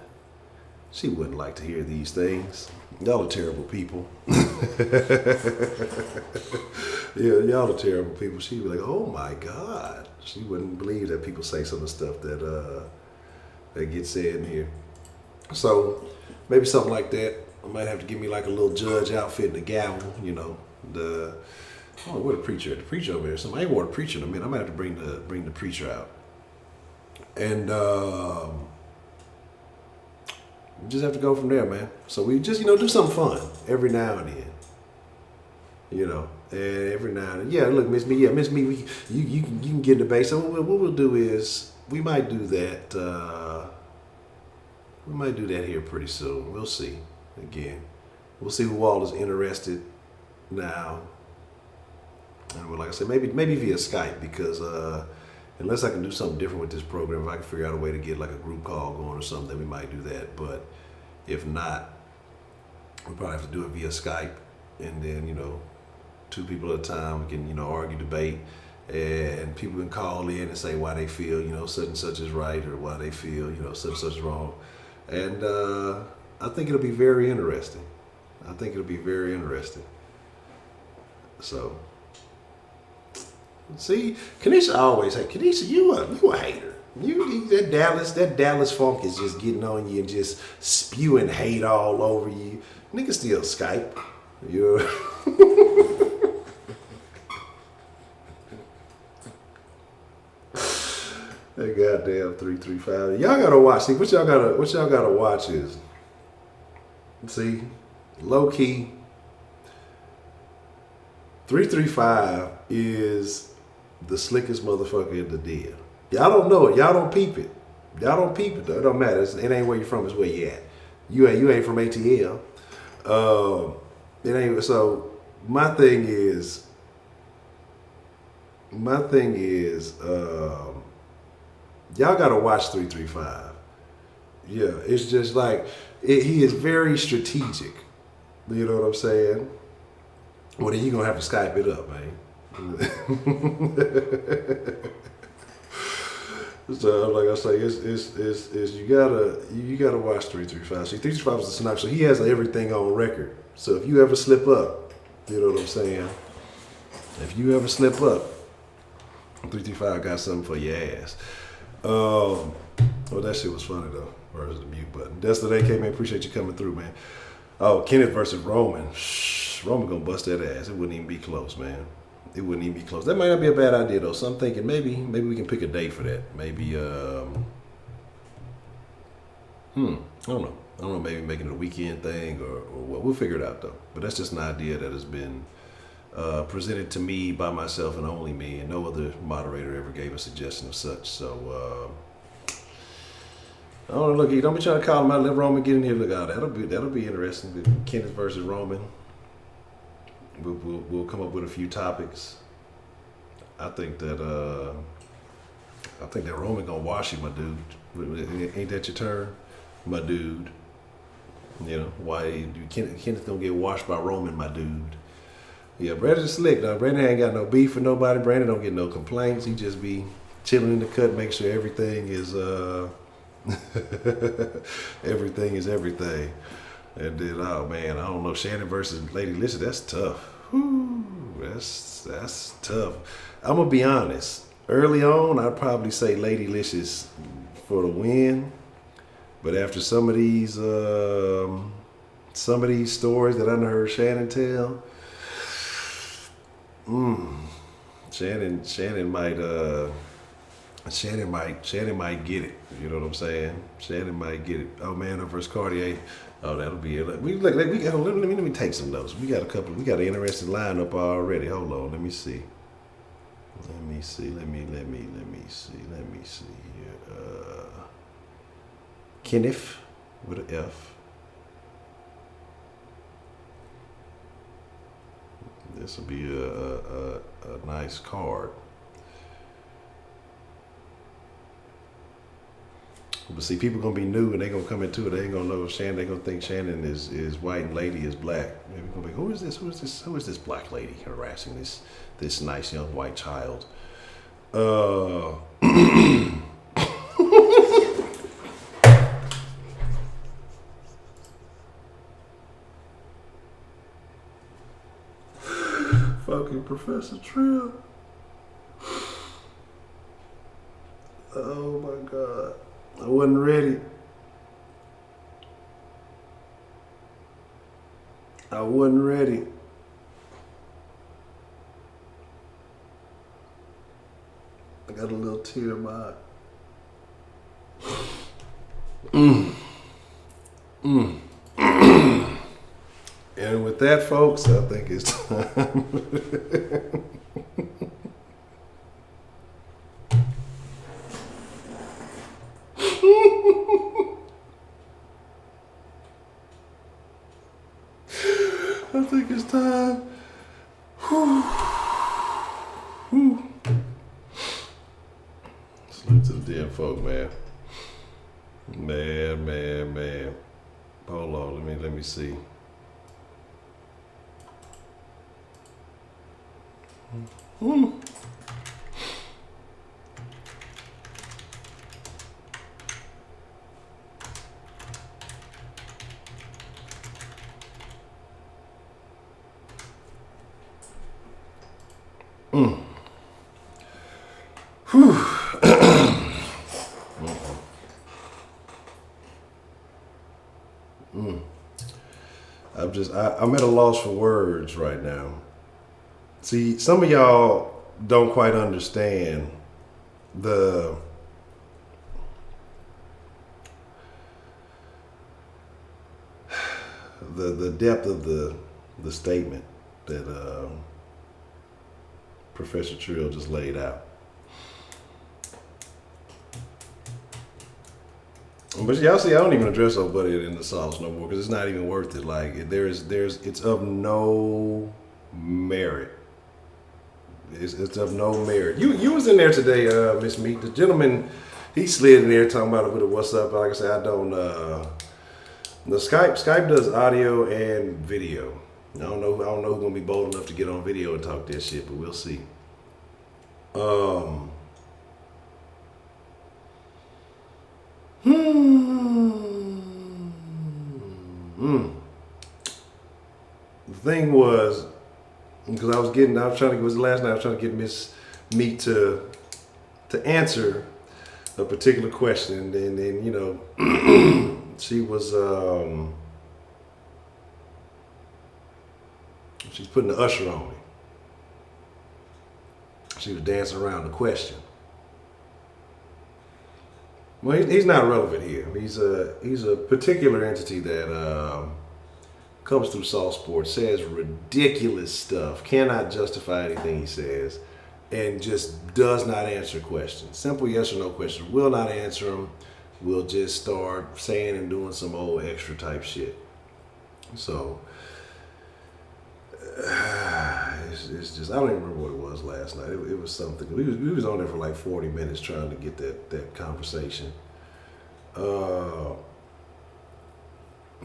like to hear these things. Y'all are terrible people. Yeah, y'all are terrible people. She'd be like, oh my God. She wouldn't believe that people say some of the stuff that gets said in here. So maybe something like that. I might have to give me like a little judge outfit and a gavel, you know. What a preacher. The preacher over there. I ain't want a preacher in a minute. I might have to bring the preacher out. And just have to go from there, man. So we just, do something fun every now and then. You know, and every now and then. Yeah, look, Miss Me, you can get in the base. So what we'll do is we might do that. We might do that here pretty soon. We'll see. Again, we'll see who all is interested now. And like I said, maybe via Skype, because unless I can do something different with this program, if I can figure out a way to get like a group call going or something, then we might do that. But if not, we'll probably have to do it via Skype, and then two people at a time. We can argue, debate, and people can call in and say why they feel such and such is right, or why they feel such and such is wrong. And I think it'll be very interesting. So, see, Kanisha always hates. Kanisha, you a hater. That Dallas funk is just getting on you and just spewing hate all over you. Nigga still Skype. That goddamn 335. Y'all gotta watch. See, what y'all gotta watch is, see, low key. 335 is the slickest motherfucker in the deal. Y'all don't know it. Y'all don't peep it. Y'all don't peep it though. It don't matter. It ain't where you from. It's where you at. You ain't from ATL. It ain't. So my thing is. Y'all gotta watch 335. Yeah, it's just like he is very strategic. You know what I'm saying? Well, then you're gonna have to Skype it up, man. So like I say, it's you gotta watch 335. See, 335 is a sniper, so he has everything on record. So if you ever slip up, you know what I'm saying? If you ever slip up, 335 got something for your ass. Well, that shit was funny though. Where's the mute button? Destiny K, man, appreciate you coming through, man. Oh, Kenneth versus Roman. Roman gonna bust that ass. It wouldn't even be close, man. It wouldn't even be close. That might not be a bad idea though. So I'm thinking maybe we can pick a date for that. Maybe I don't know. Maybe making it a weekend thing or what. We'll figure it out though. But that's just an idea that has been presented to me by myself and only me, and no other moderator ever gave a suggestion of such. So I don't know. Look, you don't be trying to call him out. Let Roman get in here. Look out. That'll be interesting. Kenneth versus Roman. We'll come up with a few topics. I think that Roman gonna wash you, my dude. Ain't that your turn, my dude? You know why? Kenneth gonna get washed by Roman, my dude. Yeah, Brandon's slick. Now Brandon ain't got no beef with nobody. Brandon don't get no complaints. He just be chilling in the cut, make sure everything is everything is everything. And then, oh man, I don't know. Shannon versus Lady Lissa, that's tough. Whew, that's tough. I'm gonna be honest. Early on, I'd probably say Lady Licious for the win. But after some of these stories that I done heard Shannon tell, Shannon might get it. You know what I'm saying? Shannon might get it. Oh man, versus Cartier. Oh, that'll be it. Let me take some notes. We got an interesting lineup already. Hold on, let me see. Let me see here. Kenneth with an F. This will be a nice card. But see, people gonna be new and they gonna come into it. They ain't gonna know Shannon. They gonna think Shannon is white and Lady is black. They're gonna be, who is this black lady harassing this nice young white child? Fucking Professor Trill. Oh my God. I wasn't ready. I got a little tear in my eye. And with that, folks, I think it's time. I think it's time. Salute to the damn folk, man. Man. Hold on, let me see. I'm at a loss for words right now. See, some of y'all don't quite understand the the depth of the statement that Professor Trill just laid out. But y'all see, I don't even address old buddy in the sauce no more because it's not even worth it. Like it's of no merit. It's of no merit. You was in there today, Miss Meat. The gentleman, he slid in there talking about what's up. Like I said, I don't. The Skype does audio and video. I don't know who's gonna be bold enough to get on video and talk this shit, but we'll see. The thing was, because I was trying to get Miss Meat to answer a particular question, and then she was she's putting the usher on me. She was dancing around the question. Well, he's not relevant here. He's a particular entity that comes through Salt Sports, says ridiculous stuff, cannot justify anything he says, and just does not answer questions. Simple yes or no questions. Will not answer them. Will just start saying and doing some old extra type shit. So it's just, I don't even remember what it was last night. It was something. We was on there for like 40 minutes trying to get that conversation.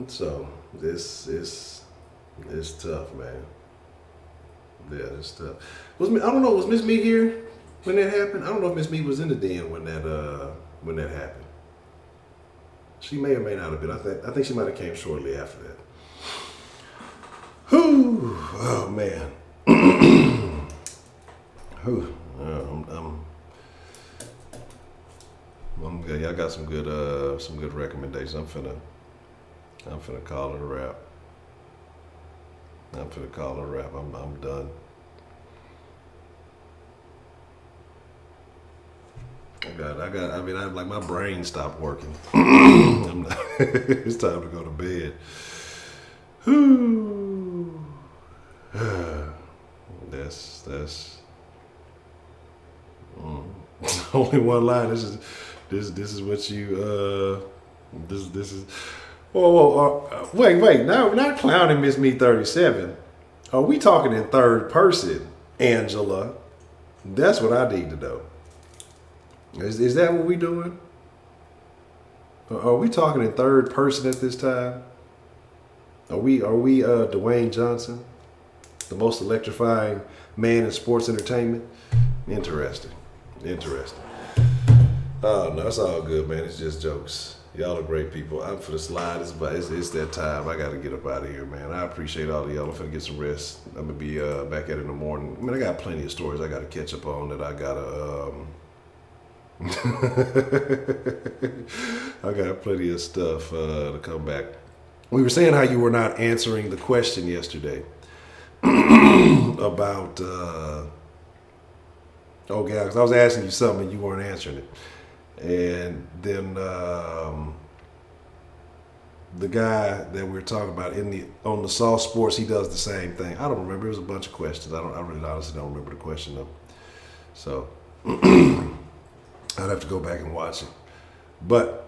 So this is tough, man. Yeah, it's tough. I don't know. Was Miss Meat here when that happened? I don't know if Miss Meat was in the den when that happened. She may or may not have been. I think she might have came shortly after that. Whew. Oh man. Whew. I got some good recommendations. I'm finna call it a wrap. I'm done. Like my brain stopped working. It's time to go to bed. Whew. That's only one line. This is what you this is. Whoa, wait. Now, not clowning Miss Me 37. Are we talking in third person, Angela? That's what I need to know. Is that what we doing? Are we talking in third person at this time? Are we Dwayne Johnson, the most electrifying man in sports entertainment? Interesting. Oh no, it's all good, man. It's just jokes. Y'all are great people. I'm for the slide. It's that time. I got to get up out of here, man. I appreciate all of y'all. I'm finna get some rest. I'm gonna be back at it in the morning. I mean, I got plenty of stories I got to catch up on that I gotta. I got plenty of stuff to come back. We were saying how you were not answering the question yesterday about. Because I was asking you something and you weren't answering it. And then the guy that we were talking about on the Salt Sports, he does the same thing. I don't remember. It was a bunch of questions. I really honestly don't remember the question though. So I'd have to go back and watch it. But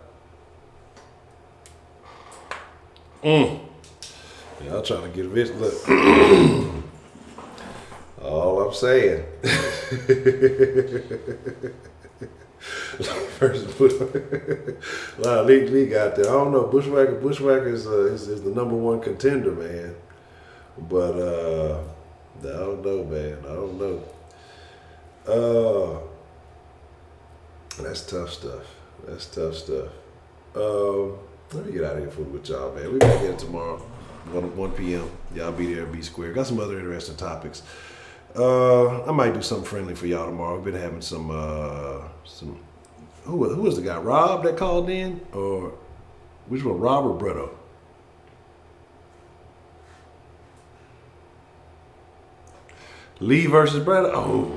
y'all trying to get a vision. Look, all I'm saying. First, Lee got there. I don't know. Bushwhacker is the number one contender, man. But I don't know, man. I don't know. That's tough stuff. Let me get out of here with y'all, man. We back in tomorrow, 1 p.m. Y'all be there, be square. Got some other interesting topics. I might do something friendly for y'all tomorrow. We've been having some who was the guy? Rob that called in? Or which one? Rob or Brito? Lee versus Brito? Oh.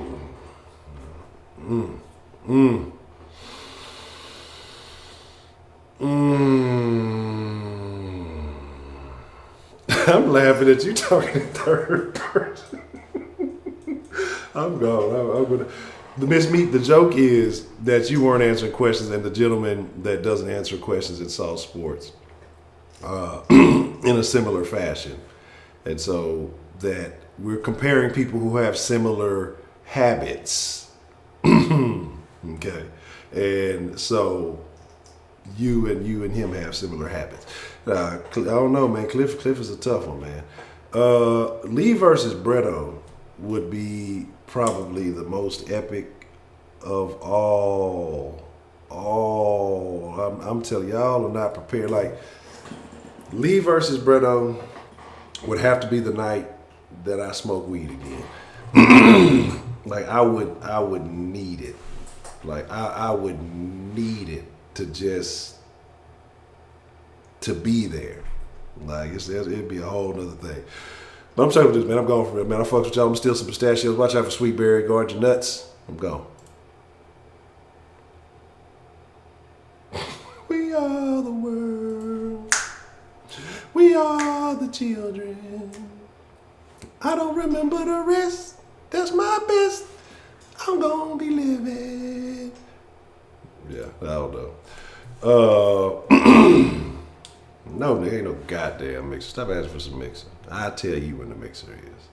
I'm laughing at you talking in third person. I'm gone. I'm gonna. Miss Meat, the joke is that you weren't answering questions, and the gentleman that doesn't answer questions in Salt Sports in a similar fashion. And so that we're comparing people who have similar habits. Okay. And so you and him have similar habits. I don't know, man. Cliff is a tough one, man. Lee versus Bretto would be probably the most epic of all. I'm telling y'all are not prepared. Like Lee versus Bretto would have to be the night that I smoke weed again. Like I would need it. Like I would need it to just to be there. Like it'd be a whole other thing. But I'm talking about this, man. I'm going for it, man. I fucks with y'all. I'm steal some pistachios. Watch out for sweet berry. Guard your nuts. I'm gone. We are the world. We are the children. I don't remember the rest. That's my best. I'm gonna be living. Yeah, I don't know. No, there ain't no goddamn mixer. Stop asking for some mixer. I'll tell you when the mixer is.